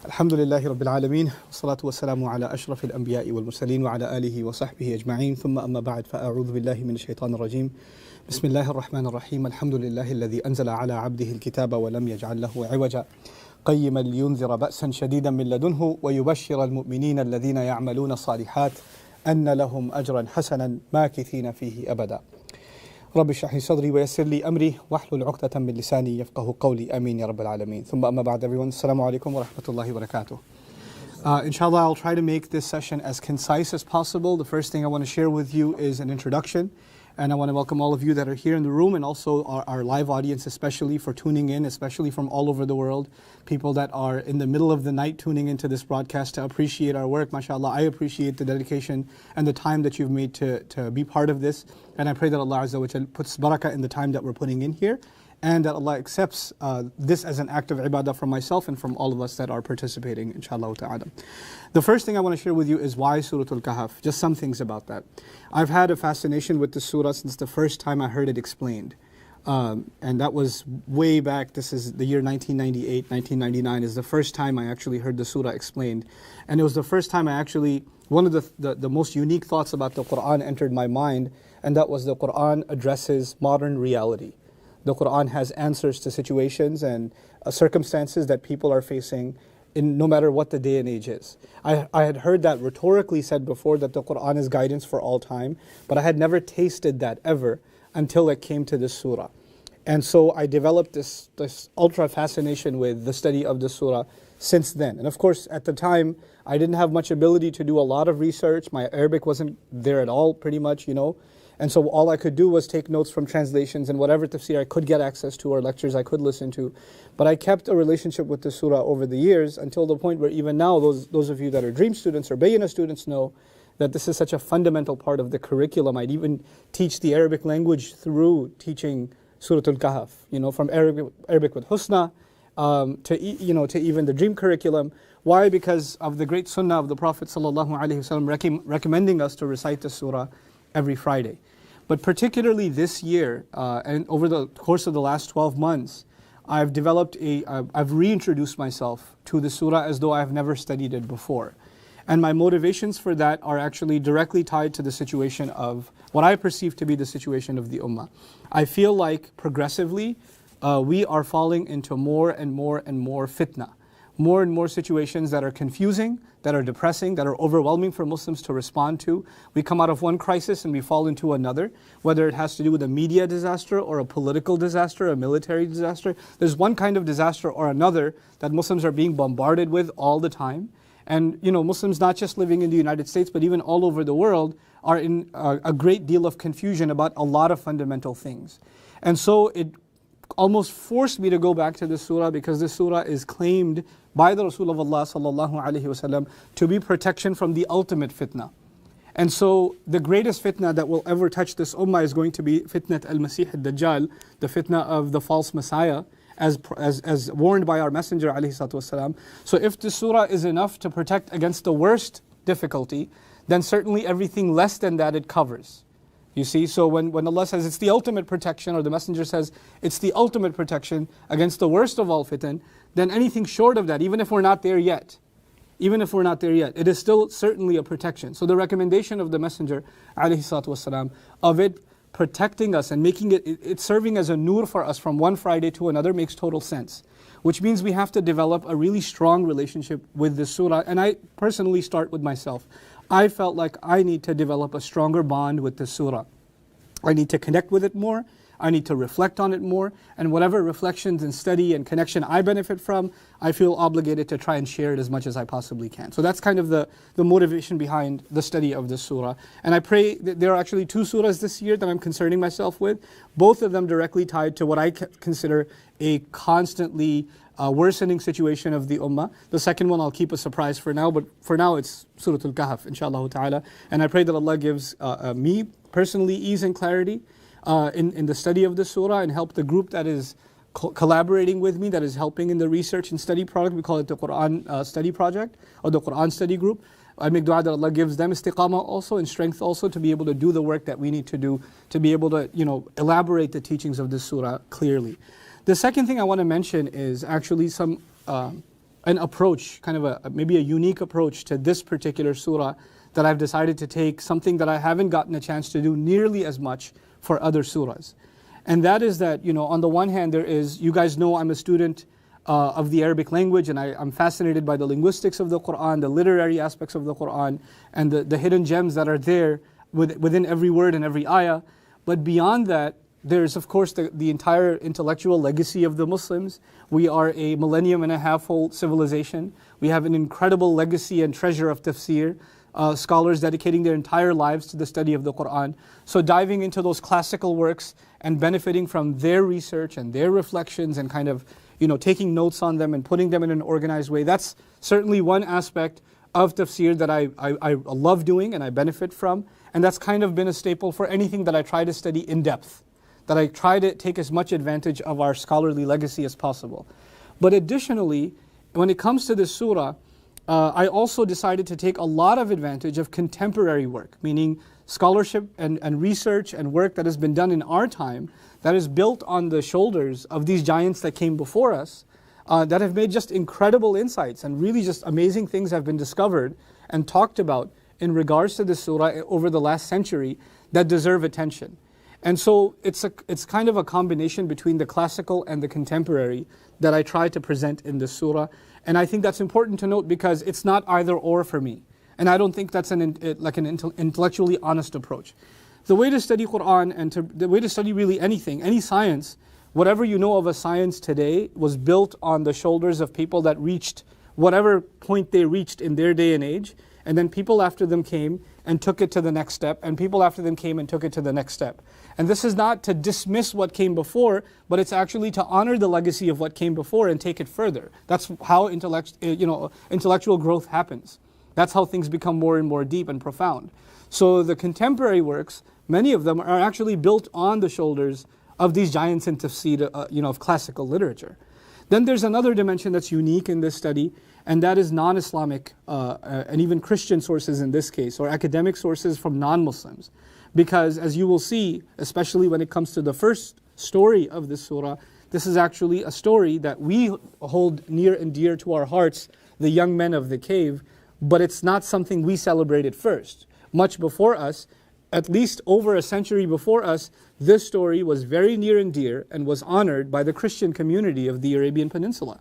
Alhamdulillahi Rabbil Alameen, wassalatu wassalamu ala ashrafil anbiya'i wal mursaleen wa ala alihi wa sahbihi ajma'een, thumma amma ba'd, fa'a'udhu billahi minash shaitanir rajim. Bismillahir rahmanir rahim, alhamdulillahi alladhi anzala ala abdihi al-kitaba wa lam yaj'al lahu 'iwaja, qayyiman liyunzira ba'san shadidan min ladunhu wa yubashshira al-mu'minina alladhina ya'maluna as-salihat anna lahum ajran hasanan makithina fihi abada. رب اشرح لي صدري ويسر لي أمري واحلل عقدة من لساني يفقه قولي آمين يا رب العالمين. ثم أما بعد, everyone, Assalamu alaikum wa rahmatullahi wa barakatuh. Inshallah, I'll try to make this session as concise as possible. The first thing I want to share with you is an introduction, and I want to welcome all of you that are here in the room, and also our live audience, especially for tuning in, especially from all over the world. People that are in the middle of the night tuning into this broadcast to appreciate our work. MashaAllah, I appreciate the dedication and the time that you've made to be part of this. And I pray that Allah Azza wa Jal puts barakah in the time that we're putting in here, and that Allah accepts this as an act of ibadah from myself and from all of us that are participating, inshallah ta'ala. The first thing I want to share with you is why Surah Al-Kahf, just some things about that. I've had a fascination with the surah since the first time I heard it explained. And that was way back. This is the year 1998, 1999 is the first time I actually heard the surah explained. And it was the first time I actually, one of the most unique thoughts about the Quran entered my mind, and that was the Quran addresses modern reality. The Quran has answers to situations and circumstances that people are facing in no matter what the day and age is. I had heard that rhetorically said before, that the Quran is guidance for all time, but I had never tasted that ever until it came to this surah. And so I developed this ultra fascination with the study of the surah since then. And of course, at the time, I didn't have much ability to do a lot of research. My Arabic wasn't there at all, pretty much, And so all I could do was take notes from translations and whatever tafsir I could get access to or lectures I could listen to. But I kept a relationship with the surah over the years until the point where even now, those of you that are Dream students or Bayyinah students know that this is such a fundamental part of the curriculum. I'd even teach the Arabic language through teaching Surah Al-Kahf, from Arabic with Husna to even the Dream curriculum. Why? Because of the great sunnah of the Prophet ﷺ recommending us to recite the surah every Friday. But particularly this year, and over the course of the last 12 months, I've reintroduced myself to the surah as though I've never studied it before. And my motivations for that are actually directly tied to the situation of what I perceive to be the situation of the ummah. I feel like progressively we are falling into more and more and more fitna. More and more situations that are confusing, that are depressing, that are overwhelming for Muslims to respond to. We come out of one crisis and we fall into another, whether it has to do with a media disaster or a political disaster, a military disaster. There's one kind of disaster or another that Muslims are being bombarded with all the time. And Muslims not just living in the United States, but even all over the world are in a great deal of confusion about a lot of fundamental things. And so it almost forced me to go back to this surah, because this surah is claimed by the Rasul of Allah sallallahu alaihi wasallam to be protection from the ultimate fitna. And so the greatest fitna that will ever touch this ummah is going to be fitnat al-Masih al-Dajjal, the fitna of the false Messiah, as warned by our Messenger alayhi salatu wasalam. So if the surah is enough to protect against the worst difficulty, then certainly everything less than that it covers. You see, so when Allah says it's the ultimate protection, or the Messenger says it's the ultimate protection against the worst of all fitan, then anything short of that, even if we're not there yet, it is still certainly a protection. So the recommendation of the Messenger alayhi salatu wasalam of it protecting us and making it serving as a nur for us from one Friday to another makes total sense. Which means we have to develop a really strong relationship with this surah. And I personally start with myself. I felt like I need to develop a stronger bond with this surah. I need to connect with it more. I need to reflect on it more. And whatever reflections and study and connection I benefit from, I feel obligated to try and share it as much as I possibly can. So that's kind of the motivation behind the study of this surah. And I pray that there are actually two surahs this year that I'm concerning myself with, both of them directly tied to what I consider a constantly worsening situation of the ummah. The second one I'll keep a surprise for now, but for now it's Surah Al-Kahf, inshallah ta'ala. And I pray that Allah gives me personally ease and clarity in the study of the surah, and help the group that is collaborating with me, that is helping in the research and study project. We call it the Quran Study Project, or the Quran Study Group. I make dua that Allah gives them istiqamah also and strength also to be able to do the work that we need to do, to be able to elaborate the teachings of this surah clearly. The second thing I want to mention is actually some an approach, kind of maybe a unique approach to this particular surah, that I've decided to take, something that I haven't gotten a chance to do nearly as much for other surahs. And that is that, on the one hand, you guys know I'm a student of the Arabic language, and I'm fascinated by the linguistics of the Quran, the literary aspects of the Quran, and the hidden gems that are there within every word and every ayah. But beyond that, there's of course the entire intellectual legacy of the Muslims. We are a millennium and a half old civilization. We have an incredible legacy and treasure of tafseer, scholars dedicating their entire lives to the study of the Quran. So diving into those classical works and benefiting from their research and their reflections and kind of taking notes on them and putting them in an organized way, that's certainly one aspect of tafseer that I love doing and I benefit from. And that's kind of been a staple for anything that I try to study in depth, that I try to take as much advantage of our scholarly legacy as possible. But additionally, when it comes to this surah, I also decided to take a lot of advantage of contemporary work, meaning scholarship and research and work that has been done in our time, that is built on the shoulders of these giants that came before us, that have made just incredible insights, and really just amazing things have been discovered and talked about in regards to this surah over the last century that deserve attention. And so it's kind of a combination between the classical and the contemporary that I try to present in this surah. And I think that's important to note because it's not either or for me. And I don't think that's an intellectually honest approach. The way to study Quran and the way to study really anything, any science, whatever you know of a science today was built on the shoulders of people that reached whatever point they reached in their day and age. And then people after them came and took it to the next step, and people after them came and took it to the next step. And this is not to dismiss what came before, but it's actually to honor the legacy of what came before and take it further. That's how intellectual growth happens. That's how things become more and more deep and profound. So the contemporary works, many of them are actually built on the shoulders of these giants in tafsir, of classical literature. Then there's another dimension that's unique in this study, and that is non-Islamic and even Christian sources in this case, or academic sources from non-Muslims. Because as you will see, especially when it comes to the first story of this surah, this is actually a story that we hold near and dear to our hearts, the young men of the cave, but it's not something we celebrated first. Much before us, at least over a century before us, this story was very near and dear and was honored by the Christian community of the Arabian Peninsula.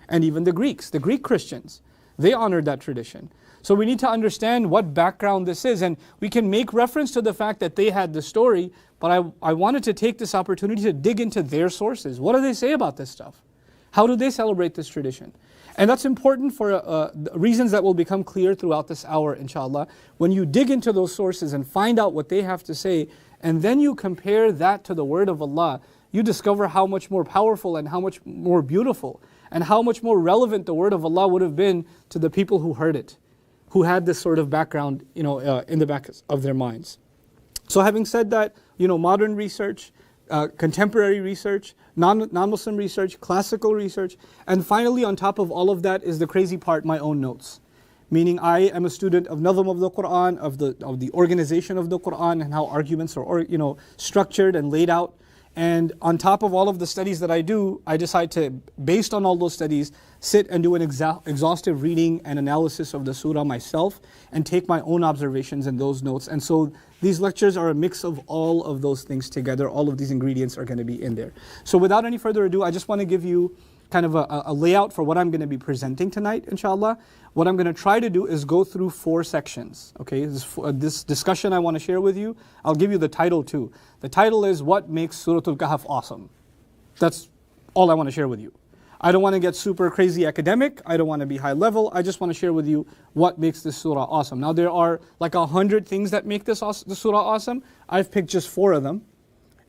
And even the Greeks, the Greek Christians, they honored that tradition. So we need to understand what background this is, and we can make reference to the fact that they had the story, but I wanted to take this opportunity to dig into their sources. What do they say about this stuff? How do they celebrate this tradition? And that's important for reasons that will become clear throughout this hour, inshallah. When you dig into those sources and find out what they have to say, and then you compare that to the word of Allah, you discover how much more powerful and how much more beautiful and how much more relevant the word of Allah would have been to the people who heard it, who had this sort of background, in the back of their minds. So having said that, modern research, contemporary research, non-Muslim research, classical research, and finally on top of all of that is the crazy part, my own notes. Meaning I am a student of Nazm of the Quran, of the organization of the Quran and how arguments are structured and laid out. And on top of all of the studies that I do, I decide to, based on all those studies, sit and do an exhaustive reading and analysis of the surah myself and take my own observations in those notes. And so these lectures are a mix of all of those things together. All of these ingredients are going to be in there. So without any further ado, I just want to give you kind of a layout for what I'm going to be presenting tonight, inshallah. What I'm going to try to do is go through 4 sections. Okay, this discussion I want to share with you, I'll give you the title too. The title is What Makes Surah Al-Kahf Awesome. That's all I want to share with you. I don't want to get super crazy academic. I don't want to be high level. I just want to share with you what makes this surah awesome. Now there are like 100 things that make this surah awesome. I've picked just 4 of them.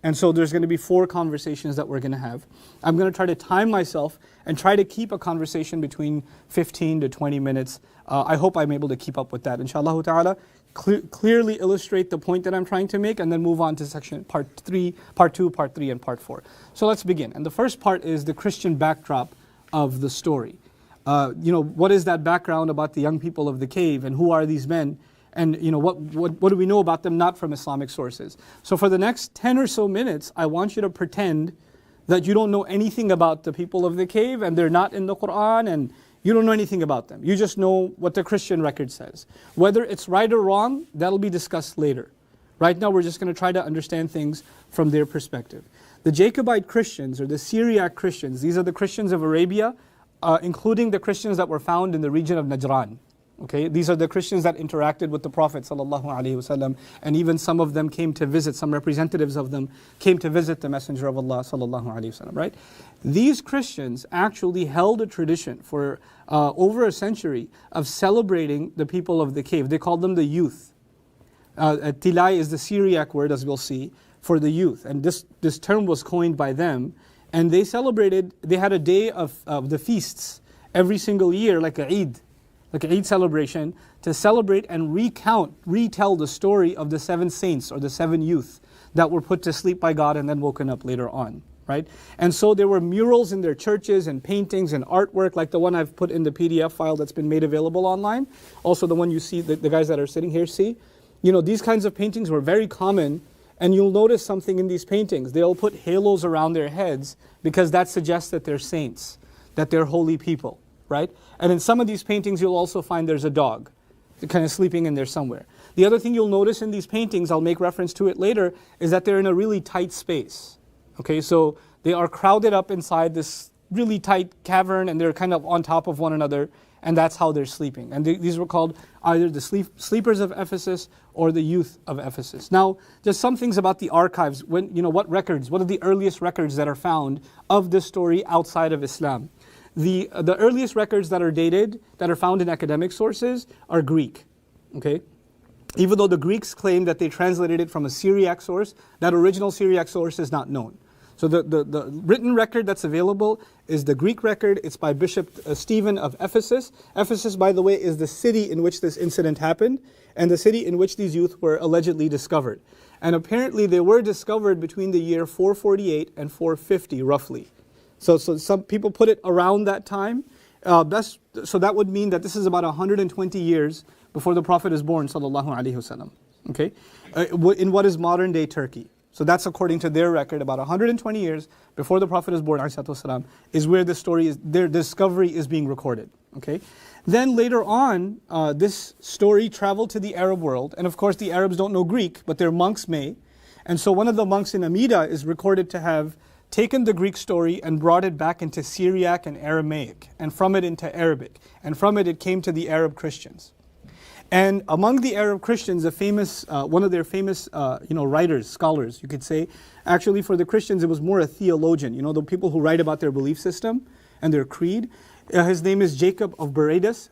And so there's going to be 4 conversations that we're going to have. I'm going to try to time myself and try to keep a conversation between 15 to 20 minutes. I hope I'm able to keep up with that. Inshallah ta'ala, clearly illustrate the point that I'm trying to make and then move on to section part 2, part 3, and part 4. So let's begin. And the first part is the Christian backdrop of the story. What is that background about the young people of the cave and who are these men? And what do we know about them not from Islamic sources? So for the next 10 or so minutes, I want you to pretend that you don't know anything about the people of the cave and they're not in the Quran and You don't know anything about them. You just know what the Christian record says. Whether it's right or wrong, that'll be discussed later. Right now we're just going to try to understand things from their perspective. The Jacobite Christians, or the Syriac Christians, these are the Christians of Arabia, including the Christians that were found in the region of Najran. Okay, these are the Christians that interacted with the Prophet ﷺ, and even some of them came to visit, some representatives of them came to visit the Messenger of Allah ﷺ, right? These Christians actually held a tradition for over a century of celebrating the people of the cave. They called them the youth. Tilai is the Syriac word, as we'll see, for the youth. And this term was coined by them. And they celebrated, they had a day of the feasts every single year, like a Eid celebration, to celebrate and retell the story of the 7 saints or the 7 youth that were put to sleep by God and then woken up later on, right? And so there were murals in their churches and paintings and artwork like the one I've put in the PDF file that's been made available online. Also the one you see, the guys that are sitting here see. You know, these kinds of paintings were very common, and you'll notice something in these paintings. They'll put halos around their heads because that suggests that they're saints, that they're holy people, right? And in some of these paintings, you'll also find there's a dog kind of sleeping in there somewhere. The other thing you'll notice in these paintings, I'll make reference to it later, is that they're in a really tight space. Okay, so they are crowded up inside this really tight cavern, and they're kind of on top of one another, and that's how they're sleeping. And these were called either the sleepers of Ephesus or the youth of Ephesus. Now, just some things about the archives. What are the earliest records that are found of this story outside of Islam? The earliest records that are dated, that are found in academic sources, are Greek. Okay, even though the Greeks claim that they translated it from a Syriac source, that original Syriac source is not known. So the written record that's available is the Greek record. It's by Bishop Stephen of Ephesus. Ephesus, by the way, is the city in which this incident happened, and the city in which these youth were allegedly discovered. And apparently they were discovered between the year 448 and 450, roughly. So some people put it around that time. So that would mean that this is about 120 years before the Prophet is born, sallallahu alaihi wasallam. Okay, in what is modern day Turkey. So that's according to their record, about 120 years before the Prophet is born, ﷺ, is where the story is, their discovery is being recorded. Okay, then later on, this story traveled to the Arab world, and of course the Arabs don't know Greek, but their monks may. And so one of the monks in Amida is recorded to have taken the Greek story and brought it back into Syriac and Aramaic, and from it into Arabic, and from it came to the Arab Christians. And among the Arab Christians, one of their famous writers, scholars, you could say, actually for the Christians it was more a theologian, the people who write about their belief system and their creed. His name is Jacob of Baradeus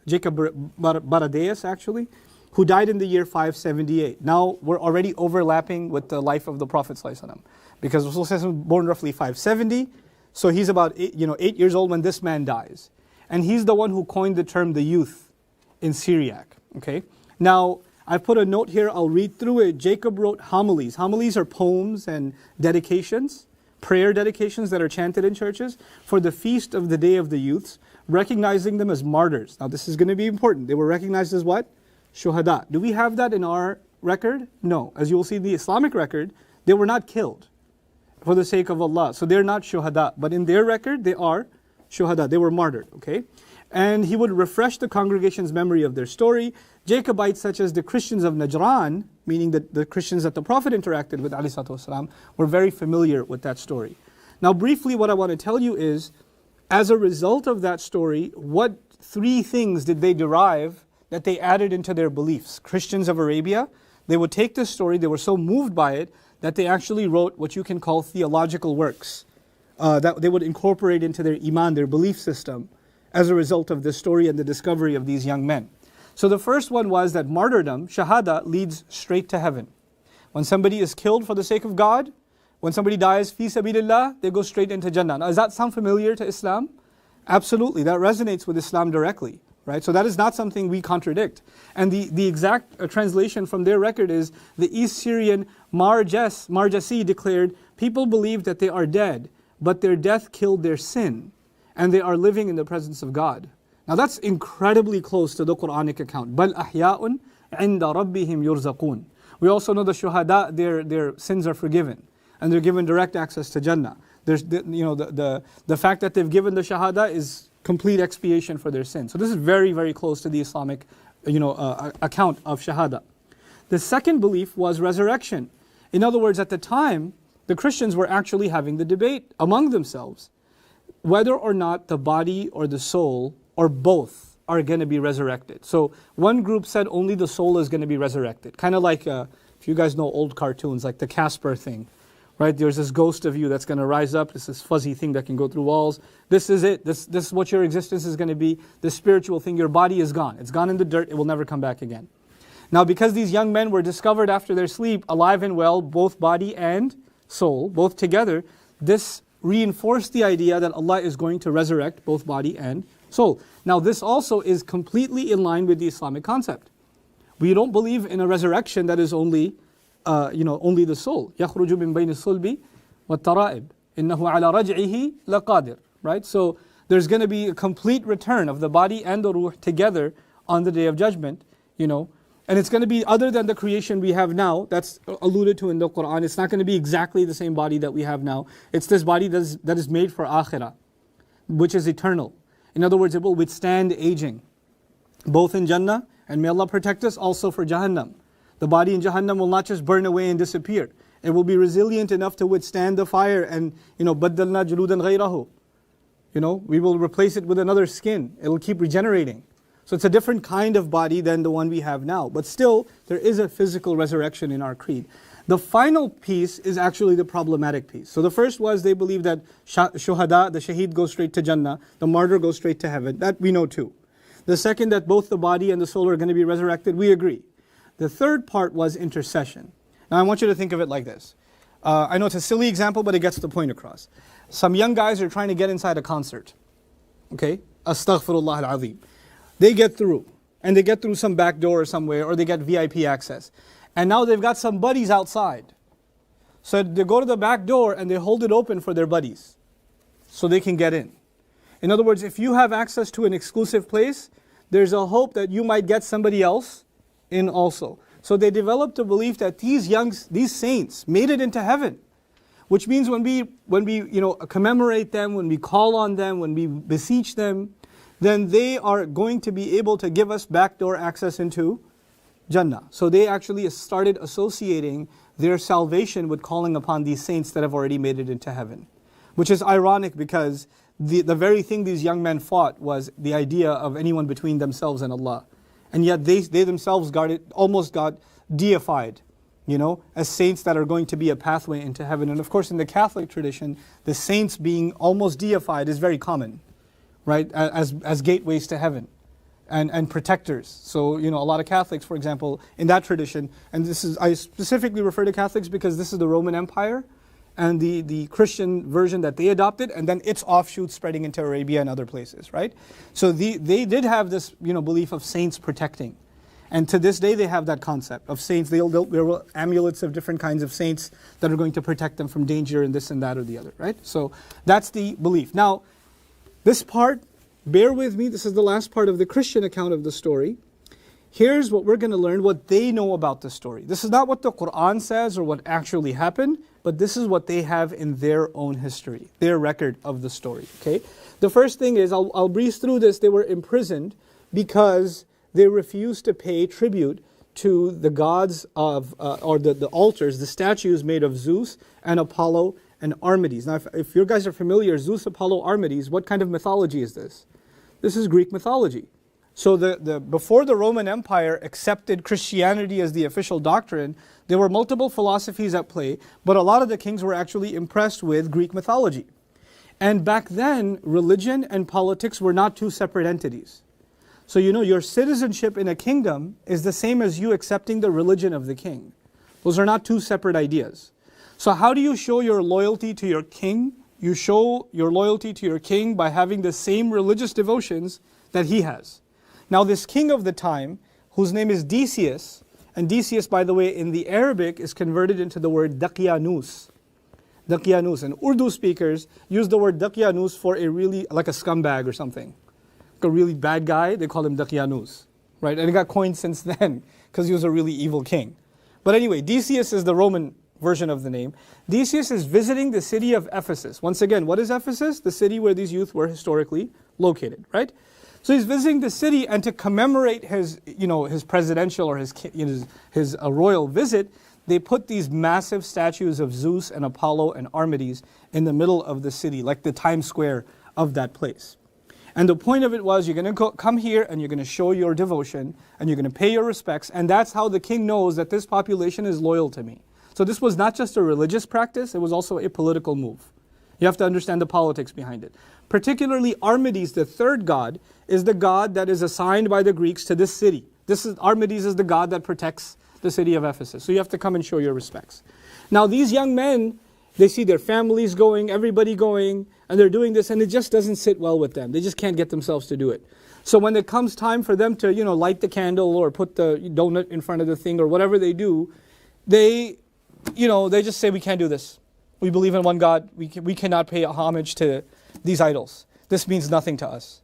actually, who died in the year 578. Now we're already overlapping with the life of the Prophet ﷺ, because Rasul was born roughly 570, so he's about 8 years old when this man dies. And he's the one who coined the term the youth in Syriac. Okay. Now, I've put a note here, I'll read through it. Jacob wrote homilies. Homilies are poems and dedications, prayer dedications that are chanted in churches for the feast of the Day of the Youths, recognizing them as martyrs. Now, this is going to be important. They were recognized as what? Shuhada. Do we have that in our record? No. As you will see in the Islamic record, they were not killed for the sake of Allah. So they're not shuhada. But in their record, they are shuhada. They were martyred. Okay. And he would refresh the congregation's memory of their story. Jacobites such as the Christians of Najran, meaning the Christians that the Prophet interacted with, ﷺ, were very familiar with that story. Now briefly what I want to tell you is, as a result of that story, what 3 things did they derive that they added into their beliefs? Christians of Arabia, they would take this story, they were so moved by it, that they actually wrote what you can call theological works, that they would incorporate into their iman, their belief system, as a result of this story and the discovery of these young men. So the first one was that martyrdom, shahada, leads straight to heaven. When somebody is killed for the sake of God, when somebody dies fi sabilillah, they go straight into Jannah. Now, does that sound familiar to Islam? Absolutely, that resonates with Islam directly, right? So that is not something we contradict. And the exact translation from their record is, the East Syrian Marjasi declared, people believe that they are dead, but their death killed their sin, and they are living in the presence of God. Now that's incredibly close to the Quranic account. بَلْ أَحْيَاءٌ عِنْدَ رَبِّهِمْ يُرْزَقُونَ. We also know the shuhada, their sins are forgiven, and they're given direct access to Jannah. There's the fact that they've given the shahada is complete expiation for their sins. So this is very, very close to the Islamic account of Shahada. The second belief was resurrection. In other words, at the time, the Christians were actually having the debate among themselves whether or not the body or the soul or both are going to be resurrected. So one group said only the soul is going to be resurrected. Kind of like, if you guys know old cartoons, like the Casper thing, right? There's this ghost of you that's going to rise up. This is fuzzy thing that can go through walls. This is it. This is what your existence is going to be. The spiritual thing, your body is gone. It's gone in the dirt. It will never come back again. Now, because these young men were discovered after their sleep, alive and well, both body and soul, both together, this reinforced the idea that Allah is going to resurrect both body and soul. Now, this also is completely in line with the Islamic concept. We don't believe in a resurrection that is only the soul. يَخْرُجُ مِنْ بَيْنِ الصُّلْبِ وَالتَّرَائِبِ إِنَّهُ عَلَى رَجْعِهِ لَقَادِرٌ. Right? So there's going to be a complete return of the body and the ruh together on the Day of Judgment, And it's going to be other than the creation we have now, that's alluded to in the Quran. It's not going to be exactly the same body that we have now. It's this body that is made for akhirah, which is eternal. In other words, it will withstand aging, both in Jannah, and may Allah protect us, also for Jahannam. The body in Jahannam will not just burn away and disappear. It will be resilient enough to withstand the fire and, بَدَّلْنَا جُلُودًا غَيْرَهُ. We will replace it with another skin. It will keep regenerating. So it's a different kind of body than the one we have now. But still, there is a physical resurrection in our creed. The final piece is actually the problematic piece. So the first was they believe that shuhada, the shaheed, goes straight to Jannah. The martyr goes straight to heaven. That we know too. The second, that both the body and the soul are going to be resurrected, we agree. The third part was intercession. Now I want you to think of it like this. I know it's a silly example, but it gets the point across. Some young guys are trying to get inside a concert. Okay? Astaghfirullah al-azim. They get through, and they get through some back door or somewhere, or they get VIP access. And now they've got some buddies outside. So they go to the back door and they hold it open for their buddies, so they can get in. In other words, if you have access to an exclusive place, there's a hope that you might get somebody else in also. So they developed a belief that these saints made it into heaven. Which means when we commemorate them, when we call on them, when we beseech them, then they are going to be able to give us backdoor access into Jannah. So they actually started associating their salvation with calling upon these saints that have already made it into heaven. Which is ironic because the very thing these young men fought was the idea of anyone between themselves and Allah. And yet they themselves almost got deified, as saints that are going to be a pathway into heaven. And of course in the Catholic tradition, the saints being almost deified is very common. Right, as gateways to heaven and protectors. So, a lot of Catholics, for example, in that tradition, and I specifically refer to Catholics because this is the Roman Empire and the Christian version that they adopted, and then its offshoots spreading into Arabia and other places, right? So they did have this, belief of saints protecting. And to this day they have that concept of saints. There were amulets of different kinds of saints that are going to protect them from danger and this and that or the other, right? So that's the belief. Now, this part, bear with me, this is the last part of the Christian account of the story. Here's what we're going to learn, what they know about the story. This is not what the Quran says or what actually happened, but this is what they have in their own history, their record of the story. Okay. The first thing is, I'll breeze through this. They were imprisoned because they refused to pay tribute to the gods of, or the altars, the statues made of Zeus and Apollo and Artemis. Now, if you guys are familiar, Zeus, Apollo, Artemis, what kind of mythology is this? This is Greek mythology. So before the Roman Empire accepted Christianity as the official doctrine, there were multiple philosophies at play, but a lot of the kings were actually impressed with Greek mythology. And back then, religion and politics were not two separate entities. So your citizenship in a kingdom is the same as you accepting the religion of the king. Those are not two separate ideas. So how do you show your loyalty to your king? You show your loyalty to your king by having the same religious devotions that he has. Now this king of the time, whose name is Decius, and Decius, by the way, in the Arabic is converted into the word Daqyanus. Daqyanus. And Urdu speakers use the word Daqyanus for like a scumbag or something. Like a really bad guy, they call him Daqyanus. Right? And it got coined since then, because he was a really evil king. But anyway, Decius is the Roman version of the name. Decius is visiting the city of Ephesus. Once again, what is Ephesus? The city where these youth were historically located, right? So he's visiting the city, and to commemorate his, his presidential or his royal visit, they put these massive statues of Zeus and Apollo and Artemis in the middle of the city, like the Times Square of that place. And the point of it was, you're going to come here and you're going to show your devotion and you're going to pay your respects, and that's how the king knows that this population is loyal to me. So this was not just a religious practice, it was also a political move. You have to understand the politics behind it. Particularly Artemis, the third god, is the god that is assigned by the Greeks to this city. Artemis is the god that protects the city of Ephesus. So you have to come and show your respects. Now these young men, they see their families going, everybody going, and they're doing this, and it just doesn't sit well with them. They just can't get themselves to do it. So when it comes time for them to, light the candle or put the donut in front of the thing or whatever they do, they just say, we can't do this. We believe in one God. We cannot pay homage to these idols. This means nothing to us.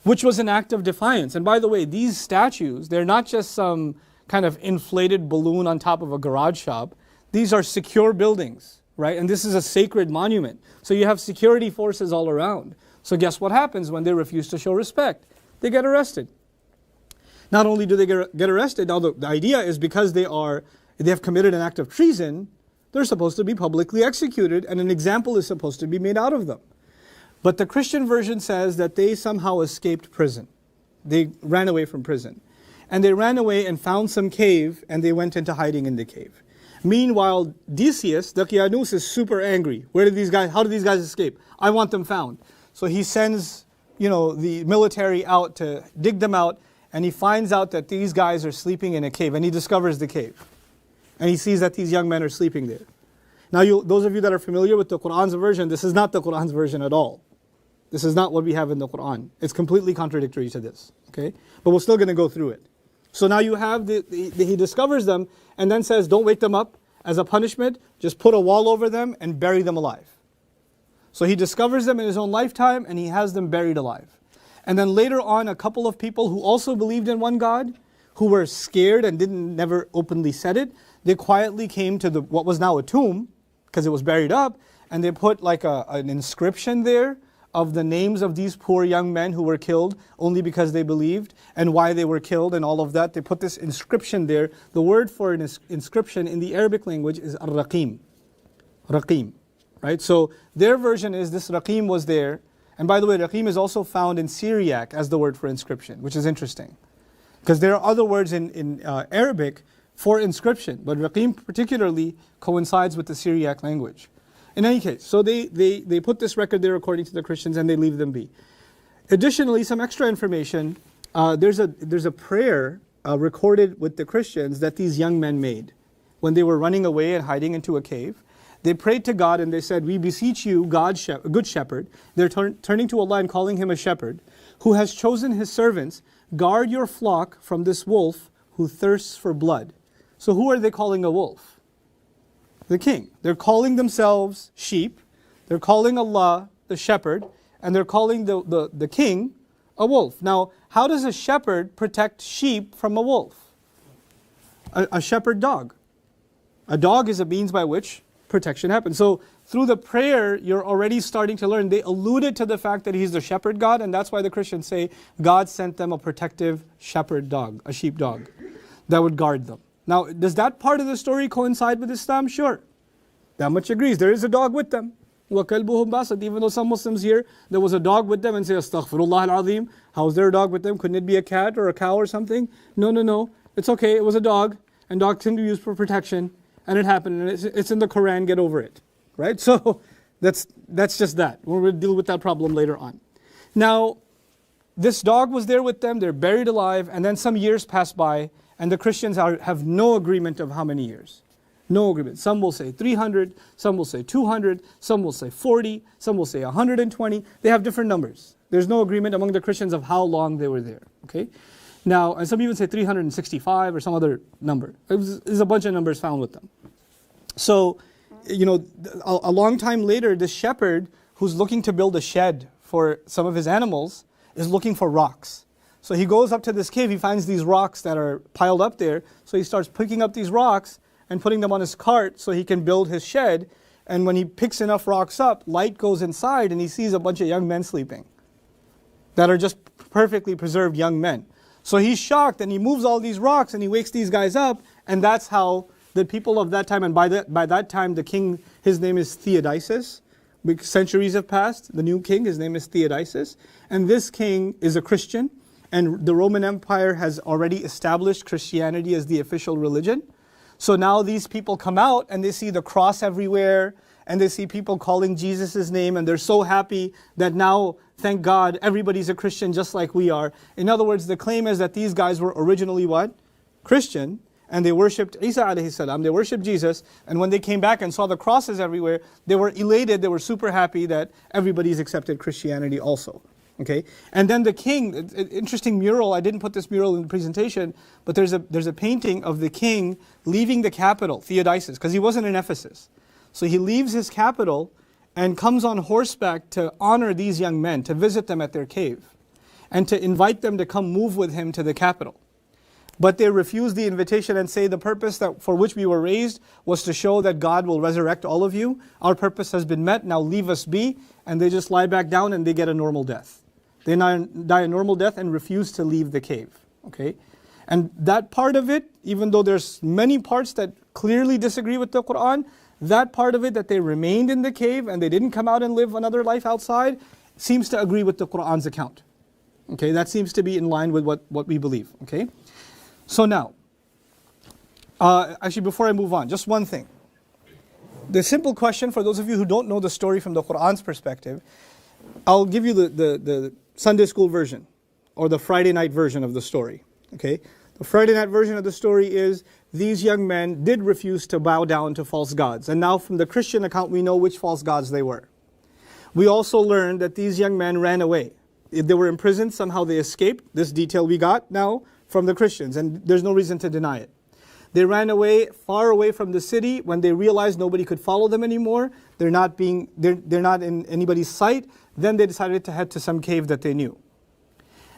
Which was an act of defiance. And by the way, these statues, they're not just some kind of inflated balloon on top of a garage shop. These are secure buildings, right? And this is a sacred monument. So you have security forces all around. So guess what happens when they refuse to show respect? They get arrested. Not only do they get arrested, now the idea is because they have committed an act of treason, they're supposed to be publicly executed, and an example is supposed to be made out of them. But the Christian version says that they somehow escaped prison. They ran away from prison. And they ran away and found some cave, and they went into hiding in the cave. Meanwhile, Decius, Daqyanus, is super angry. How did these guys escape? I want them found. So he sends, the military out to dig them out, and he finds out that these guys are sleeping in a cave, and he discovers the cave. And he sees that these young men are sleeping there. Now, those of you that are familiar with the Qur'an's version, this is not the Qur'an's version at all. This is not what we have in the Qur'an. It's completely contradictory to this, okay? But we're still going to go through it. So now you have, he discovers them and then says, don't wake them up. As a punishment, just put a wall over them and bury them alive. So he discovers them in his own lifetime and he has them buried alive. And then later on, a couple of people who also believed in one God, who were scared and never openly said it, they quietly came to what was now a tomb, because it was buried up, and they put like an inscription there of the names of these poor young men who were killed only because they believed, and why they were killed and all of that. They put this inscription there. The word for an inscription in the Arabic language is ar-raqim. Raqim, right? So their version is this raqim was there. And by the way, raqim is also found in Syriac as the word for inscription, which is interesting. Because there are other words in Arabic for inscription, but raqim particularly coincides with the Syriac language. In any case, so they put this record there according to the Christians, and they leave them be. Additionally, some extra information, there's a prayer recorded with the Christians that these young men made when they were running away and hiding into a cave. They prayed to God and they said, we beseech you, God, good shepherd. They're turning to Allah and calling him a shepherd, who has chosen his servants, guard your flock from this wolf who thirsts for blood. So who are they calling a wolf? The king. They're calling themselves sheep, they're calling Allah the shepherd, and they're calling the king a wolf. Now, how does a shepherd protect sheep from a wolf? A shepherd dog. A dog is a means by which protection happens. So through the prayer, you're already starting to learn. They alluded to the fact that he's the shepherd God, and that's why the Christians say God sent them a protective shepherd dog, a sheep dog, that would guard them. Now, does that part of the story coincide with Islam? Sure. That much agrees. There is a dog with them. وَكَلْبُهُمْ بَاسِطٌ. Even though some Muslims here, there was a dog with them and say, Astaghfirullah al-Azim. How is there a dog with them? Couldn't it be a cat or a cow or something? No. It's okay. It was a dog. And dogs can be used for protection. And it happened. And it's in the Quran. Get over it. Right? So that's just that. We're going to deal with that problem later on. Now, this dog was there with them. They're buried alive. And then some years pass by. And the Christians have no agreement of how many years. No agreement. Some will say 300, some will say 200, some will say 40, some will say 120. They have different numbers. There's no agreement among the Christians of how long they were there. Okay. Now, and some even say 365 or some other number. There's a bunch of numbers found with them. So, a long time later, this shepherd who's looking to build a shed for some of his animals is looking for rocks. So he goes up to this cave, he finds these rocks that are piled up there. So he starts picking up these rocks and putting them on his cart so he can build his shed. And when he picks enough rocks up, light goes inside and he sees a bunch of young men sleeping. that are just perfectly preserved young men. So he's shocked and he moves all these rocks and he wakes these guys up, and that's how the people of that time, and by that time the king, his name is Theodosius. Centuries have passed, the new king, his name is Theodosius, and this king is a Christian, and the Roman Empire has already established Christianity as the official religion. So now these people come out and they see the cross everywhere, and they see people calling Jesus' name, and they're so happy that now, thank God, everybody's a Christian just like we are. In other words, the claim is that these guys were originally what? Christian, and they worshipped Isa alayhi salam, they worshipped Jesus, and when they came back and saw the crosses everywhere, they were elated, they were super happy that everybody's accepted Christianity also. Okay, and then the king, interesting mural, I didn't put this mural in the presentation, but there's a painting of the king leaving the capital, Theodosius, because he wasn't in Ephesus. So he leaves his capital and comes on horseback to honor these young men, to visit them at their cave, and to invite them to come move with him to the capital. But they refuse the invitation and say the purpose for which we were raised was to show that God will resurrect all of you. Our purpose has been met, now leave us be. And they just lie back down and they get a normal death. They die a normal death and refuse to leave the cave. Okay, and that part of it, even though there's many parts that clearly disagree with the Quran, that part of it that they remained in the cave and they didn't come out and live another life outside, seems to agree with the Quran's account. Okay, that seems to be in line with what we believe. Okay, so now, actually before I move on, just one thing. The simple question for those of you who don't know the story from the Quran's perspective, I'll give you the Sunday school version, or the Friday night version of the story. Okay, the Friday night version of the story is these young men did refuse to bow down to false gods, and now from the Christian account we know which false gods they were. We also learned that these young men ran away. They were imprisoned, somehow they escaped. This detail we got now from the Christians, and there's no reason to deny it. They ran away, far away from the city. When they realized nobody could follow them anymore, they're not in anybody's sight, then they decided to head to some cave that they knew.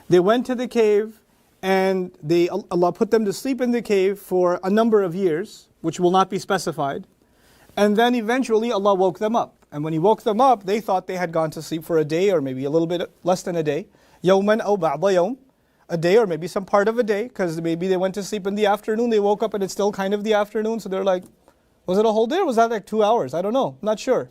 They went to the cave, and Allah put them to sleep in the cave for a number of years, which will not be specified. And then eventually Allah woke them up. And when He woke them up, they thought they had gone to sleep for a day, or maybe a little bit less than a day. يَوْمًا أَوْ بَعْضَ يَوْمٍ, a day or maybe some part of a day, because maybe they went to sleep in the afternoon, they woke up and it's still kind of the afternoon, so they're like, was it a whole day or was that like 2 hours? I don't know, not sure.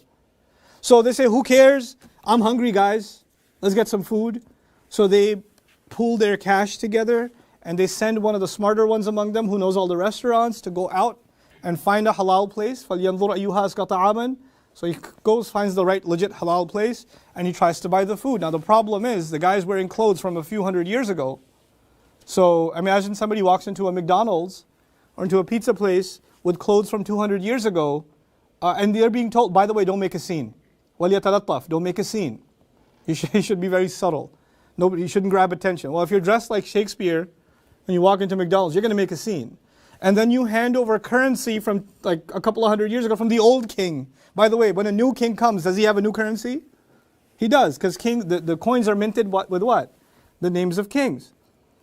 So they say, who cares? I'm hungry, guys. Let's get some food. So they pool their cash together and they send one of the smarter ones among them who knows all the restaurants to go out and find a halal place. فَلْيَنْظُرْ أَيُّهَا أَزْكَى طَعَامًا. So he goes, finds the right legit halal place, and he tries to buy the food. Now the problem is, the guy's wearing clothes from a few hundred years ago. So imagine somebody walks into a McDonald's or into a pizza place with clothes from 200 years ago, and they're being told, by the way, don't make a scene. وَلْيَتَلَطَّفْ, don't make a scene. You should be very subtle. You shouldn't grab attention. Well, if you're dressed like Shakespeare and you walk into McDonald's, you're going to make a scene. And then you hand over currency from like a couple of hundred years ago from the old king. By the way, when a new king comes, does he have a new currency? He does, because the coins are minted with what? The names of kings.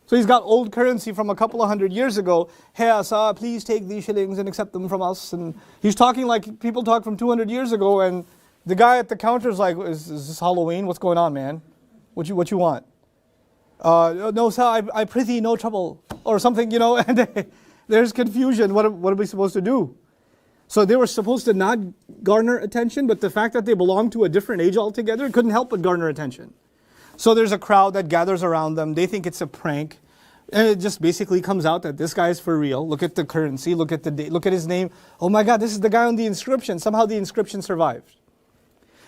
So he's got old currency from a couple of hundred years ago. Hey Asa, please take these shillings and accept them from us. And he's talking like people talk from 200 years ago, and the guy at the counter is like, is this Halloween? What's going on, man? What you want? No sir, I prithee no trouble. Or something, and there's confusion. What are we supposed to do? So they were supposed to not garner attention, but the fact that they belonged to a different age altogether couldn't help but garner attention. So there's a crowd that gathers around them. They think it's a prank. And it just basically comes out that this guy is for real. Look at the currency, look at the date, look at his name. Oh my God, this is the guy on the inscription. Somehow the inscription survived.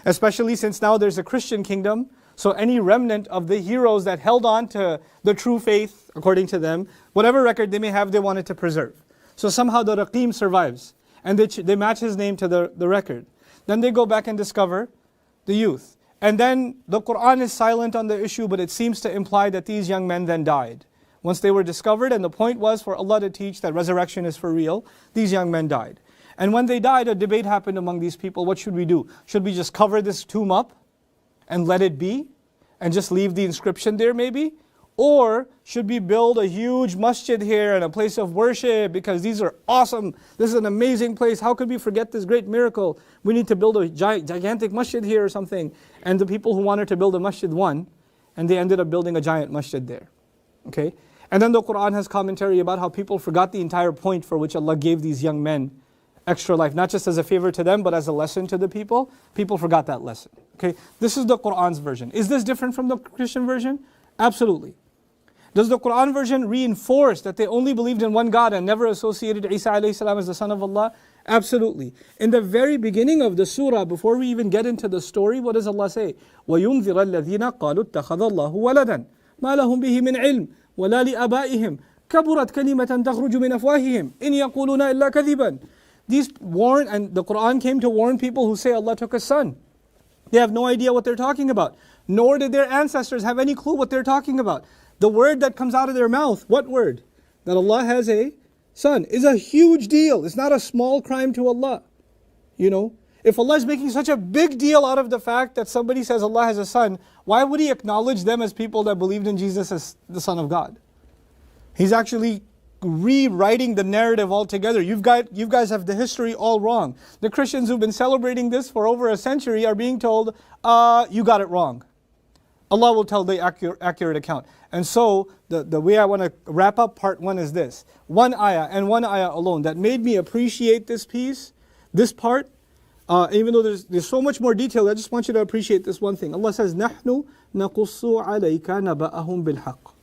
Especially since now there's a Christian kingdom. So any remnant of the heroes that held on to the true faith, according to them, whatever record they may have, they wanted to preserve. So somehow the Raqim survives. And they match his name to the record. Then they go back and discover the youth. And then the Quran is silent on the issue, but it seems to imply that these young men then died. Once they were discovered, and the point was for Allah to teach that resurrection is for real, these young men died. And when they died, a debate happened among these people. What should we do? Should we just cover this tomb up and let it be? And just leave the inscription there maybe? Or should we build a huge masjid here and a place of worship because these are awesome, this is an amazing place, how could we forget this great miracle? We need to build a gigantic masjid here or something. And the people who wanted to build a masjid won. and they ended up building a giant masjid there. Okay? And then the Quran has commentary about how people forgot the entire point for which Allah gave these young men extra life, not just as a favor to them, but as a lesson to the people. People forgot that lesson. Okay? This is the Quran's version. Is this different from the Christian version? Absolutely. Does the Quran version reinforce that they only believed in one God and never associated Isa alayhi salam as the son of Allah? Absolutely. In the very beginning of the surah, before we even get into the story, what does Allah say? وَيُنذِرَ الَّذِينَ قَالُوا اتَّخَذَ اللَّهُ وَلَدًا مَا لَهُم بِهِ مِنْ عِلْمٍ وَلَا لِآبَائِهِمْ كَبُرَتْ كَلِمَةً تَخْرُجُ مِنْ أَفْوَاهِهِمْ إِنْ يَقُولُونَ إِلَّا كَذِبًا. These warn, and the Quran came to warn people who say Allah took a son. They have no idea what they're talking about. Nor did their ancestors have any clue what they're talking about. The word that comes out of their mouth, what word? That Allah has a son, is a huge deal. It's not a small crime to Allah. You know, if Allah is making such a big deal out of the fact that somebody says Allah has a son, why would He acknowledge them as people that believed in Jesus as the Son of God? He's actually rewriting the narrative altogether. You guys have the history all wrong. The Christians who've been celebrating this for over a century are being told, you got it wrong. Allah will tell the accurate account. And so, the way I want to wrap up part 1 is this. One ayah, and one ayah alone, that made me appreciate this piece, this part, even though there's so much more detail, I just want you to appreciate this one thing. Allah says, نَحْنُ نَقُصُّ عَلَيْكَ نَبَأَهُمْ بِالْحَقِّ.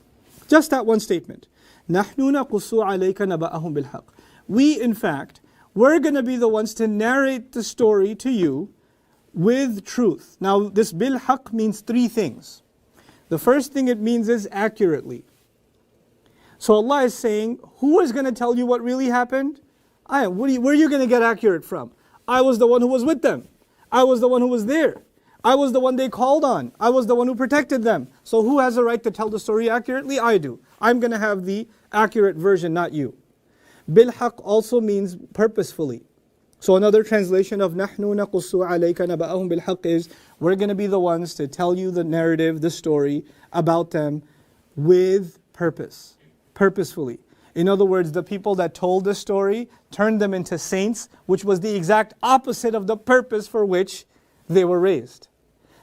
Just that one statement. نَحْنُ نَقُصُّ عَلَيْكَ نَبَأَهُمْ بِالْحَقِّ. We, in fact, we're going to be the ones to narrate the story to you with truth. Now, this bil-haq means 3 things. The first thing it means is accurately. So Allah is saying, who is going to tell you what really happened? I am. Where are you going to get accurate from? I was the one who was with them. I was the one who was there. I was the one they called on. I was the one who protected them. So who has a right to tell the story accurately? I do. I'm going to have the accurate version, not you. Bil-haq also means purposefully. So another translation of نَحْنُ نَقُصُّ عَلَيْكَ نَبَأَهُمْ بِالْحَقِّ is, we're going to be the ones to tell you the narrative, the story about them with purpose, purposefully. In other words, the people that told the story turned them into saints, which was the exact opposite of the purpose for which they were raised.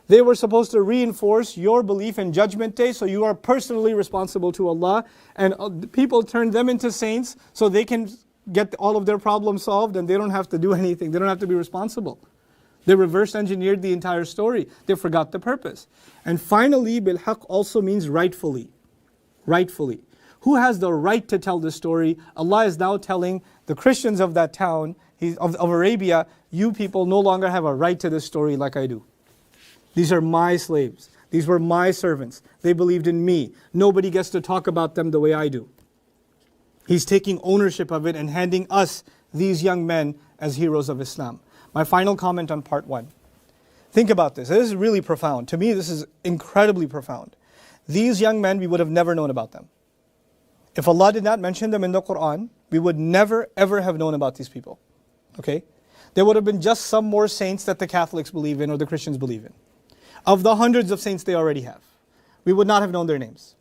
They were supposed to reinforce your belief in Judgment Day, so you are personally responsible to Allah, and people turned them into saints so they can get all of their problems solved and they don't have to do anything. They don't have to be responsible. They reverse engineered the entire story. They forgot the purpose. And finally, bil-haq also means rightfully. Rightfully. Who has the right to tell the story? Allah is now telling the Christians of that town, of Arabia, you people no longer have a right to this story like I do. These are my slaves. These were my servants. They believed in me. Nobody gets to talk about them the way I do. He's taking ownership of it and handing us, these young men, as heroes of Islam. My final comment on part 1. Think about this. This is really profound. To me, this is incredibly profound. These young men, we would have never known about them. If Allah did not mention them in the Quran, we would never ever have known about these people. Okay? There would have been just some more saints that the Catholics believe in or the Christians believe in. Of the hundreds of saints they already have. We would not have known their names.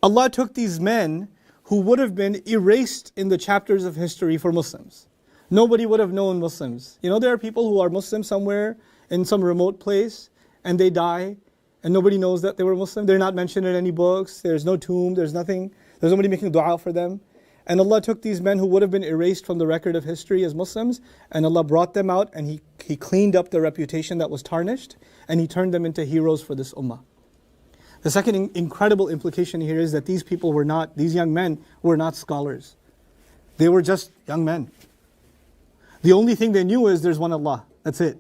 Allah took these men who would have been erased in the chapters of history for Muslims. Nobody would have known Muslims. You know, there are people who are Muslim somewhere in some remote place and they die and nobody knows that they were Muslim. They're not mentioned in any books. There's no tomb. There's nothing. There's nobody making dua for them. And Allah took these men who would have been erased from the record of history as Muslims, and Allah brought them out and He cleaned up the reputation that was tarnished, and He turned them into heroes for this ummah. The second incredible implication here is that these young men were not scholars. They were just young men. The only thing they knew is there's one Allah. That's it.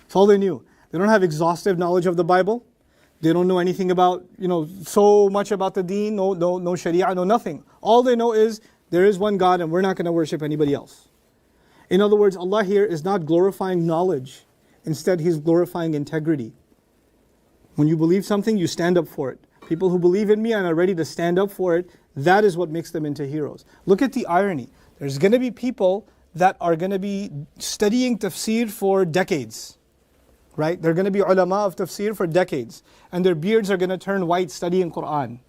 That's all they knew. They don't have exhaustive knowledge of the Bible. They don't know anything about, so much about the deen, no sharia, no nothing. All they know is there is one God and we're not going to worship anybody else. In other words, Allah here is not glorifying knowledge. Instead, He's glorifying integrity. When you believe something, you stand up for it. People who believe in me and are ready to stand up for it, that is what makes them into heroes. Look at the irony. There's going to be people that are going to be studying tafseer for decades. Right? They're going to be ulama of tafseer for decades. And their beards are going to turn white studying Quran.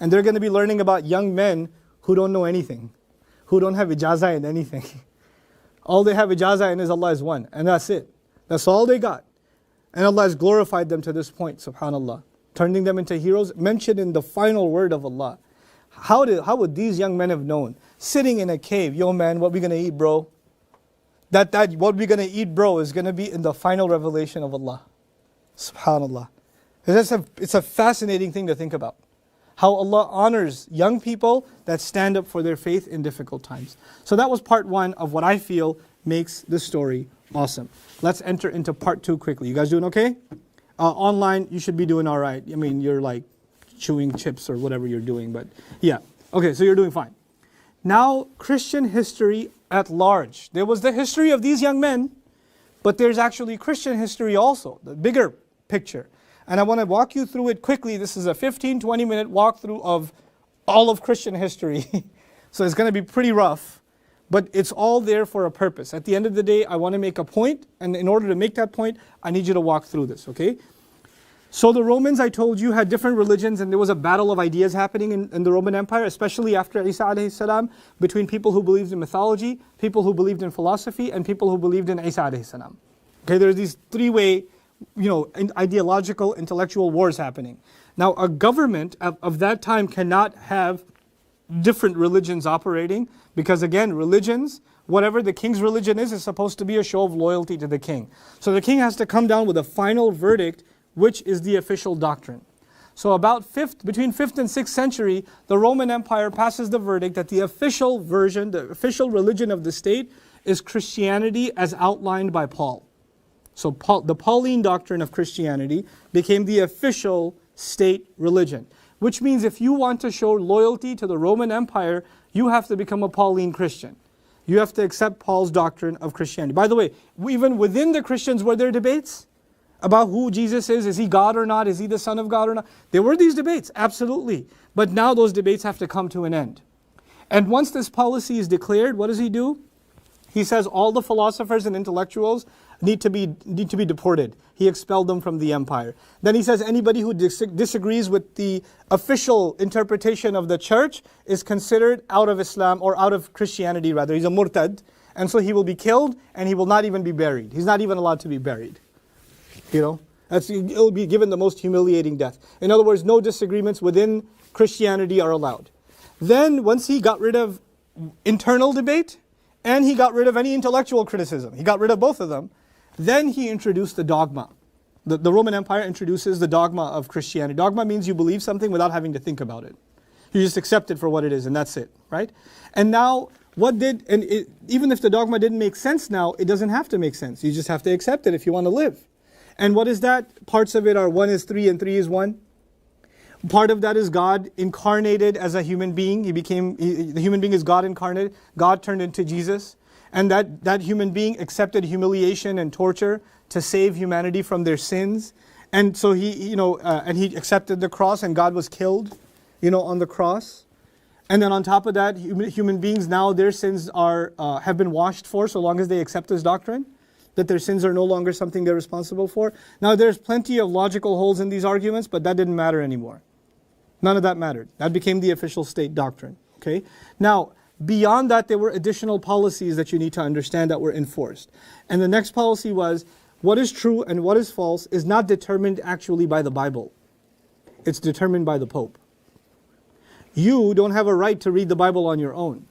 And they're going to be learning about young men who don't know anything. Who don't have ijazah in anything. All they have ijazah in is Allah is one. And that's it. That's all they got. And Allah has glorified them to this point, subhanAllah. turning them into heroes, mentioned in the final word of Allah. How would these young men have known? Sitting in a cave, yo man, what we gonna eat, bro? That what we gonna eat, bro, is gonna be in the final revelation of Allah. Subhanallah. It's a fascinating thing to think about. How Allah honors young people that stand up for their faith in difficult times. So that was part one of what I feel makes this story awesome. Let's enter into part two quickly. You guys doing okay? Online, you should be doing all right. I mean, you're like chewing chips or whatever you're doing, but yeah. Okay, so you're doing fine. Now, Christian history at large. There was the history of these young men, but there's actually Christian history also, the bigger picture. And I want to walk you through it quickly. This is a 15-20 minute walkthrough of all of Christian history. So it's going to be pretty rough, but it's all there for a purpose. At the end of the day, I want to make a point, and in order to make that point, I need you to walk through this, okay? So the Romans, I told you, had different religions, and there was a battle of ideas happening in the Roman Empire, especially after Isa alayhi salam, between people who believed in mythology, people who believed in philosophy, and people who believed in Isa alayhi salam. Okay, there's these three-way, ideological, intellectual wars happening. Now, a government of that time cannot have different religions operating, because again, religions, whatever the king's religion is supposed to be a show of loyalty to the king. So the king has to come down with a final verdict, which is the official doctrine. So between 5th and 6th century, the Roman Empire passes the verdict that the official version, the official religion of the state is Christianity as outlined by Paul. So the Pauline doctrine of Christianity became the official state religion. Which means if you want to show loyalty to the Roman Empire, you have to become a Pauline Christian. You have to accept Paul's doctrine of Christianity. By the way, even within the Christians, were there debates about who Jesus is? Is he God or not? Is he the Son of God or not? There were these debates, absolutely. But now those debates have to come to an end. And once this policy is declared, what does he do? He says all the philosophers and intellectuals need to be deported. He expelled them from the empire. Then he says anybody who disagrees with the official interpretation of the church is considered out of Islam, or out of Christianity rather. He's a murtad. And so he will be killed, and he will not even be buried. He's not even allowed to be buried. He'll be given the most humiliating death. In other words, no disagreements within Christianity are allowed. Then once he got rid of internal debate, and he got rid of any intellectual criticism, he got rid of both of them, then he introduced the dogma. The Roman Empire introduces the dogma of Christianity. Dogma means you believe something without having to think about it. You just accept it for what it is, and that's it, right? And now, even if the dogma didn't make sense now, it doesn't have to make sense. You just have to accept it if you want to live. And what is that? Parts of it are 1 is 3 and 3 is 1. Part of that is God incarnated as a human being. The human being is God incarnate. God turned into Jesus. And that human being accepted humiliation and torture to save humanity from their sins. And so he accepted the cross, and God was killed, on the cross. And then on top of that, human beings now, their sins have been washed for, so long as they accept this doctrine, that their sins are no longer something they're responsible for. Now there's plenty of logical holes in these arguments, but that didn't matter anymore. None of that mattered. That became the official state doctrine. Okay. Now, beyond that, there were additional policies that you need to understand that were enforced. And the next policy was, what is true and what is false is not determined actually by the Bible. It's determined by the Pope. You don't have a right to read the Bible on your own.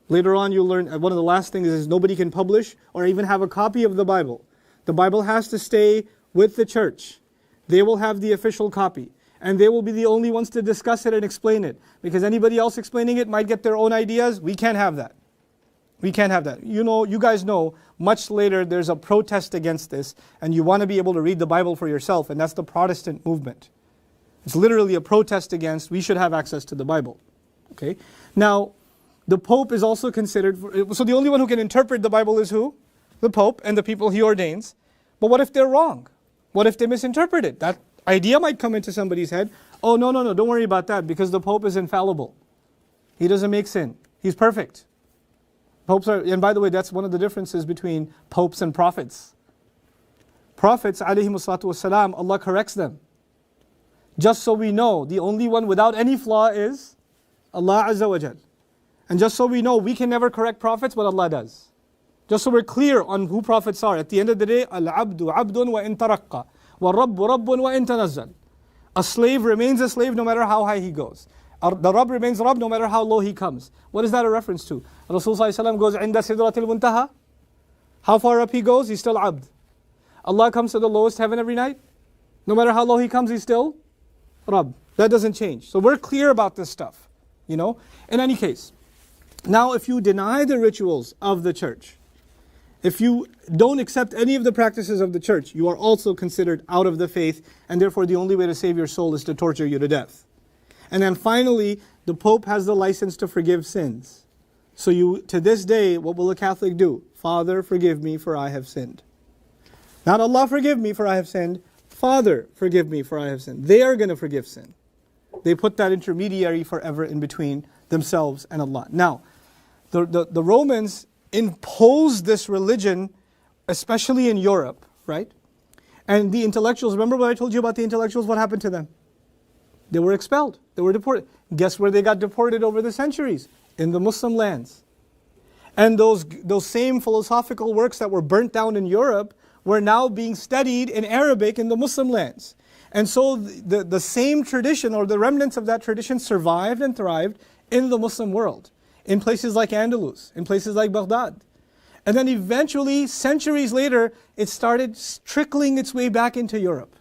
Later on you'll learn, one of the last things is nobody can publish or even have a copy of the Bible. The Bible has to stay with the church. They will have the official copy. And they will be the only ones to discuss it and explain it. Because anybody else explaining it might get their own ideas. We can't have that. We can't have that. You guys know, much later there's a protest against this, and you want to be able to read the Bible for yourself, and that's the Protestant movement. It's literally a protest against, we should have access to the Bible. Okay? Now, the Pope is also considered, so the only one who can interpret the Bible is who? The Pope and the people he ordains. But what if they're wrong? What if they misinterpret it? That idea might come into somebody's head. Oh, no, don't worry about that, because the Pope is infallible. He doesn't make sin. He's perfect. Popes are, and by the way, that's one of the differences between popes and prophets. Prophets, alayhimussalatu, Allah corrects them. Just so we know, the only one without any flaw is Allah Azza wa Jal. And just so we know, we can never correct prophets, but Allah does. Just so we're clear on who prophets are. At the end of the day, al-abdu abdun wa in taraqqa, wa rabbu rabbun wa in tanazzal. A slave remains a slave no matter how high he goes. The Rabb remains Rabb no matter how low he comes. What is that a reference to? Rasul sallallahu alaihi wasallam goes عند سدرة المنتهى. How far up he goes, he's still Abd. Allah comes to the lowest heaven every night. No matter how low he comes, he's still Rabb. That doesn't change. So we're clear about this stuff. In any case. Now if you deny the rituals of the church, if you don't accept any of the practices of the church, you are also considered out of the faith, and therefore the only way to save your soul is to torture you to death. And then finally, the Pope has the license to forgive sins. So to this day, what will a Catholic do? Father, forgive me for I have sinned. Not Allah forgive me for I have sinned. Father, forgive me for I have sinned. They are going to forgive sin. They put that intermediary forever in between themselves and Allah. Now, the Romans imposed this religion, especially in Europe, right? And the intellectuals, remember what I told you about the intellectuals? What happened to them? They were expelled. They were deported. Guess where they got deported over the centuries? In the Muslim lands. And those same philosophical works that were burnt down in Europe were now being studied in Arabic in the Muslim lands. And so the same tradition, or the remnants of that tradition, survived and thrived in the Muslim world, in places like Andalus, in places like Baghdad. And then eventually, centuries later, it started trickling its way back into Europe.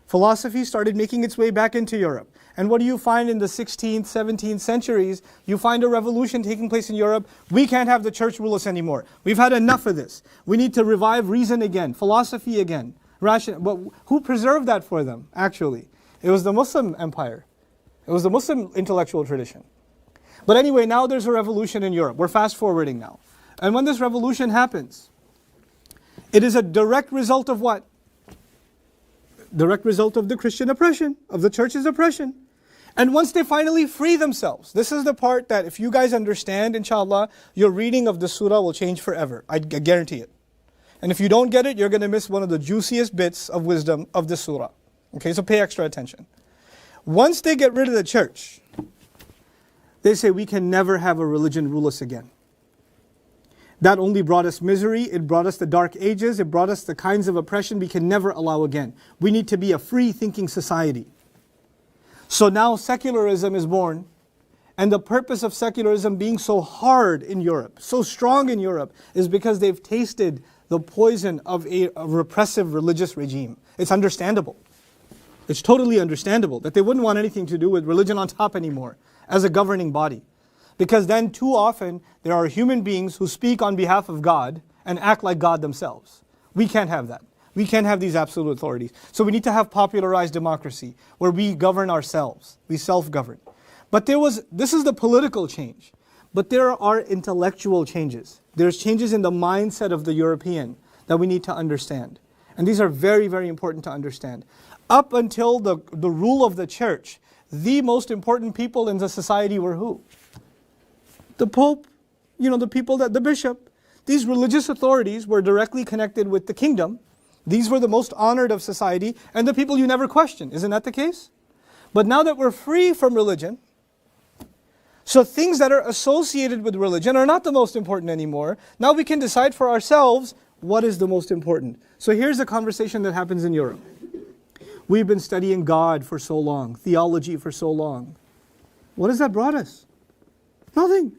Philosophy started making its way back into Europe. And what do you find in the 16th, 17th centuries? You find a revolution taking place in Europe. We can't have the church rule us anymore. We've had enough of this. We need to revive reason again, philosophy again. But who preserved that for them, actually? It was the Muslim empire. It was the Muslim intellectual tradition. But anyway, now there's a revolution in Europe. We're fast forwarding now. And when this revolution happens, it is a direct result of what? Direct result of the Christian oppression, of the church's oppression. And once they finally free themselves, this is the part that if you guys understand, inshallah, your reading of the surah will change forever. I guarantee it. And if you don't get it, you're going to miss one of the juiciest bits of wisdom of the surah. Okay, so pay extra attention. Once they get rid of the church, they say we can never have a religion rule us again. That only brought us misery, it brought us the dark ages, it brought us the kinds of oppression we can never allow again. We need to be a free-thinking society. So now secularism is born, and the purpose of secularism being so hard in Europe, so strong in Europe, is because they've tasted the poison of a repressive religious regime. It's understandable. It's totally understandable that they wouldn't want anything to do with religion on top anymore as a governing body. Because then too often there are human beings who speak on behalf of God and act like God themselves. We can't have that. We can't have these absolute authorities. So we need to have popularized democracy where we govern ourselves. We self-govern. But this is the political change. But there are intellectual changes. There's changes in the mindset of the European that we need to understand. And these are very, very important to understand. Up until the rule of the church, the most important people in the society were who? The Pope, the bishop. These religious authorities were directly connected with the kingdom. These were the most honored of society and the people you never question. Isn't that the case? But now that we're free from religion, so things that are associated with religion are not the most important anymore. Now we can decide for ourselves what is the most important. So here's the conversation that happens in Europe. We've been studying God for so long, theology for so long. What has that brought us? Nothing.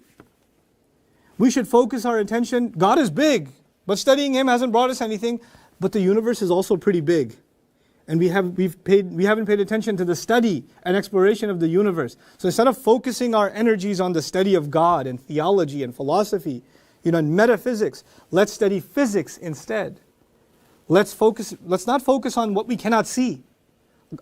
We should focus our attention. God is big, but studying Him hasn't brought us anything. But the universe is also pretty big. And we haven't paid attention to the study and exploration of the universe. So instead of focusing our energies on the study of God and theology and philosophy, and metaphysics, let's study physics instead. Let's not focus on what we cannot see,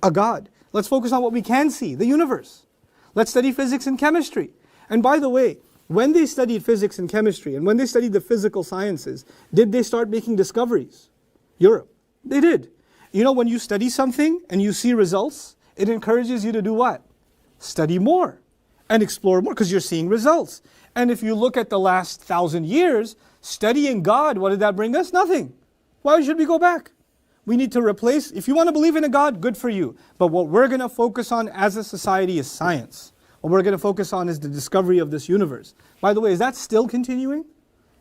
a God. Let's focus on what we can see, the universe. Let's study physics and chemistry. And by the way, when they studied physics and chemistry, and when they studied the physical sciences, did they start making discoveries? Europe. They did. When you study something and you see results, it encourages you to do what? Study more and explore more because you're seeing results. And if you look at the last 1,000 years, studying God, what did that bring us? Nothing. Why should we go back? We need to replace, if you want to believe in a God, good for you. But what we're going to focus on as a society is science. What we're going to focus on is the discovery of this universe. By the way, is that still continuing?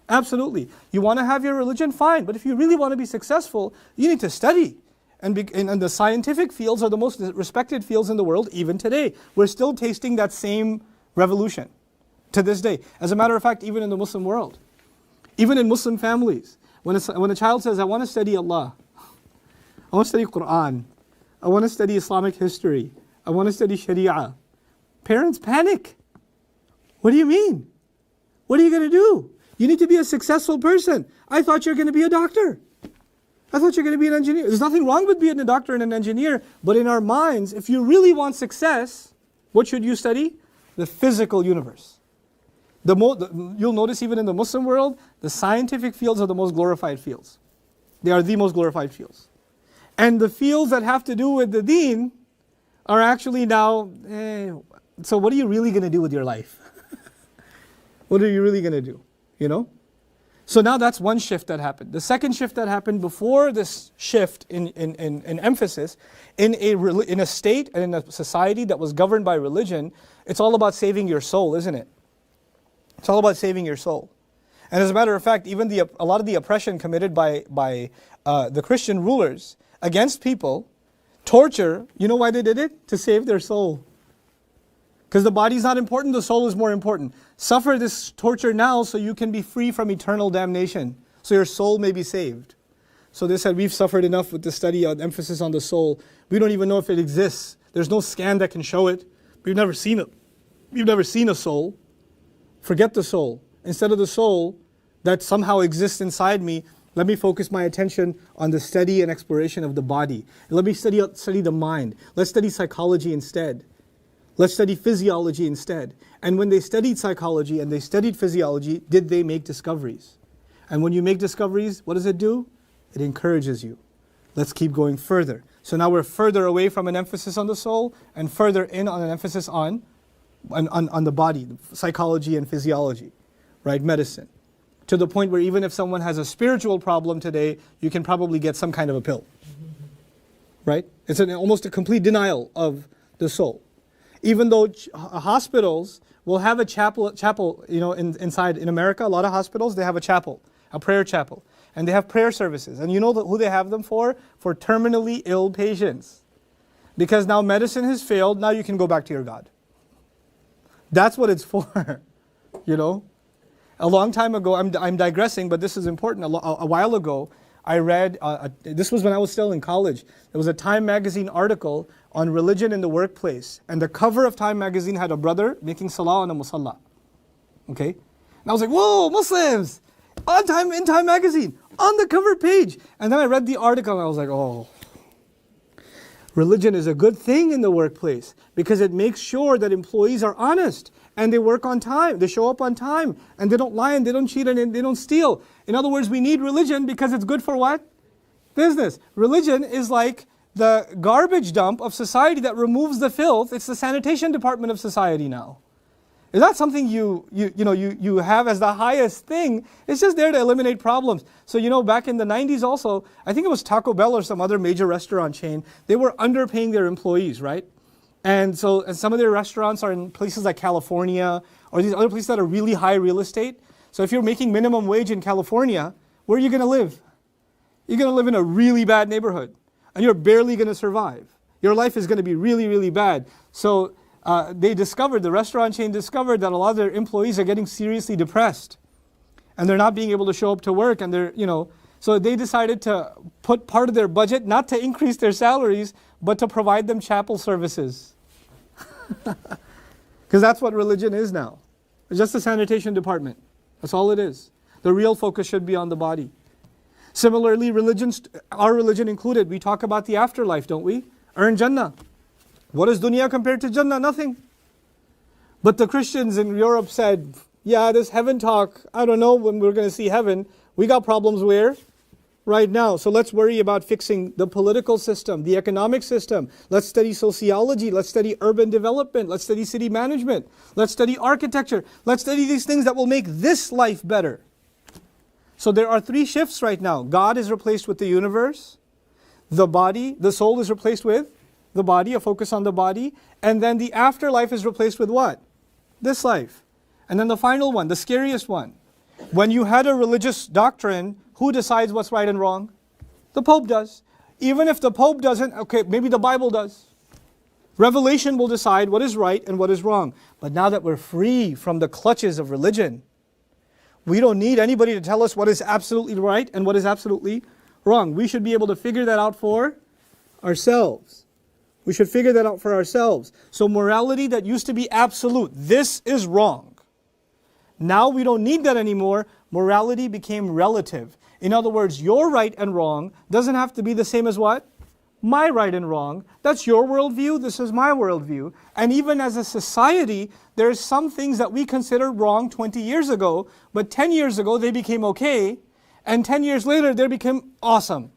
Absolutely. You want to have your religion? Fine. But if you really want to be successful, you need to study. and the scientific fields are the most respected fields in the world even today. We're still tasting that same revolution to this day. As a matter of fact, even in the Muslim world, even in Muslim families, when a child says, I want to study Allah, I want to study Quran, I want to study Islamic history, I want to study Sharia, parents panic. What do you mean? What are you going to do? You need to be a successful person. I thought you're going to be a doctor. I thought you're going to be an engineer. There's nothing wrong with being a doctor and an engineer, but in our minds, if you really want success, what should you study? The physical universe. You'll notice even in the Muslim world, the scientific fields are the most glorified fields. They are the most glorified fields. And the fields that have to do with the deen are actually now, so what are you really going to do with your life? What are you really going to do? You know? So now that's one shift that happened. The second shift that happened before this shift in emphasis, in a state and in a society that was governed by religion, it's all about saving your soul, isn't it? It's all about saving your soul. And as a matter of fact, even a lot of the oppression committed by the Christian rulers against people, torture, you know why they did it? To save their soul. Because the body's not important, the soul is more important. Suffer this torture now so you can be free from eternal damnation. So your soul may be saved. So they said, we've suffered enough with the study on emphasis on the soul. We don't even know if it exists. There's no scan that can show it. We've never seen it. We've never seen a soul. Forget the soul. Instead of the soul that somehow exists inside me, let me focus my attention on the study and exploration of the body. And let me study the mind. Let's study psychology instead. Let's study physiology instead. And when they studied psychology and they studied physiology, did they make discoveries? And when you make discoveries, what does it do? It encourages you. Let's keep going further. So now we're further away from an emphasis on the soul and further in on an emphasis on the body, psychology and physiology, right? Medicine. To the point where even if someone has a spiritual problem today, you can probably get some kind of a pill, right? It's almost a complete denial of the soul. Even though hospitals will have a chapel, you know, inside in America, a lot of hospitals, they have a chapel, a prayer chapel. And they have prayer services. And you know who they have them for? For terminally ill patients. Because now medicine has failed, now you can go back to your God. That's what it's for, you know. A long time ago, I'm digressing, but this is important. A while ago, I read, this was when I was still in college, there was a Time magazine article on religion in the workplace. And the cover of Time magazine had a brother making salah on a musalla. Okay? And I was like, whoa, Muslims! In Time magazine, on the cover page. And then I read the article and I was like, oh. Religion is a good thing in the workplace because it makes sure that employees are honest and they work on time, they show up on time, and they don't lie and they don't cheat and they don't steal. In other words, we need religion because it's good for what? Business. Religion is like the garbage dump of society that removes the filth. It's the sanitation department of society now. It's not something you have as the highest thing. It's just there to eliminate problems. So back in the 90s also, I think it was Taco Bell or some other major restaurant chain, they were underpaying their employees, right? And so some of their restaurants are in places like California or these other places that are really high real estate. So if you're making minimum wage in California, where are you going to live? You're going to live in a really bad neighborhood and you're barely going to survive. Your life is going to be really, really bad. So the restaurant chain discovered that a lot of their employees are getting seriously depressed and they're not being able to show up to work and so they decided to put part of their budget not to increase their salaries but to provide them chapel services. Because that's what religion is now. It's just a sanitation department. That's all it is. The real focus should be on the body. Similarly, our religion included, we talk about the afterlife, don't we? Earn Jannah. What is dunya compared to Jannah? Nothing. But the Christians in Europe said, yeah, this heaven talk, I don't know when we're going to see heaven. We got problems where? Right now. So let's worry about fixing the political system, the economic system. Let's study sociology. Let's study urban development. Let's study city management. Let's study architecture. Let's study these things that will make this life better. So there are three shifts right now. God is replaced with the universe. The soul is replaced with the body, a focus on the body. And then the afterlife is replaced with what? This life. And then the final one, the scariest one. When you had a religious doctrine, who decides what's right and wrong? The Pope does. Even if the Pope doesn't, okay, maybe the Bible does. Revelation will decide what is right and what is wrong. But now that we're free from the clutches of religion, we don't need anybody to tell us what is absolutely right and what is absolutely wrong. We should be able to figure that out for ourselves. We should figure that out for ourselves. So morality that used to be absolute, this is wrong. Now we don't need that anymore. Morality became relative. In other words, your right and wrong doesn't have to be the same as what? My right and wrong. That's your worldview, this is my worldview. And even as a society, there's some things that we considered wrong 20 years ago, but 10 years ago they became okay, and 10 years later they became awesome.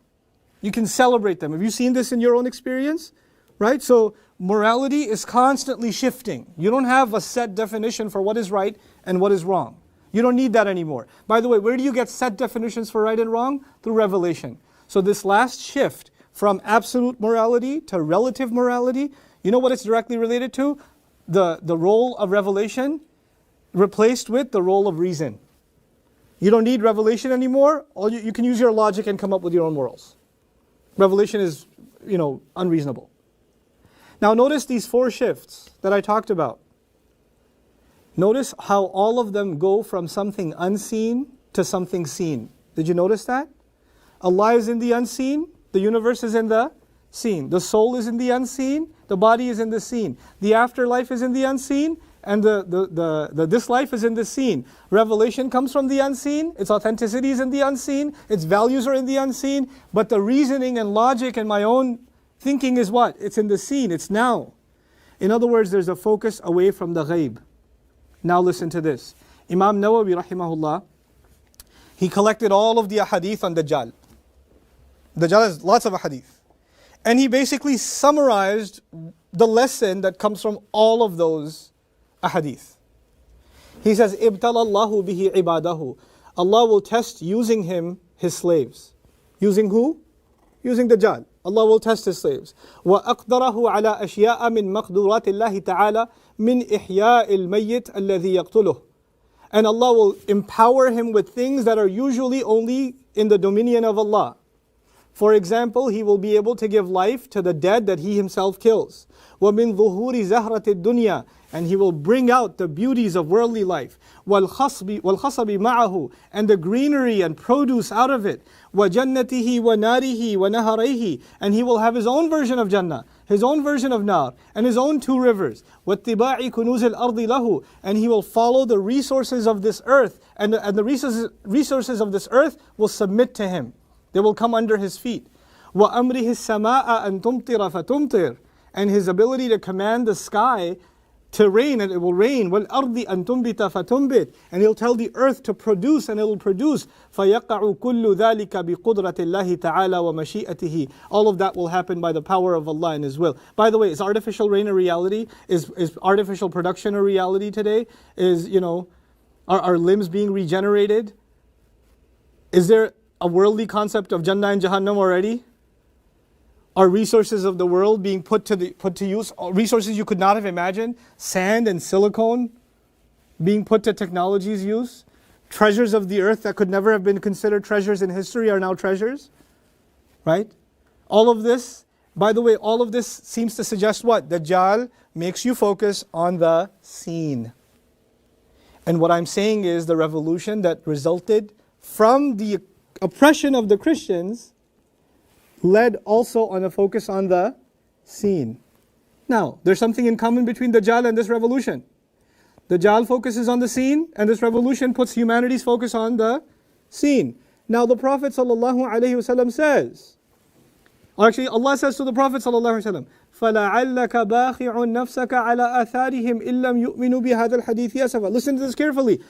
You can celebrate them. Have you seen this in your own experience? Right? So morality is constantly shifting. You don't have a set definition for what is right and what is wrong. You don't need that anymore. By the way, where do you get set definitions for right and wrong? Through revelation. So this last shift from absolute morality to relative morality, you know what it's directly related to? The role of revelation replaced with the role of reason. You don't need revelation anymore. You can use your logic and come up with your own morals. Revelation is, unreasonable. Now notice these 4 shifts that I talked about. Notice how all of them go from something unseen to something seen. Did you notice that? Allah is in the unseen, the universe is in the seen. The soul is in the unseen, the body is in the seen. The afterlife is in the unseen, and this life is in the seen. Revelation comes from the unseen, its authenticity is in the unseen, its values are in the unseen, but the reasoning and logic and my own thinking is what? It's in the seen, it's now. In other words, there's a focus away from the ghaib. Now listen to this. Imam Nawawi rahimahullah, he collected all of the ahadith on Dajjal. Dajjal has lots of ahadith. And he basically summarized the lesson that comes from all of those ahadith. He says, Ibtala Allahu bihi ibadahu. Allah will test using him his slaves. Using who? Using Dajjal. Allah will test his slaves. وَأَقْدَرَهُ عَلَى أَشْيَاءَ مِن مَقْدُورَاتِ اللَّهِ تَعَالَى مِنْ إِحْيَاءِ الْمَيِّتِ الَّذِي يَقْتُلُهُ. And Allah will empower him with things that are usually only in the dominion of Allah. For example, he will be able to give life to the dead that he himself kills. وَمِن ظُهُورِ زَهْرَةِ الدُّنْيَا. And he will bring out the beauties of worldly life. وَالْخَصَبِ مَعَهُ. And the greenery and produce out of it. وَجَنَّتِهِ وَنَارِهِ وَنَهَرَيْهِ. And he will have his own version of Jannah, his own version of Nar, and his own 2 rivers. وَاتِّبَاعِ كُنُوزِ الْأَرْضِ لَهُ. And he will follow the resources of this earth, and the resources of this earth will submit to him. They will come under his feet. وَأَمْرِهِ السَّمَاءَ أَن تُمْطِرَ فَتُمْطِرْ. And his ability to command the sky to rain, and it will rain. وَالْأَرْضِ أَن تُنْبِتَ فَتُنْبِتْ. And he'll tell the earth to produce, and it will produce. فَيَقَعُ كُلُّ ذَلِكَ بِقُدْرَةِ اللَّهِ تَعَالَى وَمَشِيئَتِهِ. All of that will happen by the power of Allah and His will. By the way, is artificial rain a reality? Is artificial production a reality today? Are limbs being regenerated? Is there a worldly concept of Jannah and Jahannam already? Are resources of the world being put to use? Resources you could not have imagined? Sand and silicone being put to technology's use? Treasures of the earth that could never have been considered treasures in history are now treasures? Right? All of this, by the way, all of this seems to suggest what? Dajjal makes you focus on the seen. And what I'm saying is the revolution that resulted from the oppression of the Christians led also on a focus on the seen. Now, there's something in common between Dajjal and this revolution. Dajjal focuses on the seen, and this revolution puts humanity's focus on the seen. Now the Prophet ﷺ says, or actually Allah says to the Prophet ﷺ, فَلَعَلَّكَ بَاخِعٌ نَفْسَكَ عَلَىٰ آثَارِهِمْ إِن لَّمْ يُؤْمِنُوا بِهَذَا الْحَدِيثِ أَسَفًا. Listen to this carefully.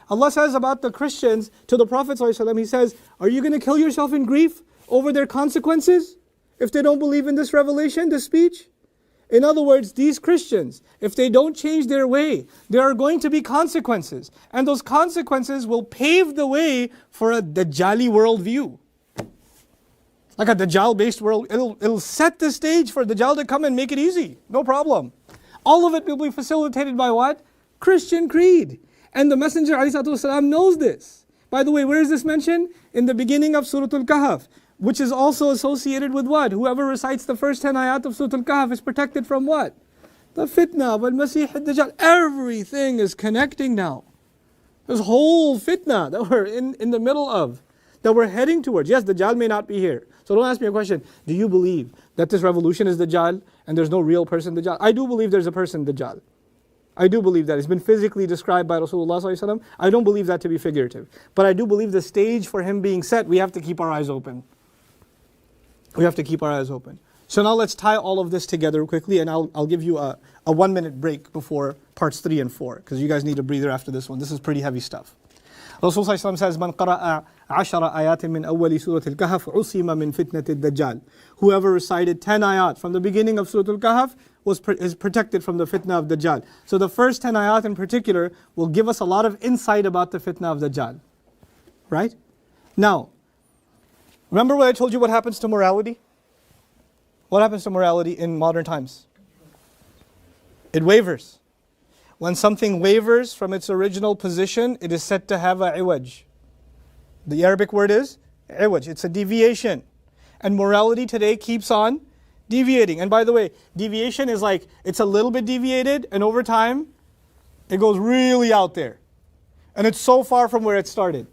Allah says about the Christians to the Prophet ﷺ, He says, are you going to kill yourself in grief over their consequences if they don't believe in this revelation, this speech? In other words, these Christians, if they don't change their way, there are going to be consequences. And those consequences will pave the way for a Dajjali worldview. Like a Dajjal-based world, it'll set the stage for Dajjal to come and make it easy. No problem. All of it will be facilitated by what? Christian creed. And the Messenger ﷺ knows this. By the way, where is this mentioned? In the beginning of Surah Al-Kahf. which is also associated with what? Whoever recites the first 10 ayat of Surah Al-Kahf is protected from what? The fitna of Al-Masih al-Dajjal. Everything is connecting now. This whole fitna that we're in the middle of, that we're heading towards. Yes, Dajjal may not be here. So don't ask me a question. Do you believe that this revolution is Dajjal and there's no real person Dajjal? I do believe there's a person Dajjal. I do believe that. It's been physically described by Rasulullah sallallahu alaihi wasallam. I don't believe that to be figurative. But I do believe the stage for him being set, we have to keep our eyes open. We have to keep our eyes open. So now let's tie all of this together quickly, and I'll give you a 1 minute break before parts 3 and 4, because you guys need a breather after this one. This is pretty heavy stuff. Rasulullah says, "Man qara'a 10 ayatin min awwali Surah Al-Kahf usima min fitnati ad-Dajjal." Whoever recited 10 ayat from the beginning of Surah Al-Kahf is protected from the fitna of Dajjal. So the first 10 ayat in particular will give us a lot of insight about the fitna of Dajjal. Right? Now, remember when I told you what happens to morality? What happens to morality in modern times? It wavers. When something wavers from its original position, it is said to have a iwaj. The Arabic word is iwaj. It's a deviation. And morality today keeps on deviating. And by the way, deviation is like, it's a little bit deviated, and over time, it goes really out there. And it's so far from where it started.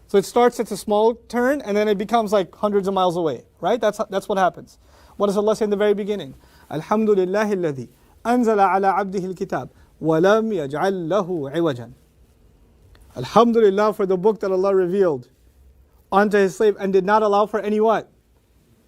So it starts at a small turn, and then it becomes like hundreds of miles away. Right? That's what happens. What does Allah say in the very beginning? Alhamdulillahi alladhi anzala ala abdihi al-kitab wa lam yaj'al lahu iwajan. Alhamdulillah for the book that Allah revealed onto His slave and did not allow for any what?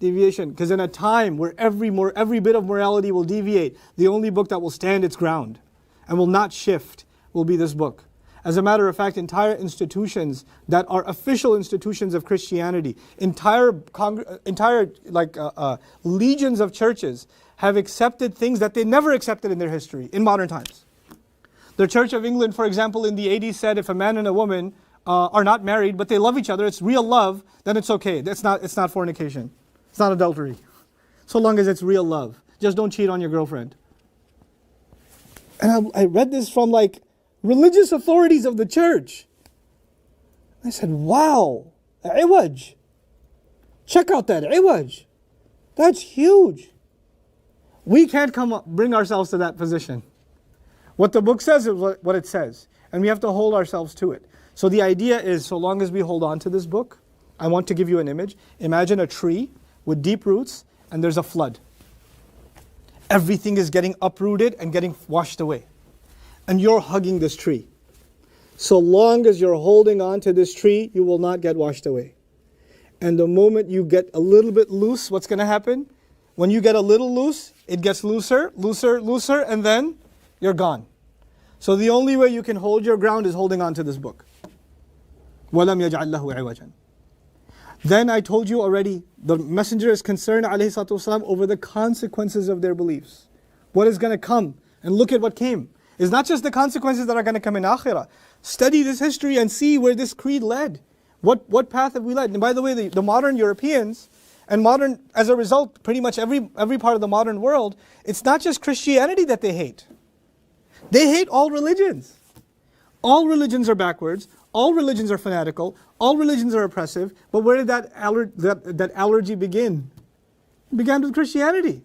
Deviation. Because in a time where every bit of morality will deviate, the only book that will stand its ground and will not shift will be this book. As a matter of fact, entire institutions that are official institutions of Christianity, entire legions of churches have accepted things that they never accepted in their history in modern times. The Church of England, for example, in the 80s said if a man and a woman are not married but they love each other, it's real love, then it's okay. It's not fornication. It's not adultery. So long as it's real love. Just don't cheat on your girlfriend. And I read this from religious authorities of the church. I said, wow, iwaj. Check out that iwaj. That's huge. We can't bring ourselves to that position. What the book says is what it says. And we have to hold ourselves to it. So the idea is, so long as we hold on to this book, I want to give you an image. Imagine a tree with deep roots and there's a flood. Everything is getting uprooted and getting washed away. And you're hugging this tree. So long as you're holding on to this tree, you will not get washed away. And the moment you get a little bit loose, what's going to happen? When you get a little loose, it gets looser, looser, looser, and then you're gone. So the only way you can hold your ground is holding on to this book. وَلَمْ يَجْعَلْ لَهُ عِوَجًا. Then I told you already, the messenger is concerned ﷺ over the consequences of their beliefs. What is going to come? And look at what came. It's not just the consequences that are going to come in akhirah. Study this history and see where this creed led. What path have we led? And by the way, the modern Europeans and as a result, pretty much every part of the modern world, it's not just Christianity that they hate. They hate all religions. All religions are backwards. All religions are fanatical. All religions are oppressive. But where did that allergy begin? It began with Christianity.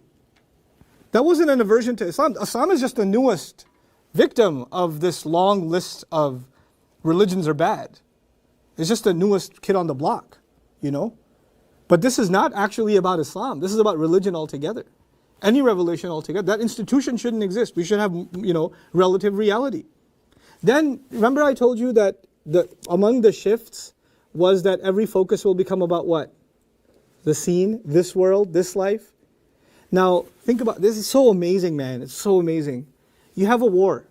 That wasn't an aversion to Islam. Islam is just the newest victim of this long list of religions are bad. It's just the newest kid on the block, But this is not actually about Islam. This is about religion altogether. Any revelation altogether. That institution shouldn't exist. We should have, relative reality. Then, remember I told you that among the shifts was that every focus will become about what? The scene, this world, this life. Now, think about this. Is so amazing, man. It's so amazing. You have a war.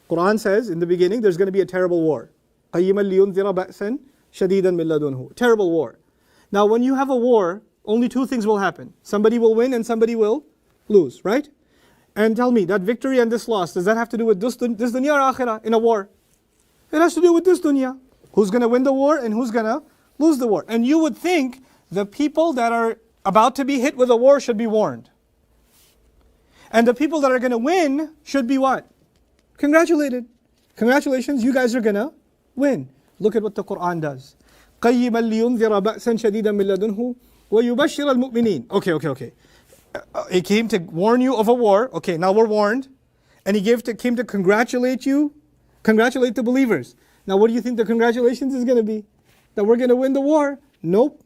Quran says in the beginning there's going to be a terrible war. قَيِّمًا لِيُنذِرَ بَأْسًا شَدِيدًا مِنْ لَدُنْهُ. Terrible war. Now when you have a war, only two things will happen. Somebody will win and somebody will lose, right? And tell me, that victory and this loss, does that have to do with this dunya or akhirah in a war? It has to do with this dunya. Who's going to win the war and who's going to lose the war? And you would think the people that are about to be hit with a war should be warned. And the people that are going to win should be what? Congratulated. Congratulations, you guys are going to win. Look at what the Quran does. قَيِّمًا لِيُنذِرَ بَأْسًا شَدِيدًا مِنْ لَدُنْهُ وَيُبَشِّرَ الْمُؤْمِنِينَ. Okay. He came to warn you of a war. Okay, now we're warned. And he came to congratulate you, congratulate the believers. Now what do you think the congratulations is going to be? That we're going to win the war? Nope.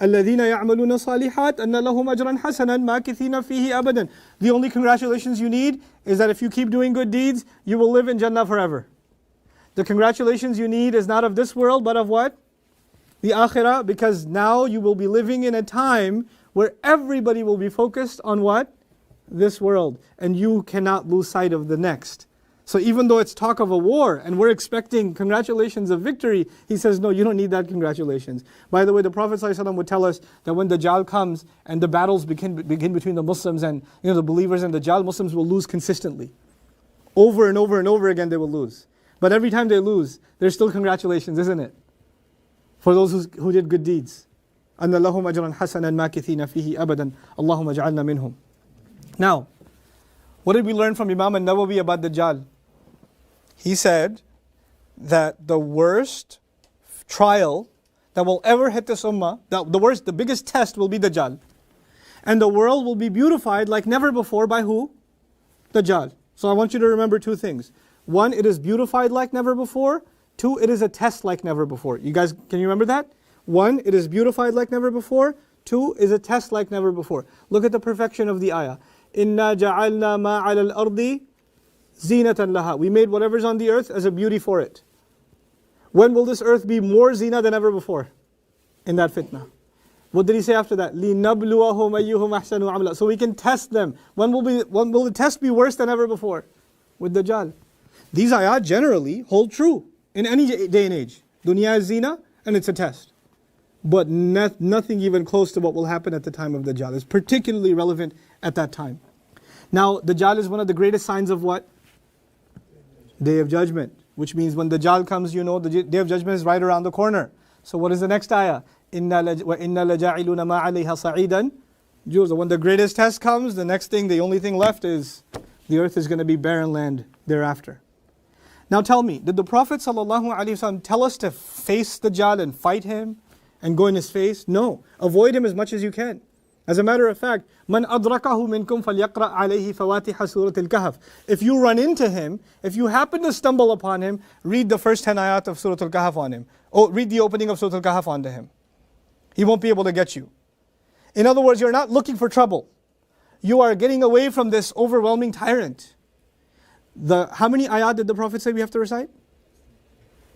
الَّذِينَ يَعْمَلُونَ صَالِحَاتٍ أَنَّ لَهُمْ أَجْرًا حَسَنًا مَاكِثِينَ فِيهِ أَبَدًا. The only congratulations you need is that if you keep doing good deeds, you will live in Jannah forever. The congratulations you need is not of this world, but of what? The akhirah, because now you will be living in a time where everybody will be focused on what? This world. And you cannot lose sight of the next. So even though it's talk of a war and we're expecting congratulations of victory, he says, no, you don't need that congratulations. By the way, the Prophet ﷺ would tell us that when Dajjal comes and the battles begin between the Muslims and the believers and Dajjal, Muslims will lose consistently. Over and over and over again they will lose. But every time they lose, there's still congratulations, isn't it? For those who did good deeds. أَنَّ لَهُمْ أَجْرًا حَسَنًا مَاكِثِينَ فِيهِ أَبَدًا اللَّهُمَّ اجْعَلْنَا مِنْهُمْ. Now, what did we learn from Imam al-Nawawi about Dajjal? He said that the worst trial that will ever hit this ummah, the biggest test will be Dajjal. And the world will be beautified like never before by who? Dajjal. So I want you to remember two things. One, it is beautified like never before. Two, it is a test like never before. You guys, can you remember that? One, it is beautified like never before. Two, is a test like never before. Look at the perfection of the ayah. إِنَّا جَعَلْنَا مَا عَلَى الْأَرْضِ زِينَةً لَهَا. We made whatever's on the earth as a beauty for it. When will this earth be more zina than ever before? In that fitna. What did he say after that? لِنَبْلُوَهُمْ أَيُّهُمْ أَحْسَنُ عَمْلًا. So we can test them. When will the test be worse than ever before? With Dajjal. These ayat generally hold true in any day and age. Dunya is zina and it's a test. But nothing even close to what will happen at the time of Dajjal. It's particularly relevant at that time. Now, Dajjal is one of the greatest signs of what? Day of Judgment. Which means when Dajjal comes, the Day of Judgment is right around the corner. So what is the next ayah? إِنَّا لَجَاعِلُونَ مَا عَلَيْهَا صَعِيدًا جُرْزًا. When the greatest test comes, the only thing left is the earth is going to be barren land thereafter. Now tell me, did the Prophet ﷺ tell us to face Dajjal and fight him and go in his face? No. Avoid him as much as you can. As a matter of fact, مَنْ أَدْرَكَهُ مِنْكُمْ فَلْيَقْرَأْ عَلَيْهِ فَوَاتِحَ سُورَةِ الْكَهْفِ. If you run into him, if you happen to stumble upon him, read the first 10 ayat of Surah Al-Kahf on him. Or read the opening of Surah Al-Kahf onto him. He won't be able to get you. In other words, you're not looking for trouble. You are getting away from this overwhelming tyrant. How many ayat did the Prophet say we have to recite?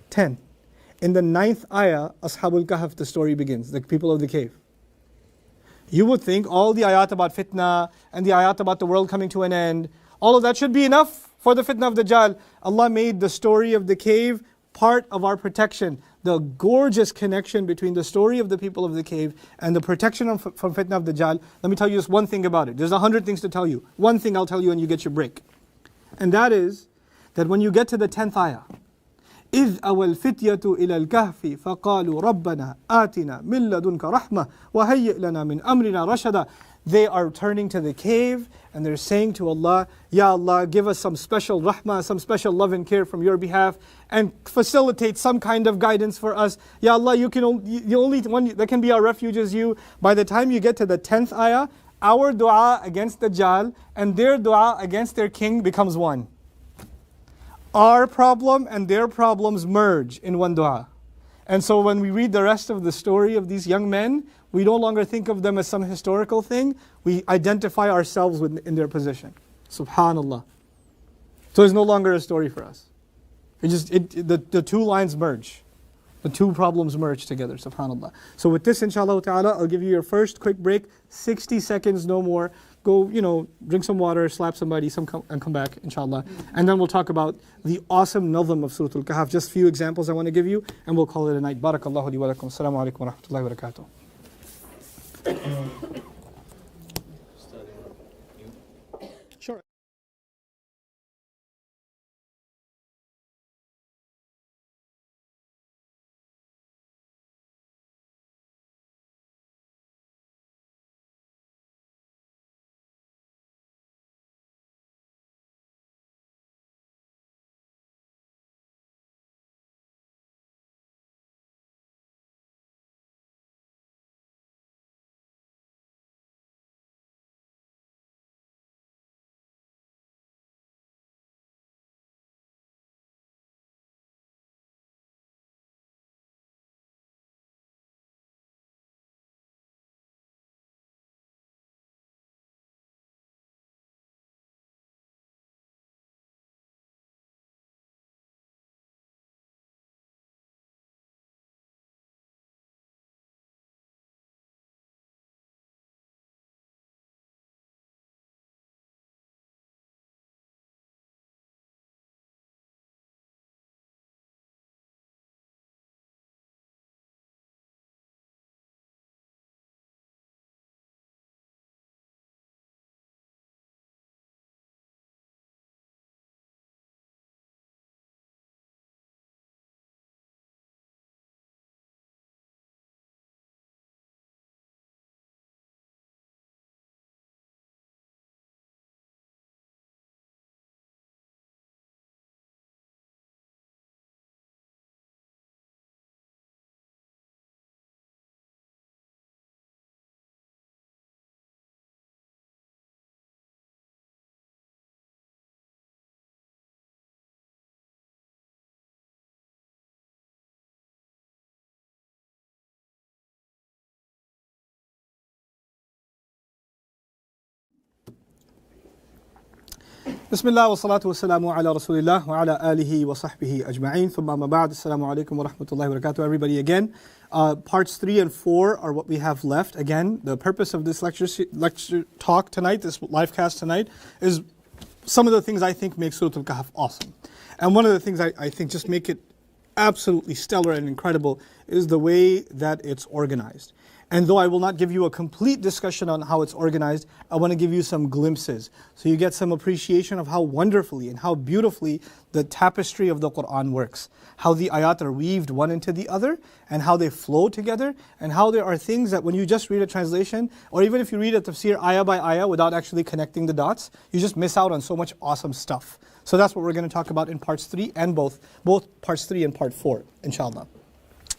10. In the 9th ayah, Ashabul Kahf, the story begins, the people of the cave. You would think all the ayat about fitna and the ayat about the world coming to an end, all of that should be enough for the fitna of Dajjal. Allah made the story of the cave part of our protection. The gorgeous connection between the story of the people of the cave and the protection from fitna of Dajjal. Let me tell you just one thing about it. There's 100 things to tell you. One thing I'll tell you and you get your break. And that is that when you get to the 10th ayah, إِذْ أَوَى الْفِتْيَةُ إِلَى الْكَهْفِ فَقَالُوا رَبَّنَا آتِنَا مِنْ لَدُنْكَ رَحْمَةً وَهَيِّئْ لَنَا مِنْ أَمْرِنَا رَشَدًا. They are turning to the cave and they're saying to Allah, Ya Allah, give us some special rahmah, some special love and care from your behalf and facilitate some kind of guidance for us. Ya Allah, the only one that can be our refuge is you. By the time you get to the 10th ayah, our dua against Dajjal and their dua against their king becomes one. Our problem and their problems merge in one dua. And so when we read the rest of the story of these young men, we no longer think of them as some historical thing. We identify ourselves in their position. Subhanallah. So it's no longer a story for us. The two lines merge. The two problems merge together, subhanAllah. So with this, inshallah ta'ala, I'll give you your first quick break, 60 seconds, no more. Go, drink some water, slap somebody, and come back, inshallah. And then we'll talk about the awesome nazm of Surah Al-Kahf. Just a few examples I want to give you, and we'll call it a night. Barakallahu li wa lakum. Assalamu alaikum wa rahmatullahi wa barakatuh. Sure. Bismillah wa salatu wa salamu ala Rasulillah wa ala alihi wa sahbihi ajma'een. Thumma amma ba'd. Assalamu alaikum wa rahmatullahi wa barakatuh. Everybody again. Parts 3 and 4 are what we have left. Again, the purpose of this lecture talk tonight, this live cast tonight, is some of the things I think make Surah Al-Kahf awesome. And one of the things I think just make it absolutely stellar and incredible is the way that it's organized. And though I will not give you a complete discussion on how it's organized, I want to give you some glimpses so you get some appreciation of how wonderfully and how beautifully the tapestry of the Quran works. How the ayat are weaved one into the other and how they flow together, and how there are things that when you just read a translation, or even if you read a tafsir ayah by ayah without actually connecting the dots, you just miss out on so much awesome stuff. So that's what we're going to talk about in parts 3 and both parts 3 and part 4, inshallah.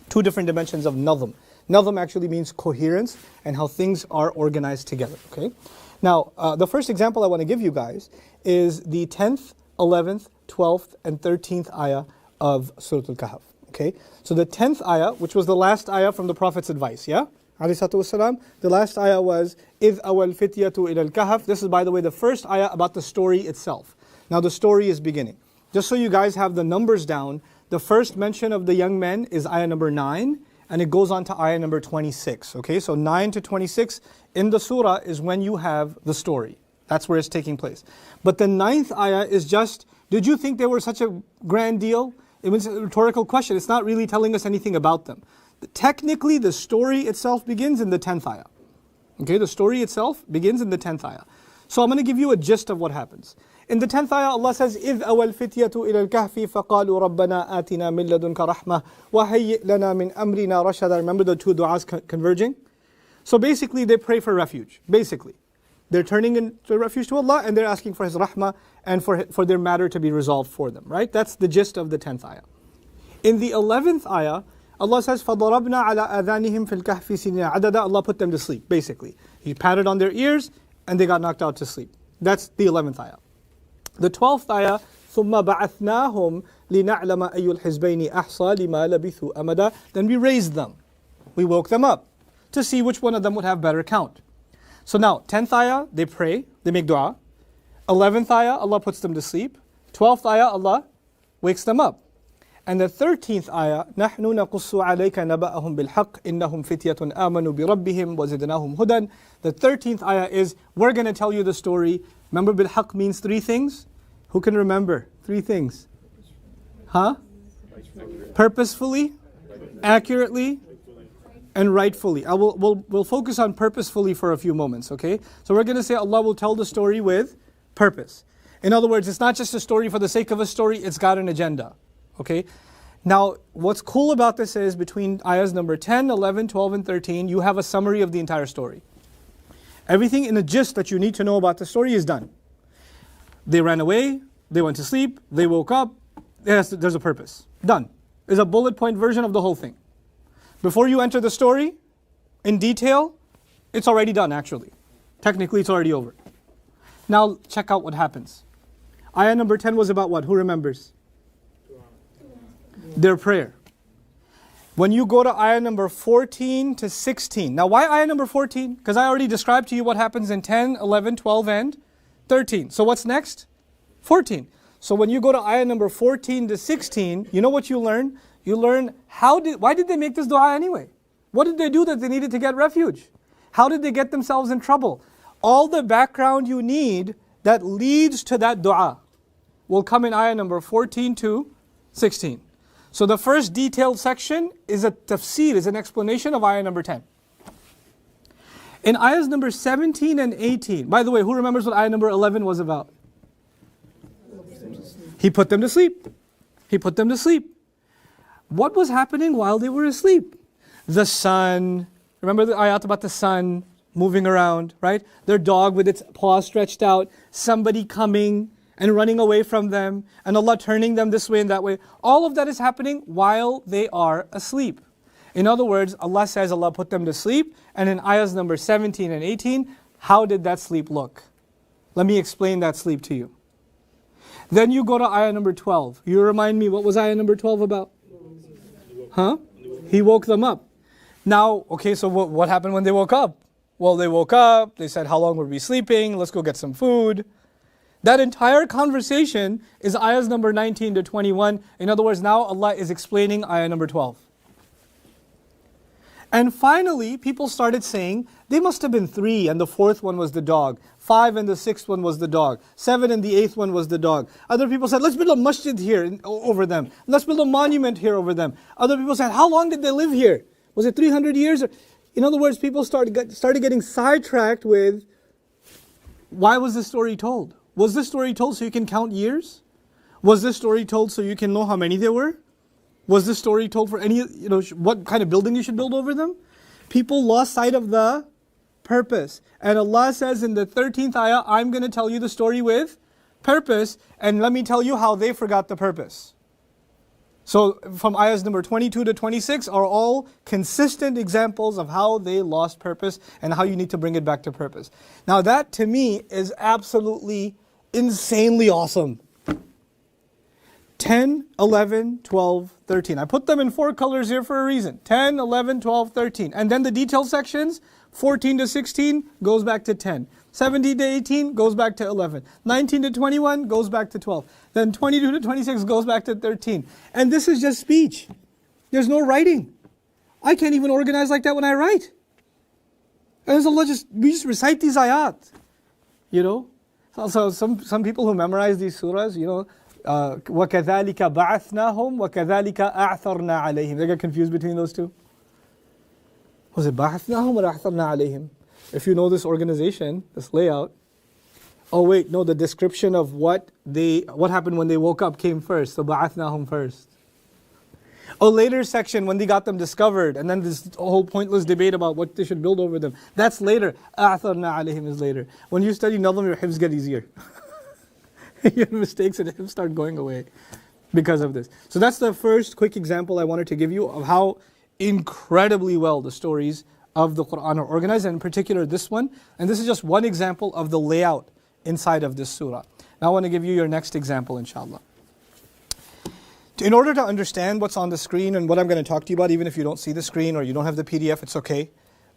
Two different dimensions of nadhm. Nadhm actually means coherence and how things are organized together. Okay. Now, the first example I want to give you guys is the 10th, 11th, 12th, and 13th ayah of Surah Al-Kahf. Okay. So the 10th ayah, which was the last ayah from the Prophet's advice, yeah? The last ayah was إِذْ أَوَى الْفِتْيَةُ إِلَى الْكَهْفِ. This is, by the way, the first ayah about the story itself. Now the story is beginning. Just so you guys have the numbers down, the first mention of the young men is ayah number 9. And it goes on to ayah number 26. Okay, so 9 to 26 in the surah is when you have the story. That's where it's taking place. But the 9th ayah is just, did you think they were such a grand deal? It was a rhetorical question. It's not really telling us anything about them. Technically, the story itself begins in the 10th ayah. Okay, the story itself begins in the 10th ayah. So I'm going to give you a gist of what happens. In the 10th ayah, Allah says, إِذْ أَوَى الْفِتْيَةُ إِلَى الْكَهْفِ فَقَالُوا رَبَّنَا آتِنَا مِن لَدُنْكَ رَحْمَةً وَهَيِّئْ لَنَا مِنْ أَمْرِنَا رَشَدًا. Remember the two du'as converging? So basically they pray for refuge. Basically. They're turning into refuge to Allah and they're asking for His rahmah and for their matter to be resolved for them. Right? That's the gist of the 10th ayah. In the 11th ayah, Allah says, فَضَرَبْنَا عَلَىٰ آذَانِهِمْ فِي الْكَهْفِ سِنِينَ عَدَدًا. Allah put them to sleep, basically. He patted on their ears and they got knocked out to sleep. That's the 11th ayah. The 12th ayah, ثُمَّ بَعَثْنَاهُمْ لِنَعْلَمَ أَيُّ الْحِزْبَيْنِ أَحْصَى لِمَا لَبِثُوا أَمَدًا. Then we raised them. We woke them up to see which one of them would have better count. So now, 10th ayah, they pray, they make dua. 11th ayah, Allah puts them to sleep. 12th ayah, Allah wakes them up. And the 13th ayah, نَحْنُ نَقُصُّ عَلَيْكَ نَبَأَهُمْ بِالْحَقِّ إِنَّهُمْ فِتْيَةٌ آمَنُوا بِرَبِّهِمْ وَزِدْنَاهُمْ هُدًى. The 13th ayah is, we're going to tell you the story. Remember, bilhaq means 3 things? Who can remember 3 things? Huh? Purposefully, accurately, and rightfully. We'll focus on purposefully for a few moments, okay? So we're going to say Allah will tell the story with purpose. In other words, it's not just a story for the sake of a story, it's got an agenda, okay? Now, what's cool about this is between ayahs number 10, 11, 12, and 13, you have a summary of the entire story. Everything in a gist that you need to know about the story is done. They ran away, they went to sleep, they woke up, there's a purpose. Done. It's a bullet point version of the whole thing. Before you enter the story, in detail, it's already done actually. Technically it's already over. Now check out what happens. Ayah number 10 was about what? Who remembers? Their prayer. When you go to ayah number 14 to 16. Now why ayah number 14? Because I already described to you what happens in 10, 11, 12, and 13. So what's next? 14. So when you go to ayah number 14 to 16, you know what you learn? You learn why did they make this dua anyway? What did they do that they needed to get refuge? How did they get themselves in trouble? All the background you need that leads to that dua will come in ayah number 14 to 16. So the first detailed section is a tafseer, is an explanation of ayah number 10. In ayahs number 17 and 18, by the way, who remembers what ayah number 11 was about? He put them to sleep. He put them to sleep. What was happening while they were asleep? The sun, remember the ayat about the sun moving around, right? Their dog with its paw stretched out, somebody coming and running away from them, and Allah turning them this way and that way. All of that is happening while they are asleep. In other words, Allah says Allah put them to sleep, and in ayahs number 17 and 18, how did that sleep look? Let me explain that sleep to you. Then you go to ayah number 12. You remind me, what was ayah number 12 about? Huh? He woke them up. Now, okay, so what happened when they woke up? Well, they woke up, they said, how long were we sleeping? Let's go get some food. That entire conversation is ayahs number 19 to 21. In other words, now Allah is explaining ayah number 12. And finally, people started saying, they must have been 3 and the 4th one was the dog. 5 and the 6th one was the dog. 7 and the 8th one was the dog. Other people said, let's build a masjid here over them. Let's build a monument here over them. Other people said, how long did they live here? Was it 300 years? In other words, people started getting sidetracked with, why was this story told? Was this story told so you can count years? Was this story told so you can know how many there were? Was this story told for any, what kind of building you should build over them? People lost sight of the purpose. And Allah says in the 13th ayah, I'm going to tell you the story with purpose, and let me tell you how they forgot the purpose. So from ayahs number 22 to 26 are all consistent examples of how they lost purpose and how you need to bring it back to purpose. Now that to me is absolutely insanely awesome. 10, 11, 12, 13. I put them in 4 colors here for a reason. 10, 11, 12, 13. And then the detail sections, 14 to 16 goes back to 10. 17 to 18 goes back to 11. 19 to 21 goes back to 12. Then 22 to 26 goes back to 13. And this is just speech. There's no writing. I can't even organize like that when I write. And Allah we just recite these ayat. So some people who memorize these surahs, وَكَذَلِكَ بَعَثْنَاهُمْ وَكَذَلِكَ أَعْثَرْنَا عَلَيْهِمْ. They get confused between those two. Was it بَعَثْنَاهُمْ or أَعْثَرْنَا عَلَيْهِمْ? If you know this organization, this layout, oh wait, no, the description of what happened when they woke up came first. So بَعَثْنَاهُمْ first. A later section when they got them discovered, and then this whole pointless debate about what they should build over them. That's later. أَعْثَرْنَا عَلَيْهِمْ is later. When you study Nazm, your hifz get easier. Your mistakes and hifz start going away because of this. So that's the first quick example I wanted to give you of how incredibly well the stories of the Qur'an are organized, and in particular this one. And this is just one example of the layout inside of this surah. Now I want to give you your next example, inshallah. In order to understand what's on the screen and what I'm going to talk to you about, even if you don't see the screen or you don't have the PDF, it's okay.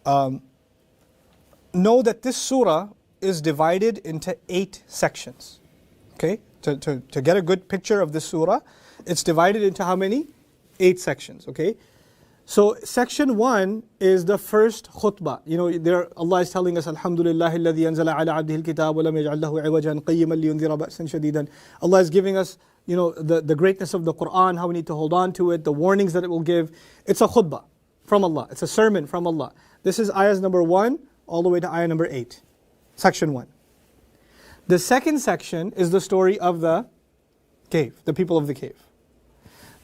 Know that this surah is divided into 8 sections. Okay? To get a good picture of this surah, it's divided into how many? 8 sections. Okay? So section 1 is the first khutbah. There Allah is telling us, Alhamdulillah alladhi anzala ala abdihi al-kitab wa lam yaj'al lahu 'iwajan qayyiman liyundhira ba'san shadidan. Allah is giving us, the greatness of the Qur'an, how we need to hold on to it, the warnings that it will give. It's a khutbah from Allah. It's a sermon from Allah. This is ayahs number 1 all the way to ayah number 8. Section 1. The second section is the story of the cave, the people of the cave.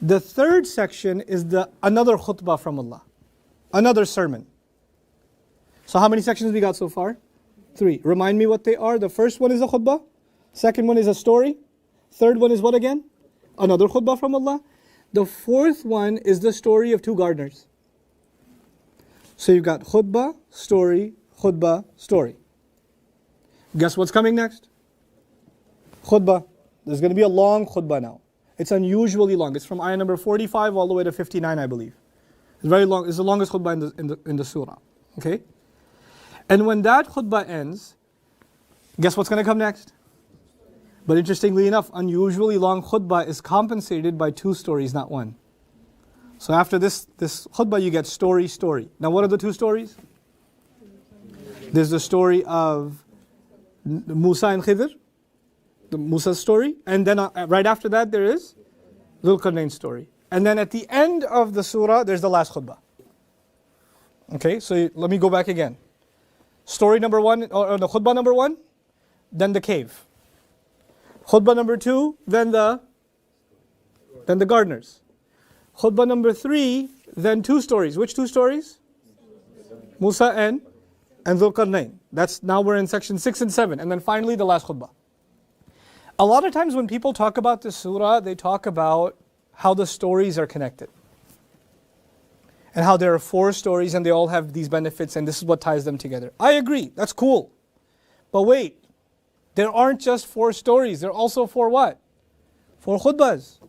The third section is another khutbah from Allah, another sermon. So how many sections we got so far? 3. Remind me what they are. The first one is a khutbah. Second one is a story. Third one is what again? Another khutbah from Allah. The fourth one is the story of 2 gardeners. So you've got khutbah, story, khutbah, story. Guess what's coming next? Khutbah. There's going to be a long khutbah now. It's unusually long. It's from ayah number 45 all the way to 59, I believe. It's very long. It's the longest khutbah in the surah. Okay? And when that khutbah ends, guess what's going to come next? But interestingly enough, unusually long khutbah is compensated by 2 stories, not 1. So after this khutbah, you get story. Now what are the 2 stories? There's the story of Musa and Khidr, the Musa's story, and then right after that there is Dhul Qarnayn's story. And then at the end of the surah, there's the last khutbah. Okay, so let me go back again. Story number 1, or the khutbah number 1, then the cave. Khutbah number 2, then the gardeners. Khutbah number 3, then 2 stories. Which 2 stories? Musa and Dhul Qarnayn. That's now we're in section 6 and 7, and then finally the last khutbah. A lot of times when people talk about this surah, they talk about how the stories are connected. And how there are 4 stories and they all have these benefits and this is what ties them together. I agree, that's cool. But wait, there aren't just 4 stories, there are also 4 what? 4 khutbahs.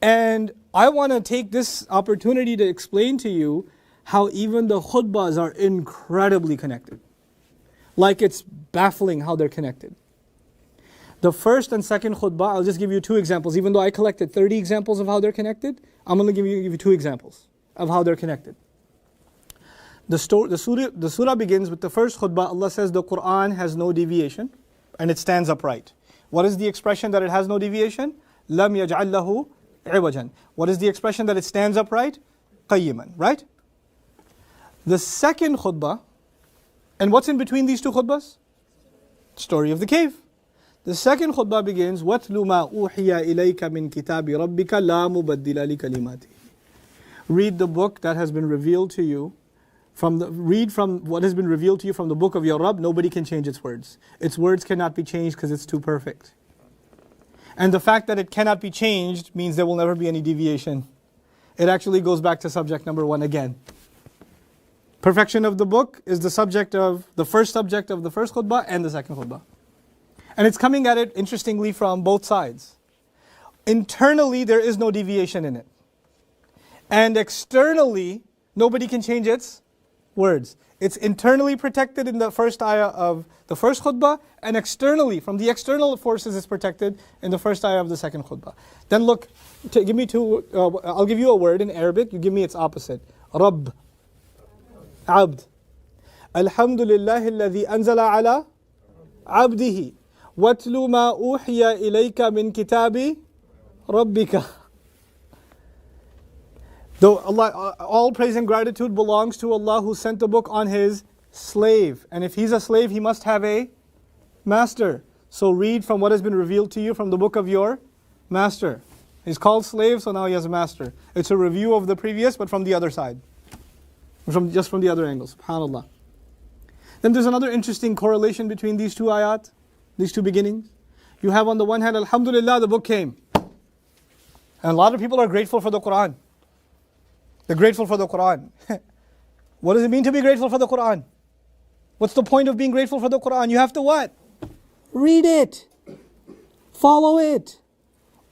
And I want to take this opportunity to explain to you how even the khutbahs are incredibly connected. Like it's baffling how they're connected. The first and second khutbah, I'll just give you two examples. Even though I collected 30 examples of how they're connected, I'm going to give you two examples of how they're connected. The surah begins with the first khutbah. Allah says the Quran has no deviation and it stands upright. What is the expression that it has no deviation? Lam yaj'al lahu iwajan. What is the expression that it stands upright? Qayyiman, right? The second khutbah, and what's in between these two khutbahs? Story of the cave. The second khutbah begins, وَاتْلُ مَا أُوحِيَ إِلَيْكَ مِنْ كِتَابِ رَبِّكَ لَا مُبَدِّلَ لِكَلِمَاتِهِ. Read the book that has been revealed to you. Read from what has been revealed to you from the book of your Rabb. Nobody can change its words. Its words cannot be changed because it's too perfect. And the fact that it cannot be changed means there will never be any deviation. It actually goes back to subject number one again. Perfection of the book is the first subject of the first khutbah and the second khutbah. And it's coming at it, interestingly, from both sides. Internally, there is no deviation in it. And externally, nobody can change its words. It's internally protected in the first ayah of the first khutbah, and externally, from the external forces, it's protected in the first ayah of the second khutbah. Then look, give me I'll give you a word in Arabic, you give me its opposite. Rabb. Abd. Alhamdulillahi alladhi anzala ala abdihi. وَاتْلُ مَا أُوحِيَ إِلَيْكَ مِنْ كِتَابِ رَبِّكَ. Though Allah, all praise and gratitude belongs to Allah who sent the book on His slave. And if He's a slave, He must have a master. So read from what has been revealed to you from the book of your master. He's called slave, so now he has a master. It's a review of the previous, but from the other side. Just from the other angle, subhanAllah. Then there's another interesting correlation between these two ayat. These two beginnings. You have on the one hand, Alhamdulillah, the book came. And a lot of people are grateful for the Quran. They're grateful for the Quran. What does it mean to be grateful for the Quran? What's the point of being grateful for the Quran? You have to what? Read it. Follow it.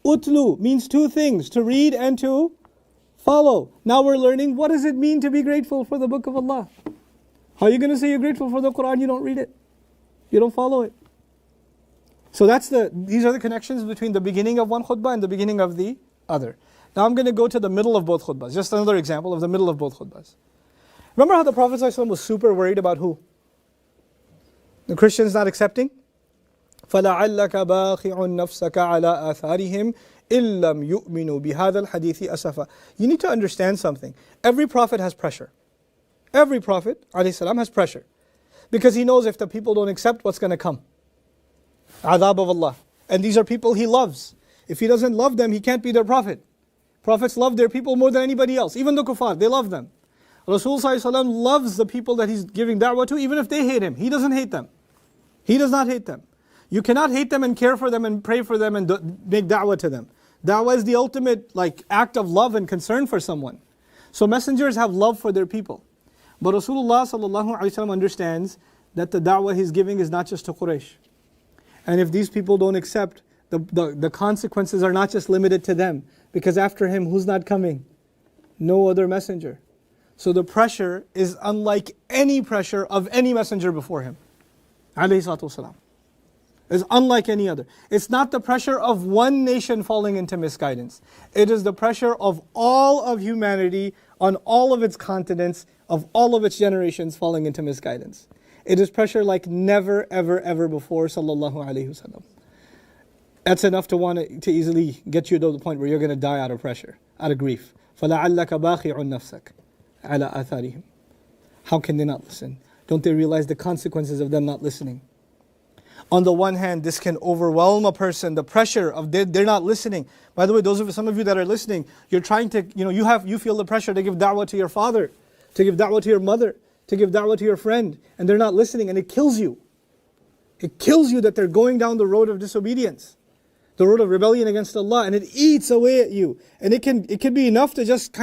Utlu means two things, to read and to follow. Now we're learning, what does it mean to be grateful for the book of Allah? How are you going to say you're grateful for the Quran? You don't read it. You don't follow it. So these are the connections between the beginning of one khutbah and the beginning of the other. Now I'm going to go to the middle of both khutbahs. Just another example of the middle of both khutbahs. Remember how the Prophet ﷺ was super worried about who? The Christians not accepting? فَلَعَلَّكَ بَاخِعٌ نَفْسَكَ عَلَىٰ آثَارِهِمْ إِن لَّمْ يُؤْمِنُوا بِهَذَا الْحَدِيثِ أَسَفًا. You need to understand something. Every prophet has pressure. Every prophet, ﷺ, has pressure. Because he knows if the people don't accept, what's going to come? Adhab of Allah. And these are people he loves. If he doesn't love them, he can't be their prophet. Prophets love their people more than anybody else. Even the kuffar, they love them. Rasul ﷺ loves the people that he's giving da'wah to, even if they hate him. He doesn't hate them. He does not hate them. You cannot hate them and care for them and pray for them and make da'wah to them. Da'wah is the ultimate act of love and concern for someone. So messengers have love for their people. But Rasulullah ﷺ understands that the da'wah he's giving is not just to Quraysh. And if these people don't accept, the consequences are not just limited to them. Because after him, who's not coming? No other messenger. So the pressure is unlike any pressure of any messenger before him. Alayhi salatu wasalam. It's unlike any other. It's not the pressure of one nation falling into misguidance. It is the pressure of all of humanity on all of its continents, of all of its generations falling into misguidance. It is pressure like never, ever, ever before, sallallahu alayhi wasallam. That's enough to easily get you to the point where you're going to die out of pressure, out of grief. فَلَعَلَّكَ بَاخِعٌ نَفْسَكَ عَلَىٰ آثَارِهِمْ. How can they not listen? Don't they realize the consequences of them not listening? On the one hand, this can overwhelm a person, the pressure of they're not listening. By the way, some of you that are listening, you're trying to, you feel the pressure to give da'wah to your father, to give da'wah to your mother, to give da'wah to your friend, and they're not listening, and it kills you. It kills you that they're going down the road of disobedience, the road of rebellion against Allah, and it eats away at you. And it can be enough to just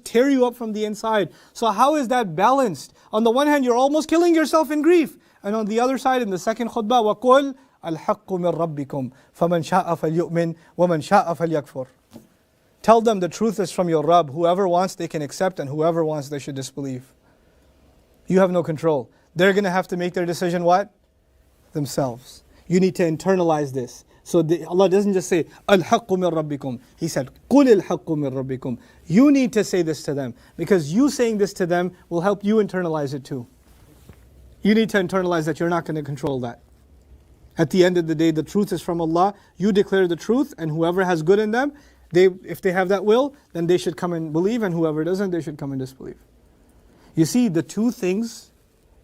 tear you up from the inside. So how is that balanced? On the one hand, you're almost killing yourself in grief. And on the other side, in the second khutbah, وَقُلْ الْحَقُّ مِنْ رَبِّكُمْ فَمَنْ شَاءَ فَلْيُؤْمِنْ وَمَنْ شَاءَ فَلْيَكْفُرْ. Tell them the truth is from your Rabb. Whoever wants, they can accept, and whoever wants, they should disbelieve. You have no control. They're going to have to make their decision what? Themselves. You need to internalize this. So Allah doesn't just say, Al-haqqu min rabbikum. He said, Qul al-haqqu min rabbikum. You need to say this to them, because you saying this to them will help you internalize it too. You need to internalize that you're not going to control that. At the end of the day, the truth is from Allah. You declare the truth, and whoever has good in them, if they have that will, then they should come and believe, and whoever doesn't, they should come and disbelieve. You see, the two things,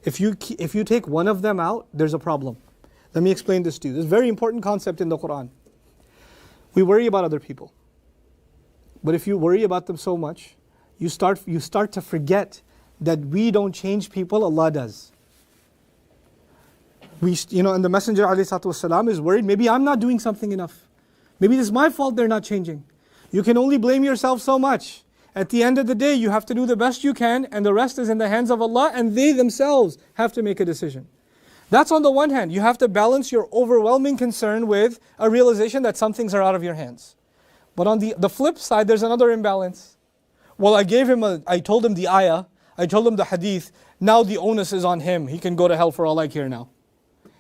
if you take one of them out, there's a problem. Let me explain this to you. This is a very important concept in the Quran. We worry about other people. But if you worry about them so much, you start to forget that we don't change people, Allah does. And the Messenger ﷺ is worried, maybe I'm not doing something enough. Maybe it's my fault they're not changing. You can only blame yourself so much. At the end of the day, you have to do the best you can, and the rest is in the hands of Allah, and they themselves have to make a decision. That's on the one hand. You have to balance your overwhelming concern with a realization that some things are out of your hands. But on the flip side, there's another imbalance. Well, I told him the ayah, I told him the hadith, now the onus is on him. He can go to hell for all I care now.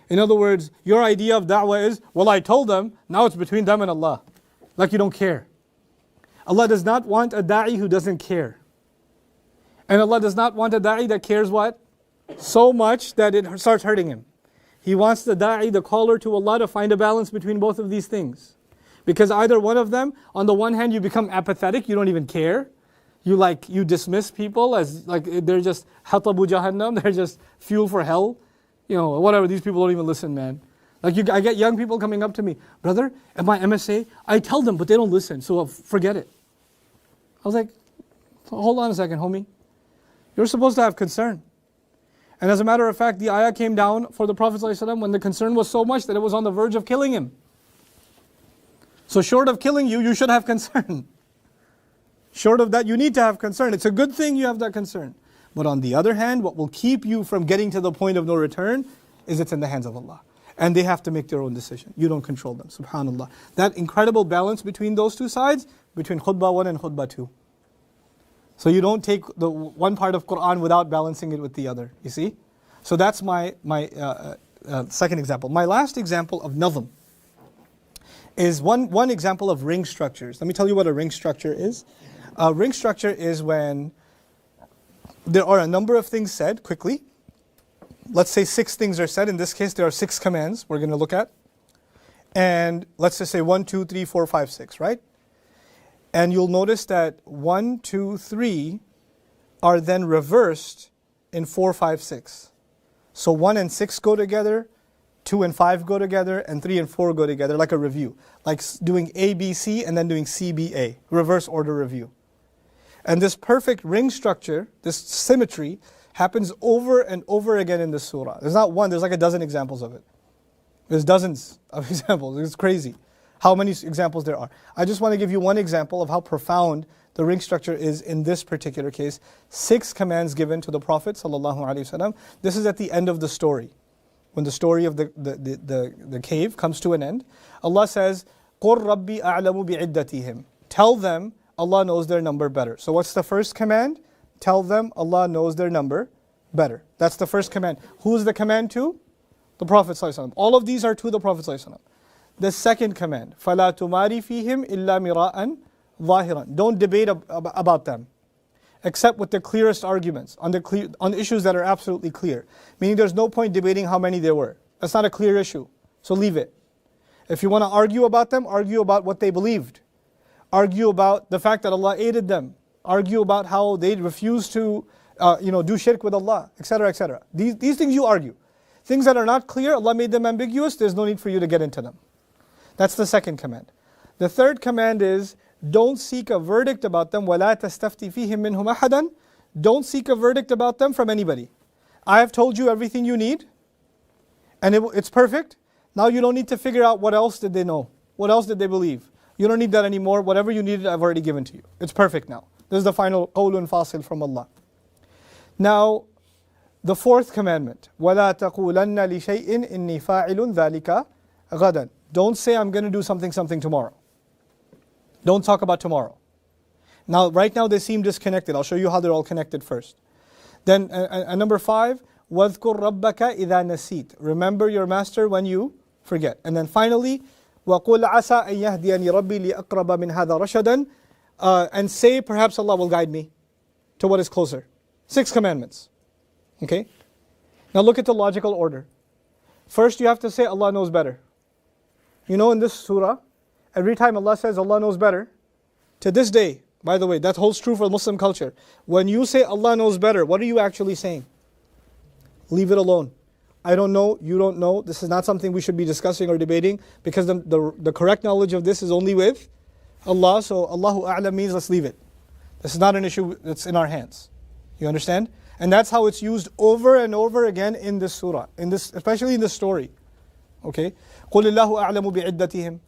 In other words, your idea of da'wah is, well, I told them, now it's between them and Allah. Like you don't care. Allah does not want a da'i who doesn't care. And Allah does not want a da'i that cares what? So much that it starts hurting him. He wants the da'i, the caller to Allah, to find a balance between both of these things. Because either one of them, on the one hand you become apathetic, you don't even care. You dismiss people as like they're just hatabu jahannam, they're just fuel for hell. Whatever, these people don't even listen, man. I get young people coming up to me, brother, at my MSA, I tell them, but they don't listen, so forget it. I was like, hold on a second, homie. You're supposed to have concern. And as a matter of fact, the ayah came down for the Prophet ﷺ when the concern was so much that it was on the verge of killing him. So short of killing you, you should have concern. Short of that, you need to have concern. It's a good thing you have that concern. But on the other hand, what will keep you from getting to the point of no return is it's in the hands of Allah. And they have to make their own decision. You don't control them, subhanAllah. That incredible balance between those two sides, between khutbah 1 and khutbah 2. So you don't take the one part of Quran without balancing it with the other, you see? So that's my second example. My last example of nazm is one example of ring structures. Let me tell you what a ring structure is. A ring structure is when there are a number of things said quickly. Let's say 6 things are said. In this case, there are 6 commands we're going to look at. And let's just say 1, 2, 3, 4, 5, 6, right? And you'll notice that 1, 2, 3 are then reversed in 4, 5, 6. So 1 and 6 go together, 2 and 5 go together, and 3 and 4 go together, like a review. Like doing A, B, C, and then doing C, B, A. Reverse order review. And this perfect ring structure, this symmetry, happens over and over again in the surah. There's not one, there's like a dozen examples of it. There's dozens of examples. It's crazy how many examples there are. I just want to give you one example of how profound the ring structure is in this particular case. 6 commands given to the Prophet ﷺ. This is at the end of the story. When the story of the cave comes to an end, Allah says, قُلْ رَبِّي أَعْلَمُ بِعِدَّتِهِمْ. Tell them Allah knows their number better. So what's the first command? Tell them Allah knows their number better. That's the first command. Who's the command to? The Prophet ﷺ. All of these are to the Prophet ﷺ. The second command, فَلَا تُمَارِ فِيهِمْ إِلَّا مِرَاءً ظَاهِرًا. Don't debate about them, except with the clearest arguments, on issues that are absolutely clear. Meaning there's no point debating how many there were. That's not a clear issue, so leave it. If you want to argue about them, argue about what they believed. Argue about the fact that Allah aided them. Argue about how they refused to do shirk with Allah, etc., etc. These things you argue. Things that are not clear, Allah made them ambiguous, there's no need for you to get into them. That's the second command. The third command is, don't seek a verdict about them. وَلَا تَسْتَفْتِ فِيهِمْ مِنْهُمْ أَحَدًا. Don't seek a verdict about them from anybody. I have told you everything you need, and it's perfect. Now you don't need to figure out what else did they know. What else did they believe? You don't need that anymore. Whatever you needed, I've already given to you. It's perfect now. This is the final qawlun fasil from Allah. Now, the fourth commandment, وَلَا تَقُولَنَّ لِشَيْءٍ إِنِّي فَاعِلٌ ذَلِكَ غَدًا. Don't say I'm going to do something tomorrow. Don't talk about tomorrow. Now, right now they seem disconnected. I'll show you how they're all connected first. Then, number 5, وَاذْكُرْ رَبَّكَ إِذَا نَسِيتَ. Remember your master when you forget. And then finally, وَقُلْ عَسَىٰ أَن يَهْدِيَنِي رَبِّي لِأَقْرَبَ مِنْ هَذَا رَشَدًا, and say, perhaps Allah will guide me to what is closer. 6 commandments. Okay? Now look at the logical order. First you have to say Allah knows better. You know, in this surah, every time Allah says Allah knows better, to this day, by the way, that holds true for Muslim culture. When you say Allah knows better, what are you actually saying? Leave it alone. I don't know, you don't know. This is not something we should be discussing or debating, because the correct knowledge of this is only with Allah. So Allahu A'lam means let's leave it. This is not an issue that's in our hands. You understand? And that's how it's used over and over again in this surah, especially in this story. Okay? قُلِ اللَّهُ أَعْلَمُ بِعِدَّتِهِمْ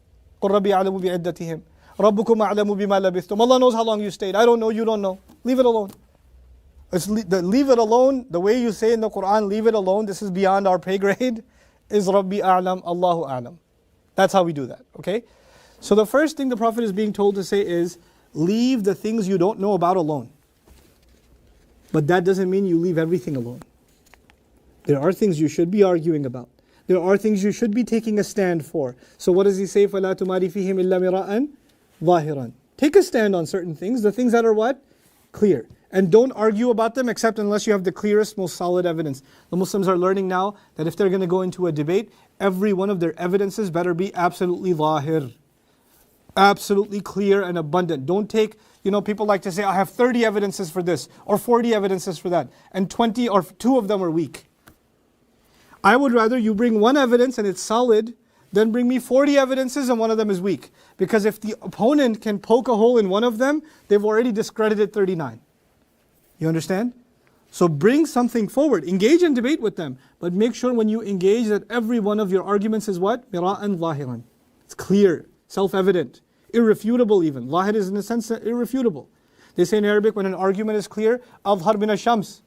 قُلْ رَبِّي أَعْلَمُ بِعِدَّتِهِمْ رَبُّكُمْ أَعْلَمُ بِمَا لَبِثْتُمْ. Allah knows how long you stayed. I don't know, you don't know. Leave it alone. Leave it alone, the way you say in the Quran, leave it alone, this is beyond our pay grade, is Rabbi A'lam, Allahu A'lam. That's how we do that, okay? So the first thing the Prophet is being told to say is, leave the things you don't know about alone. But that doesn't mean you leave everything alone. There are things you should be arguing about. There are things you should be taking a stand for. So what does he say? فَلَا تُمَارِ فِيهِمْ إِلَّا مِرَاءً ظَاهِرًا. Take a stand on certain things, the things that are what? Clear. And don't argue about them except unless you have the clearest, most solid evidence. The Muslims are learning now that if they're going to go into a debate, every one of their evidences better be absolutely zahir. Absolutely clear and abundant. Don't take, people like to say, I have 30 evidences for this, or 40 evidences for that, and 20 or 2 of them are weak. I would rather you bring one evidence and it's solid, than bring me 40 evidences and one of them is weak. Because if the opponent can poke a hole in one of them, they've already discredited 39. You understand? So bring something forward. Engage in debate with them. But make sure when you engage that every one of your arguments is what? Mira'an zahiran. It's clear, self-evident, irrefutable even. Zahir is in a sense irrefutable. They say in Arabic when an argument is clear, adhar min ash-shams.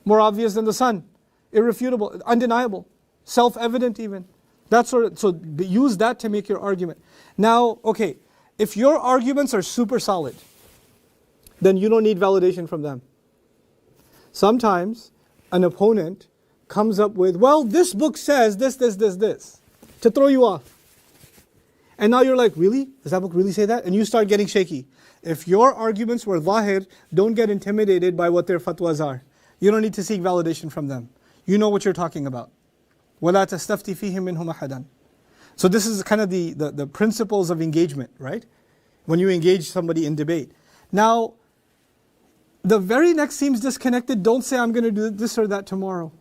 More obvious than the sun. Irrefutable, undeniable, self-evident even. So use that to make your argument. Now, okay, if your arguments are super solid, then you don't need validation from them. Sometimes an opponent comes up with, well, this book says this, to throw you off. And now you're like, really? Does that book really say that? And you start getting shaky. If your arguments were zahir, don't get intimidated by what their fatwas are. You don't need to seek validation from them. You know what you're talking about. وَلَا تَسْتَفْتِ فِيهِمْ مِنْهُمْ أَحَدًا. So this is kind of the principles of engagement, right? When you engage somebody in debate. Now, the very next seems disconnected. Don't say, I'm going to do this or that tomorrow.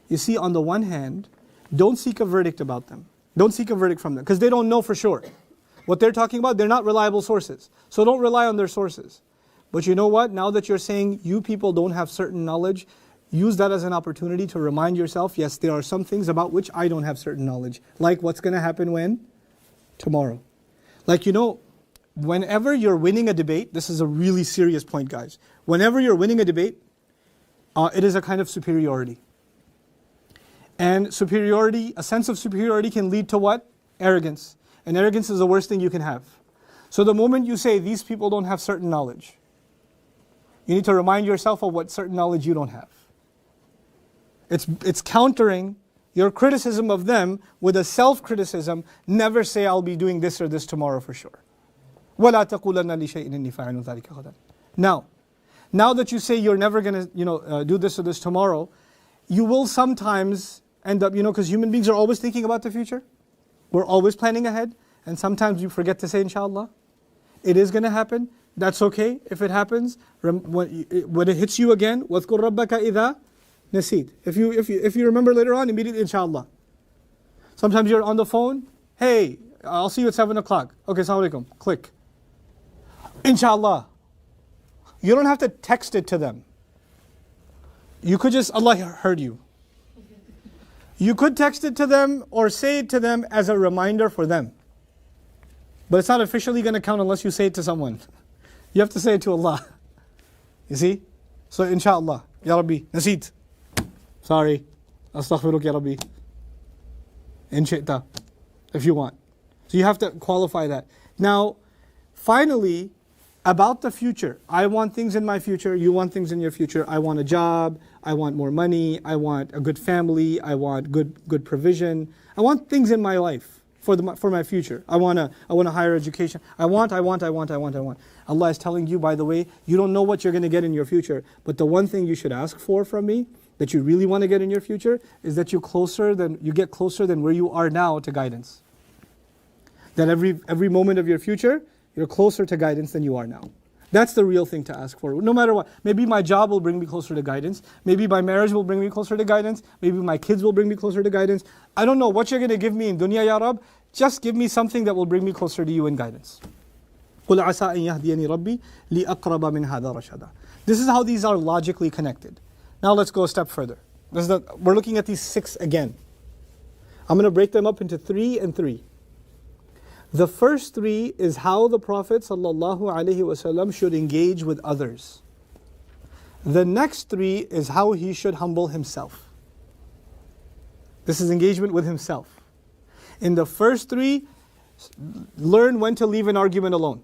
You see, on the one hand, don't seek a verdict about them. Don't seek a verdict from them, because they don't know for sure. What they're talking about, they're not reliable sources. So don't rely on their sources. But you know what? Now that you're saying you people don't have certain knowledge, use that as an opportunity to remind yourself, yes, there are some things about which I don't have certain knowledge. Like what's going to happen when? Tomorrow. Like, whenever you're winning a debate, this is a really serious point, guys. Whenever you're winning a debate, it is a kind of superiority. And superiority, a sense of superiority can lead to what? Arrogance. And arrogance is the worst thing you can have. So the moment you say, these people don't have certain knowledge, you need to remind yourself of what certain knowledge you don't have. It's countering your criticism of them with a self-criticism. Never say, I'll be doing this or this tomorrow for sure. وَلَا تَقُولَنَّ لِشَيْءٍ إِنِّي فَاعِلٌ ذَلِكَ غَدًا. Now that you say you're never going to do this or this tomorrow, you will sometimes end up, because human beings are always thinking about the future. We're always planning ahead. And sometimes you forget to say, inshallah. It is going to happen. That's okay if it happens. When it hits you again, وَاذْكُرْ رَبَّكَ إِذَا نَسِيت. If you remember later on, immediately, inshallah. Sometimes you're on the phone. Hey, I'll see you at 7 o'clock. Okay, assalamu alaikum. Click. Inshallah. You don't have to text it to them. You could just, Allah heard you. You could text it to them or say it to them as a reminder for them. But it's not officially going to count unless you say it to someone. You have to say it to Allah. You see? So inshallah. Ya Rabbi, naseet. Sorry. Astaghfiruk ya Rabbi. In shi'ta. If you want. So you have to qualify that. Now, finally, about the future. I want things in my future. You want things in your future. I want a job. I want more money. I want a good family. I want good provision. I want things in my life. for my future. I want a higher education. I want. Allah is telling you, by the way, you don't know what you're going to get in your future. But the one thing you should ask for from me, that you really want to get in your future, is that you get closer than where you are now to guidance. That every moment of your future, you're closer to guidance than you are now. That's the real thing to ask for, no matter what. Maybe my job will bring me closer to guidance. Maybe my marriage will bring me closer to guidance. Maybe my kids will bring me closer to guidance. I don't know what you're going to give me in dunya, Ya Rab. Just give me something that will bring me closer to you in guidance. قُلْ عَسَىٰ أَن يَهْدِيَنِي رَبِّي لِأَقْرَبَ مِنْ هَذَا رَشَدًا. This is how these are logically connected. Now let's go a step further. We're looking at these 6 again. I'm going to break them up into 3 and 3. The first 3 is how the Prophet ﷺ should engage with others. The next 3 is how he should humble himself. This is engagement with himself. In the first 3, learn when to leave an argument alone.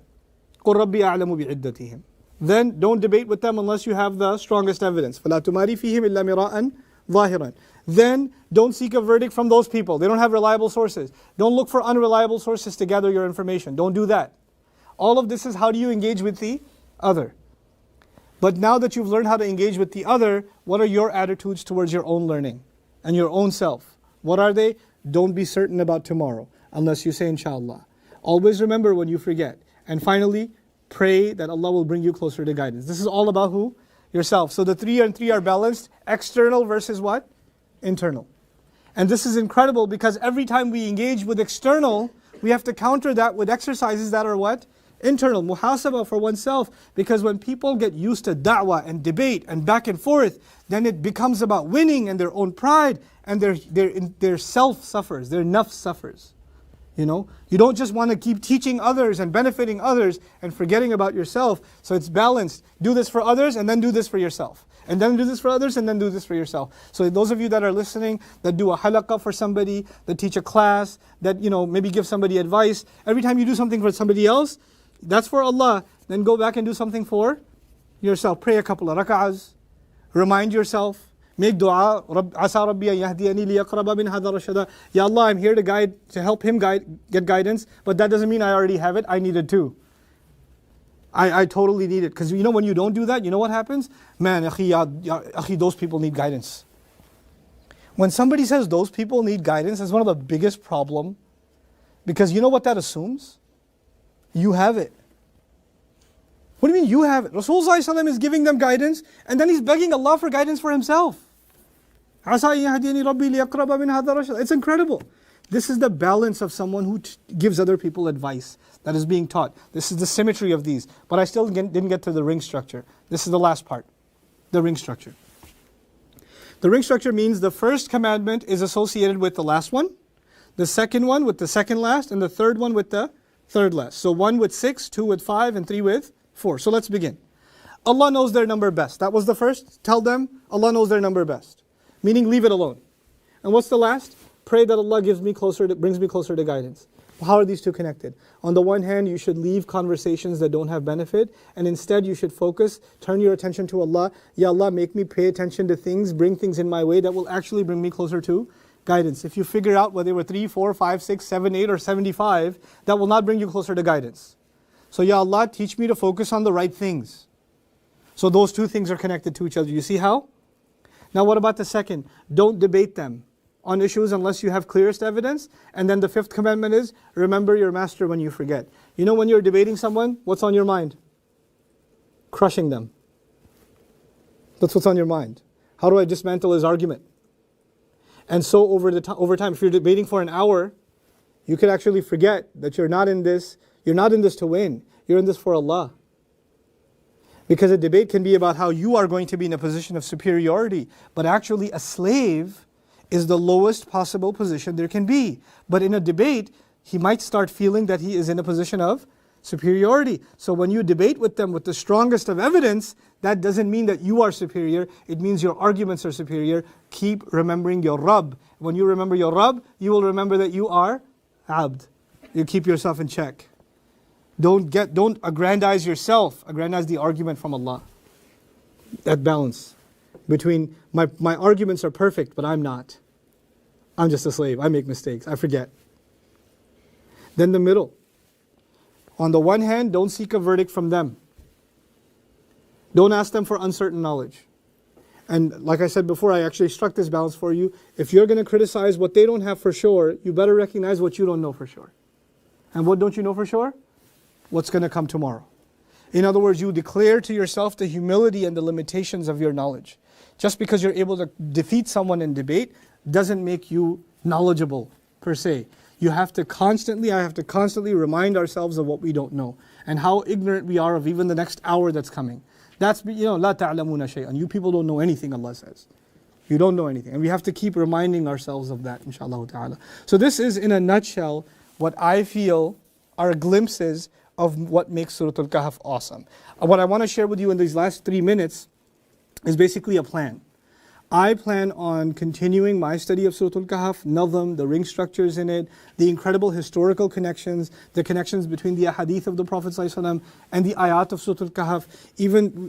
قُلْ رَبِّي أَعْلَمُ بِعِدَّتِهِمْ. Then don't debate with them unless you have the strongest evidence. فَلَا تُمَارِ فِيهِمْ إِلَّا مِرَاءً ظَاهِرًا. Then don't seek a verdict from those people. They don't have reliable sources. Don't look for unreliable sources to gather your information. Don't do that. All of this is how do you engage with the other. But now that you've learned how to engage with the other, what are your attitudes towards your own learning and your own self? What are they? Don't be certain about tomorrow unless you say inshallah. Always remember when you forget. And finally, pray that Allah will bring you closer to guidance. This is all about who? Yourself. So the 3 and 3 are balanced. External versus what? Internal. And this is incredible because every time we engage with external, we have to counter that with exercises that are what? Internal. Muhasabah for oneself. Because when people get used to da'wah and debate and back and forth, then it becomes about winning and their own pride, and their self suffers, their nafs suffers. You know, you don't just want to keep teaching others and benefiting others and forgetting about yourself. So it's balanced. Do this for others and then do this for yourself. And then do this for others and then do this for yourself. So those of you that are listening, that do a halaqah for somebody, that teach a class, that maybe give somebody advice, every time you do something for somebody else, that's for Allah. Then go back and do something for yourself. Pray a couple of rak'ahs. Remind yourself. Make dua. Asa Rabbi an yahdiyani liyaqraba min hadha rashada. Ya Allah, I'm here to help him get guidance, but that doesn't mean I already have it. I need it too. I totally need it. Because when you don't do that, you know what happens? Man, akhi, those people need guidance. When somebody says those people need guidance, that's one of the biggest problems. Because you know what that assumes? You have it. What do you mean you have it? Rasulullah ﷺ is giving them guidance, and then he's begging Allah for guidance for himself. It's incredible. This is the balance of someone who gives other people advice that is being taught. This is the symmetry of these. But I still didn't get to the ring structure. This is the last part, the ring structure. The ring structure means the first commandment is associated with the last one, the second one with the second last, and the third one with the third last. So 1 with 6, 2 with 5, and 3 with 4. So let's begin. Allah knows their number best. That was the first. Tell them Allah knows their number best. Meaning leave it alone. And what's the last? Pray that Allah brings me closer to guidance. How are these two connected? On the one hand, you should leave conversations that don't have benefit, and instead you should focus, turn your attention to Allah. Ya Allah, make me pay attention to things, bring things in my way that will actually bring me closer to guidance. If you figure out whether they were 3, 4, 5, 6, 7, 8, or 75, that will not bring you closer to guidance. So Ya Allah, teach me to focus on the right things. So those two things are connected to each other. You see how? Now what about the second? Don't debate them on issues unless you have clearest evidence. And then the 5th commandment is, remember your master when you forget. You know when you're debating someone, what's on your mind? Crushing them. That's what's on your mind. How do I dismantle his argument? And so over time, if you're debating for an hour, you could actually forget that you're not in this to win. You're in this for Allah. Because a debate can be about how you are going to be in a position of superiority. But actually a slave is the lowest possible position there can be. But in a debate, he might start feeling that he is in a position of superiority. So when you debate with them with the strongest of evidence, that doesn't mean that you are superior. It means your arguments are superior. Keep remembering your Rabb. When you remember your Rabb, you will remember that you are abd. You keep yourself in check. Don't aggrandize yourself. Aggrandize the argument from Allah. That balance between my arguments are perfect, but I'm not. I'm just a slave. I make mistakes. I forget. Then the middle. On the one hand, don't seek a verdict from them. Don't ask them for uncertain knowledge. And like I said before, I actually struck this balance for you. If you're going to criticize what they don't have for sure, you better recognize what you don't know for sure. And what don't you know for sure? What's going to come tomorrow. In other words, you declare to yourself the humility and the limitations of your knowledge. Just because you're able to defeat someone in debate doesn't make you knowledgeable per se. I have to constantly remind ourselves of what we don't know and how ignorant we are of even the next hour that's coming. That's, لا تعلمون شيئا. You people don't know anything, Allah says. You don't know anything. And we have to keep reminding ourselves of that, inshaAllah ta'ala. So this is, in a nutshell, what I feel are glimpses of what makes Surah Al-Kahf awesome. What I want to share with you in these last 3 minutes is basically a plan. I plan on continuing my study of Surah Al-Kahf, Nazm, the ring structures in it, the incredible historical connections, the connections between the ahadith of the Prophet ﷺ and the ayat of Surah Al-Kahf.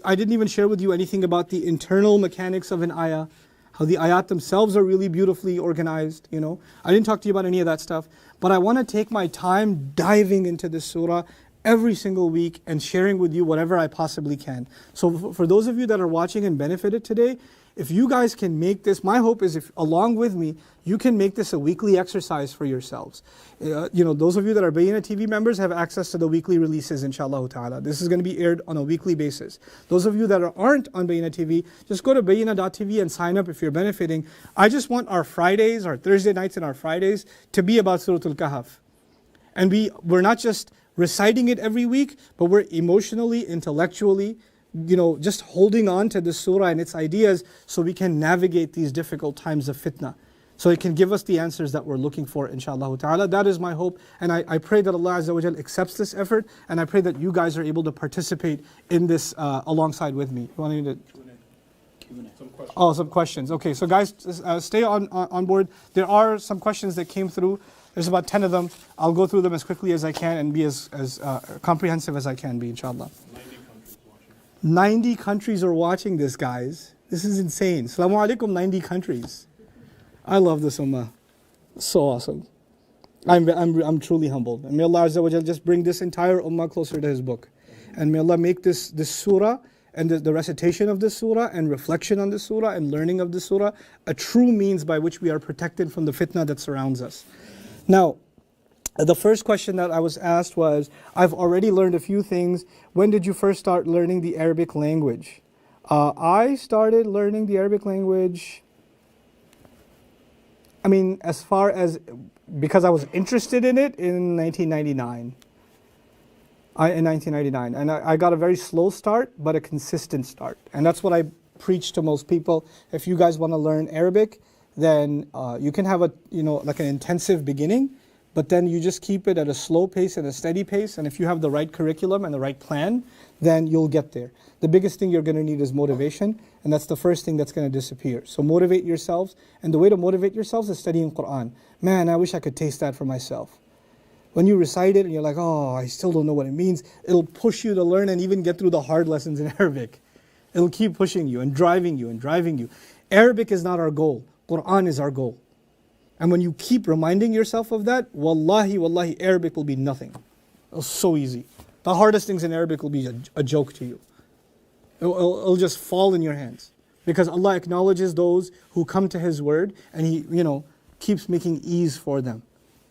I didn't even share with you anything about the internal mechanics of an ayah, how the ayat themselves are really beautifully organized, I didn't talk to you about any of that stuff, but I want to take my time diving into this surah every single week and sharing with you whatever I possibly can. So for those of you that are watching and benefited today, if you guys can make this, my hope is if along with me, you can make this a weekly exercise for yourselves. Those of you that are Bayyinah TV members have access to the weekly releases, inshallah ta'ala. This is going to be aired on a weekly basis. Those of you that aren't on Bayyinah TV, just go to bayyinah.tv and sign up if you're benefiting. I just want our Fridays, our Thursday nights and our Fridays to be about Surah Al-Kahf. And we're not just reciting it every week, but we're emotionally, intellectually, just holding on to this surah and its ideas so we can navigate these difficult times of fitna. So it can give us the answers that we're looking for, inshaAllah ta'ala. That is my hope. And I pray that Allah Azza wa Jal accepts this effort. And I pray that you guys are able to participate in this alongside with me. You want me to? Some questions. Okay, so guys, stay on board. There are some questions that came through. There's about 10 of them. I'll go through them as quickly as I can and be as comprehensive as I can be, inshallah. 90 countries are watching this, guys. This is insane. Assalamu alaikum, 90 countries. I love this ummah. So awesome. I'm truly humbled. And may Allah Azza wa Jal just bring this entire ummah closer to His book. And may Allah make this surah and the recitation of this surah and reflection on this surah and learning of this surah a true means by which we are protected from the fitna that surrounds us. Now, the first question that I was asked was, I've already learned a few things. When did you first start learning the Arabic language? I started learning the Arabic language, as far as, because I was interested in it in 1999. And I got a very slow start, but a consistent start. And that's what I preach to most people. If you guys want to learn Arabic, then you can have like an intensive beginning, but then you just keep it at a slow pace and a steady pace. And if you have the right curriculum and the right plan, then you'll get there. The biggest thing you're going to need is motivation, and that's the first thing that's going to disappear. So motivate yourselves, and the way to motivate yourselves is studying Quran. Man, I wish I could taste that for myself. When you recite it and you're like, oh, I still don't know what it means, it'll push you to learn and even get through the hard lessons in Arabic. It'll keep pushing you and driving you and driving you. Arabic is not our goal. Quran is our goal. And when you keep reminding yourself of that, wallahi, Arabic will be nothing. It's so easy. The hardest things in Arabic will be a joke to you. It'll just fall in your hands. Because Allah acknowledges those who come to His word and He, keeps making ease for them.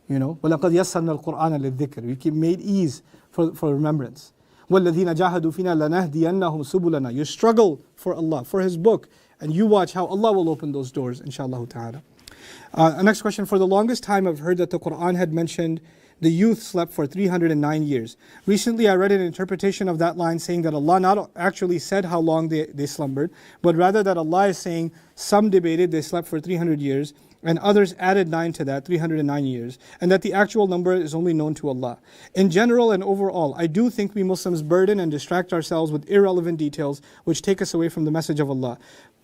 وَلَقَدْ يَسَّرْنَا الْقُرْآنَ لِلذِّكْرِ We keep made ease for remembrance. وَالَّذِينَ جَاهَدُوا فِينَا لَنَهْدِيَنَّهُمْ سُبُلَنَا You struggle for Allah, for His book, and you watch how Allah will open those doors, inshallah ta'ala. Next question. For the longest time, I've heard that the Quran had mentioned the youth slept for 309 years. Recently, I read an interpretation of that line saying that Allah not actually said how long they slumbered, but rather that Allah is saying some debated they slept for 300 years, and others added 9 to that, 309 years, and that the actual number is only known to Allah. In general and overall, I do think we Muslims burden and distract ourselves with irrelevant details which take us away from the message of Allah.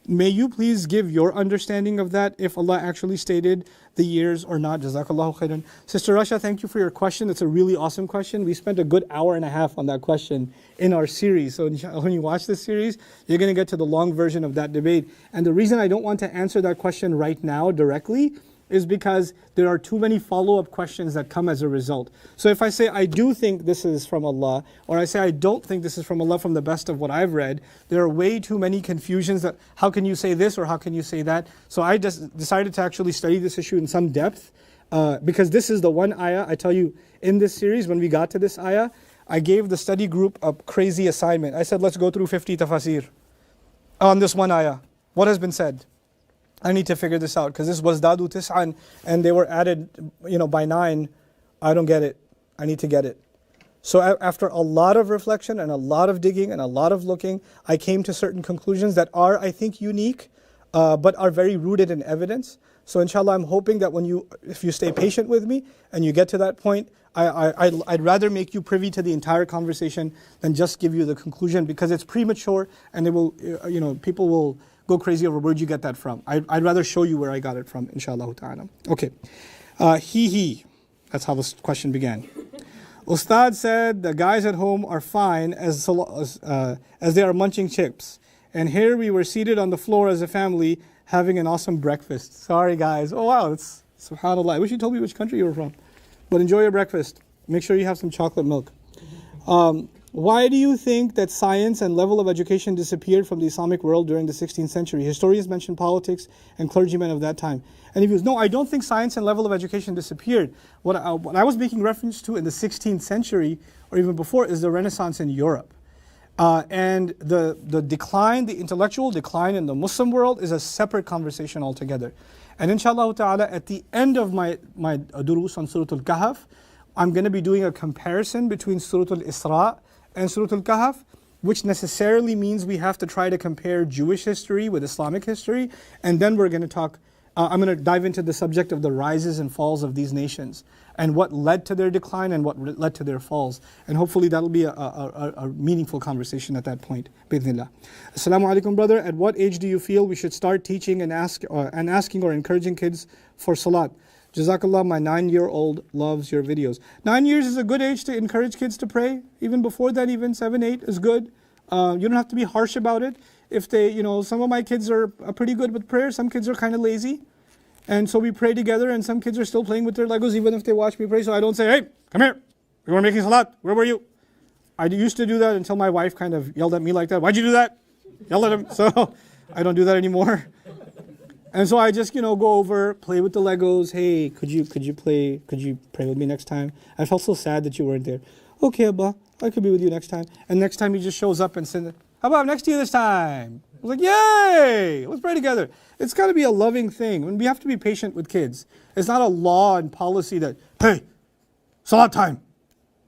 May you please give your understanding of that, if Allah actually stated the years or not. Jazakallahu khairan. Sister Rasha, thank you for your question. It's a really awesome question. We spent a good hour and a half on that question in our series. So when you watch this series, you're going to get to the long version of that debate. And the reason I don't want to answer that question right now directly is because there are too many follow-up questions that come as a result. So if I say I do think this is from Allah, or I say I don't think this is from Allah from the best of what I've read, there are way too many confusions that how can you say this or how can you say that? So I just decided to actually study this issue in some depth because this is the one ayah, I tell you, in this series when we got to this ayah, I gave the study group a crazy assignment. I said, let's go through 50 tafasir on this one ayah. What has been said? I need to figure this out because this was Dadu Tis'an and they were added, by 9. I don't get it. I need to get it. So after a lot of reflection and a lot of digging and a lot of looking, I came to certain conclusions that are, I think, unique, but are very rooted in evidence. So inshallah, I'm hoping that if you stay patient with me and you get to that point, I'd rather make you privy to the entire conversation than just give you the conclusion because it's premature and it will, people will go crazy over where'd you get that from. I'd rather show you where I got it from, inshallah ta'ala. Okay. He. That's how this question began. Ustad said the guys at home are fine as they are munching chips. And here we were seated on the floor as a family having an awesome breakfast. Sorry guys. Oh wow, it's subhanAllah. I wish you told me which country you were from. But enjoy your breakfast. Make sure you have some chocolate milk. Why do you think that science and level of education disappeared from the Islamic world during the 16th century? Historians mention politics and clergymen of that time. And he goes, no, I don't think science and level of education disappeared. What I was making reference to in the 16th century, or even before, is the Renaissance in Europe. And the decline, the intellectual decline in the Muslim world is a separate conversation altogether. And inshallah ta'ala, at the end of my durus on Surah Al-Kahf, I'm going to be doing a comparison between Surah Al-Isra and Surah Al-Kahf, which necessarily means we have to try to compare Jewish history with Islamic history. And then we're going to talk, I'm going to dive into the subject of the rises and falls of these nations and what led to their decline and what led to their falls. And hopefully that'll be a meaningful conversation at that point. Bidnillah. Assalamu alaikum, brother. At what age do you feel we should start teaching and asking or encouraging kids for salat? Jazakallah, my 9-year-old loves your videos. 9 years is a good age to encourage kids to pray. Even before that, even 7, 8 is good. You don't have to be harsh about it. If they, some of my kids are pretty good with prayer. Some kids are kind of lazy. And so we pray together and some kids are still playing with their Legos even if they watch me pray. So I don't say, hey, come here. We were making salat. Where were you? I used to do that until my wife kind of yelled at me like that. Why'd you do that? Yelled at him. So I don't do that anymore. And so I just, go over, play with the Legos. Hey, could you pray with me next time? I felt so sad that you weren't there. Okay, Abba, I could be with you next time. And next time he just shows up and says, how about I'm next to you this time? I was like, yay, let's pray together. It's got to be a loving thing. And we have to be patient with kids. It's not a law and policy that, hey, salat time.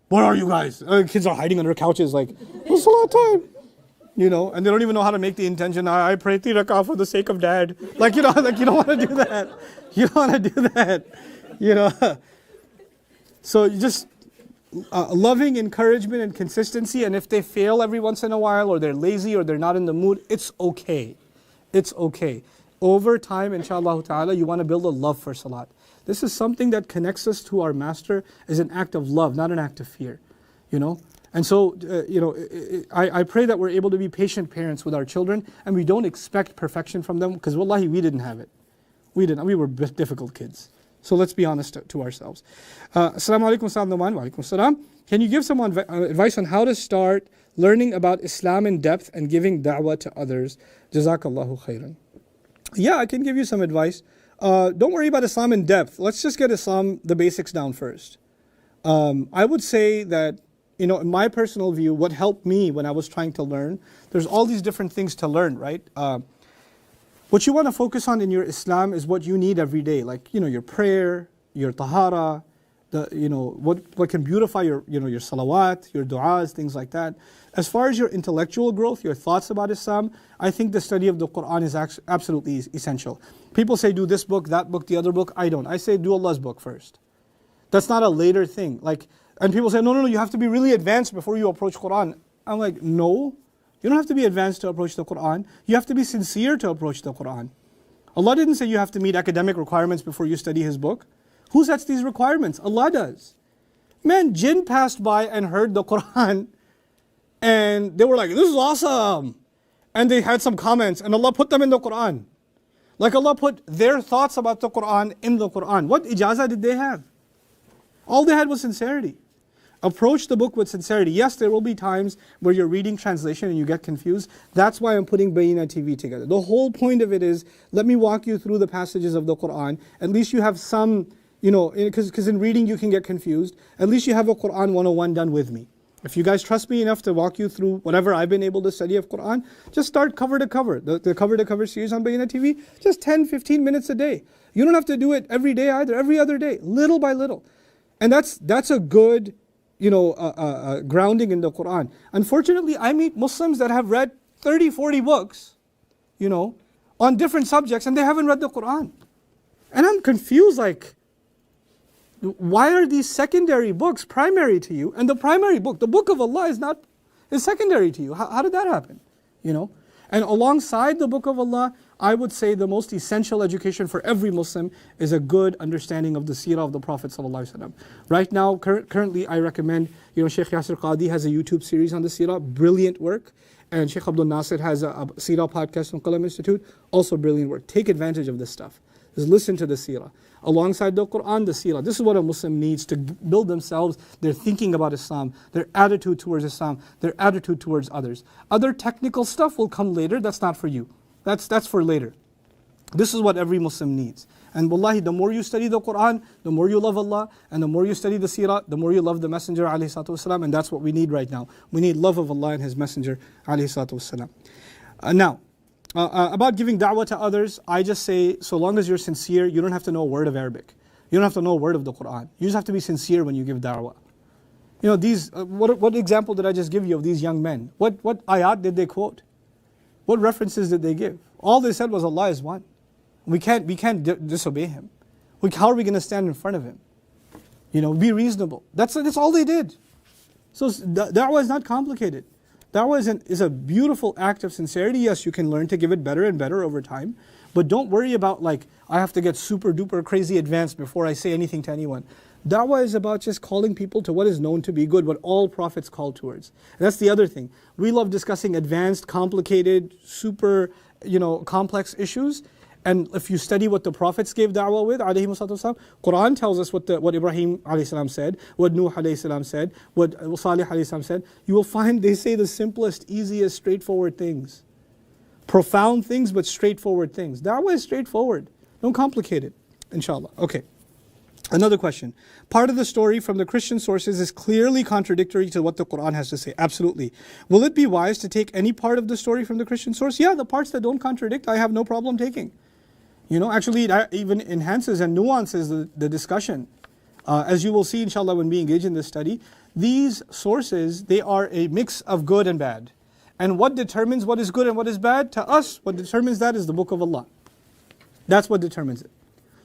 Where are you guys? Kids are hiding under couches like, it's salat time. And they don't even know how to make the intention. I pray 3 rak'ah for the sake of dad. You don't want to do that. You don't want to do that. So just loving encouragement and consistency. And if they fail every once in a while, or they're lazy, or they're not in the mood, it's okay. It's okay. Over time, inshallah ta'ala, you want to build a love for salat. This is something that connects us to our master as an act of love, not an act of fear. And so, I pray that we're able to be patient parents with our children and we don't expect perfection from them because wallahi, we didn't have it. We didn't. We were difficult kids. So let's be honest to ourselves. Assalamu alaikum, Nouman. Wa alaikum assalam. Can you give someone advice on how to start learning about Islam in depth and giving da'wah to others? Jazakallahu khairan. Yeah, I can give you some advice. Don't worry about Islam in depth. Let's just get Islam, the basics down first. I would say that in my personal view, what helped me when I was trying to learn, there's all these different things to learn, right? What you want to focus on in your Islam is what you need every day, like, your prayer, your tahara, what can beautify your salawat, your du'as, things like that. As far as your intellectual growth, your thoughts about Islam, I think the study of the Quran is absolutely essential. People say do this book, that book, the other book. I don't. I say do Allah's book first. That's not a later thing. And people say, no, you have to be really advanced before you approach Quran. I'm like, no, you don't have to be advanced to approach the Quran. You have to be sincere to approach the Quran. Allah didn't say you have to meet academic requirements before you study His book. Who sets these requirements? Allah does. Man, jinn passed by and heard the Quran and they were like, this is awesome. And they had some comments and Allah put them in the Quran. Like Allah put their thoughts about the Quran in the Quran. What ijazah did they have? All they had was sincerity. Approach the book with sincerity. Yes, there will be times where you're reading translation and you get confused. That's why I'm putting Bayina TV together. The whole point of it is, let me walk you through the passages of the Quran. At least you have some, because in reading you can get confused. At least you have a Quran 101 done with me. If you guys trust me enough to walk you through whatever I've been able to study of Quran, just start cover to cover. The cover to cover series on Bayina TV, just 10, 15 minutes a day. You don't have to do it every day either, every other day, little by little. And that's a good grounding in the Quran. Unfortunately, I meet Muslims that have read 30, 40 books, on different subjects, and they haven't read the Quran. And I'm confused, like, why are these secondary books primary to you? And the primary book, the book of Allah, is secondary to you. How did that happen? And alongside the book of Allah, I would say the most essential education for every Muslim is a good understanding of the seerah of the Prophet ﷺ. Right now, currently I recommend, Sheikh Yasir Qadi has a YouTube series on the seerah, brilliant work. And Sheikh Abdul Nasir has a seerah podcast from Qalam Institute, also brilliant work. Take advantage of this stuff. Just listen to the seerah. Alongside the Quran, the seerah. This is what a Muslim needs to build themselves, their thinking about Islam, their attitude towards Islam, their attitude towards others. Other technical stuff will come later, that's not for you. That's for later. This is what every Muslim needs. And wallahi, the more you study the Quran, the more you love Allah, and the more you study the seerah, the more you love the Messenger ﷺ, and that's what we need right now. We need love of Allah and His Messenger ﷺ. Now, about giving da'wah to others, I just say, so long as you're sincere, you don't have to know a word of Arabic. You don't have to know a word of the Quran. You just have to be sincere when you give da'wah. What example did I just give you of these young men? What ayat did they quote? What references did they give? All they said was Allah is one. We can't disobey Him. How are we going to stand in front of Him? Be reasonable. That's all they did. So da'wah is not complicated. Da'wah is a beautiful act of sincerity. Yes, you can learn to give it better and better over time. But don't worry about I have to get super duper crazy advanced before I say anything to anyone. Da'wah is about just calling people to what is known to be good, what all prophets call towards. And that's the other thing. We love discussing advanced, complicated, super, complex issues. And if you study what the prophets gave da'wah with, Quran tells us what Ibrahim ﷺ said, what Nuh ﷺ said, what Salih ﷺ said. You will find they say the simplest, easiest, straightforward things. Profound things, but straightforward things. Da'wah is straightforward. Don't complicate it, inshallah. Okay. Another question. Part of the story from the Christian sources is clearly contradictory to what the Quran has to say. Absolutely. Will it be wise to take any part of the story from the Christian source? Yeah, the parts that don't contradict, I have no problem taking. Actually it even enhances and nuances the discussion. As you will see, inshallah, when we engage in this study, these sources, they are a mix of good and bad. And what determines what is good and what is bad? To us, what determines that is the book of Allah. That's what determines it.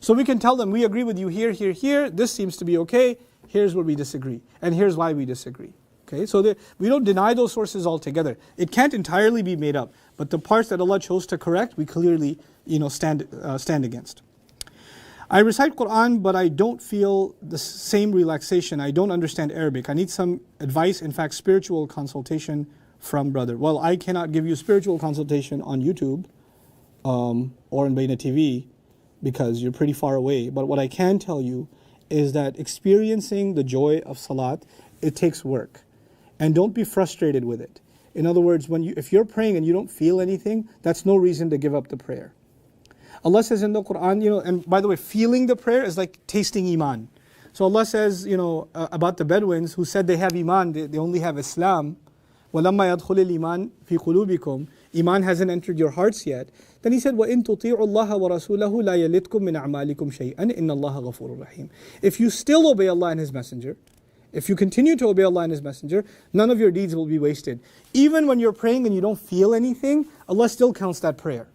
So we can tell them, we agree with you here, here, here. This seems to be okay. Here's where we disagree. And here's why we disagree. Okay, so we don't deny those sources altogether. It can't entirely be made up. But the parts that Allah chose to correct, we clearly stand against. I recite Quran, but I don't feel the same relaxation. I don't understand Arabic. I need some advice, in fact, spiritual consultation from brother. Well, I cannot give you spiritual consultation on YouTube or on Bayna TV because you're pretty far away. But what I can tell you is that experiencing the joy of salat, it takes work. And don't be frustrated with it. In other words, if you're praying and you don't feel anything, that's no reason to give up the prayer. Allah says in the Quran, and by the way, feeling the prayer is like tasting Iman. So Allah says, about the Bedouins who said they have Iman, they only have Islam. وَلَمَّا يَدْخُلِ الْإِيمَانِ فِي قُلُوبِكُمْ. Iman hasn't entered your hearts yet. Then He said, وَإِن تُطِيعُوا اللَّهَ وَرَسُولَهُ لَا يَلِتْكُم مِّنْ أَعْمَالِكُمْ شَيْئًا إِنَّ اللَّهَ غَفُورٌ رَحِيمٌ. If you still obey Allah and His Messenger, if you continue to obey Allah and His Messenger, none of your deeds will be wasted. Even when you're praying and you don't feel anything, Allah still counts that prayer.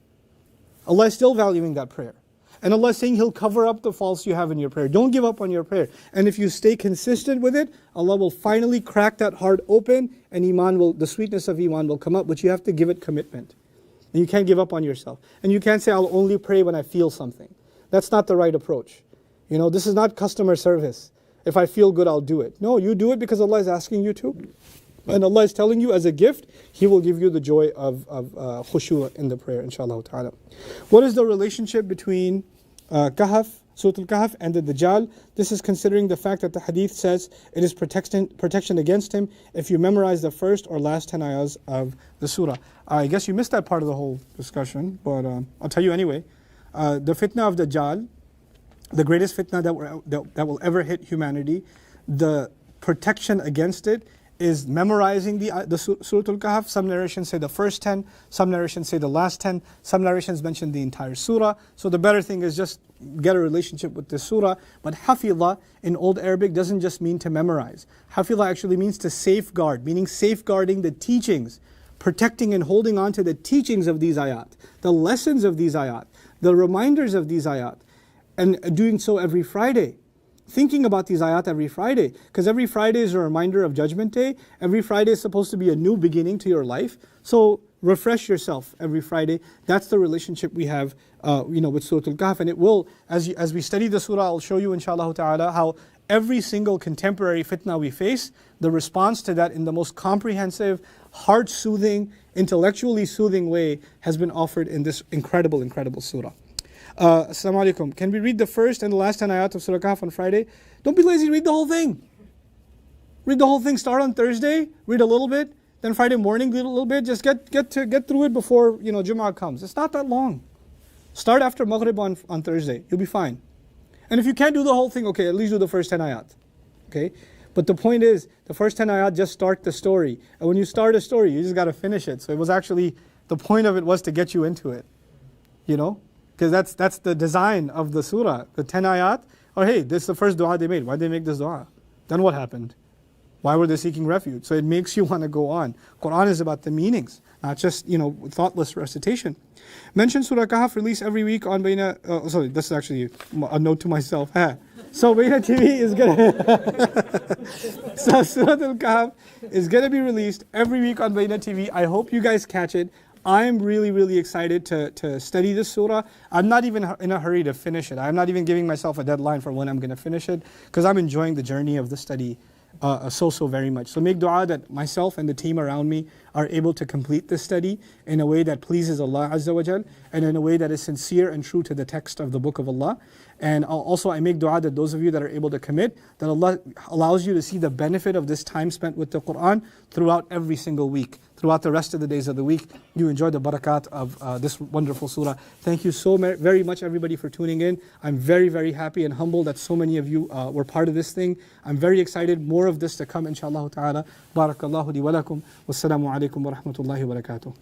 Allah is still valuing that prayer. And Allah is saying He'll cover up the faults you have in your prayer. Don't give up on your prayer. And if you stay consistent with it, Allah will finally crack that heart open and the sweetness of Iman will come up, but you have to give it commitment. And you can't give up on yourself. And you can't say, I'll only pray when I feel something. That's not the right approach. This is not customer service. If I feel good, I'll do it. No, you do it because Allah is asking you to. And Allah is telling you as a gift, He will give you the joy of khushu' in the prayer, inshaAllah ta'ala. What is the relationship between Kahf, Surah Al-Kahf and the Dajjal? This is considering the fact that the hadith says it is protection against him if you memorize the first or last 10 ayahs of the surah. I guess you missed that part of the whole discussion, but I'll tell you anyway. The fitna of Dajjal, the greatest fitna that will ever hit humanity, the protection against it is memorizing the Surah Al-Kahf. Some narrations say the first 10, some narrations say the last 10, some narrations mention the entire surah. So the better thing is just get a relationship with the surah. But hafidha in Old Arabic doesn't just mean to memorize. Hafidha actually means to safeguard, meaning safeguarding the teachings, protecting and holding on to the teachings of these ayat, the lessons of these ayat, the reminders of these ayat, and doing so every Friday. Thinking about these ayat every Friday, because every Friday is a reminder of Judgment Day. Every Friday is supposed to be a new beginning to your life. So refresh yourself every Friday. That's the relationship we have, with Surah Al-Kahf. And it will, as we study the surah, I'll show you, inshaAllah ta'ala, how every single contemporary fitna we face, the response to that in the most comprehensive, heart-soothing, intellectually soothing way has been offered in this incredible, incredible surah. Assalamu alaikum. Can we read the first and the last 10 ayat of Surah Kahf on Friday? Don't be lazy, read the whole thing. Read the whole thing, start on Thursday, read a little bit, then Friday morning read a little bit, just get through it before Jumu'ah comes. It's not that long. Start after Maghrib on Thursday, you'll be fine. And if you can't do the whole thing, okay, at least do the first 10 ayat. Okay? But the point is, the first 10 ayat just start the story. And when you start a story, you just got to finish it. So it was actually, the point of it was to get you into it. Because that's the design of the surah. The 10 ayat, hey, this is the first dua they made. Why did they make this dua? Then what happened? Why were they seeking refuge? So it makes you want to go on. Quran is about the meanings, not just, thoughtless recitation. Mention Surah Kahf, released every week on Baina, this is actually a note to myself. So Baina TV is going to, so Surah Al-Kahf is going to be released every week on Baina TV. I hope you guys catch it. I'm really, really excited to study this surah. I'm not even in a hurry to finish it. I'm not even giving myself a deadline for when I'm going to finish it, because I'm enjoying the journey of the study so very much. So make dua that myself and the team around me are able to complete this study in a way that pleases Allah Azza wa Jal, and in a way that is sincere and true to the text of the Book of Allah. And also I make dua that those of you that are able to commit, that Allah allows you to see the benefit of this time spent with the Quran throughout every single week. Throughout the rest of the days of the week, you enjoy the barakat of this wonderful surah. Thank you so very much, everybody, for tuning in. I'm very, very happy and humbled that so many of you were part of this thing. I'm very excited. More of this to come, inshaAllah ta'ala. Barakallahu li wa lakum. Wassalamu alaikum wa rahmatullahi wa barakatuh.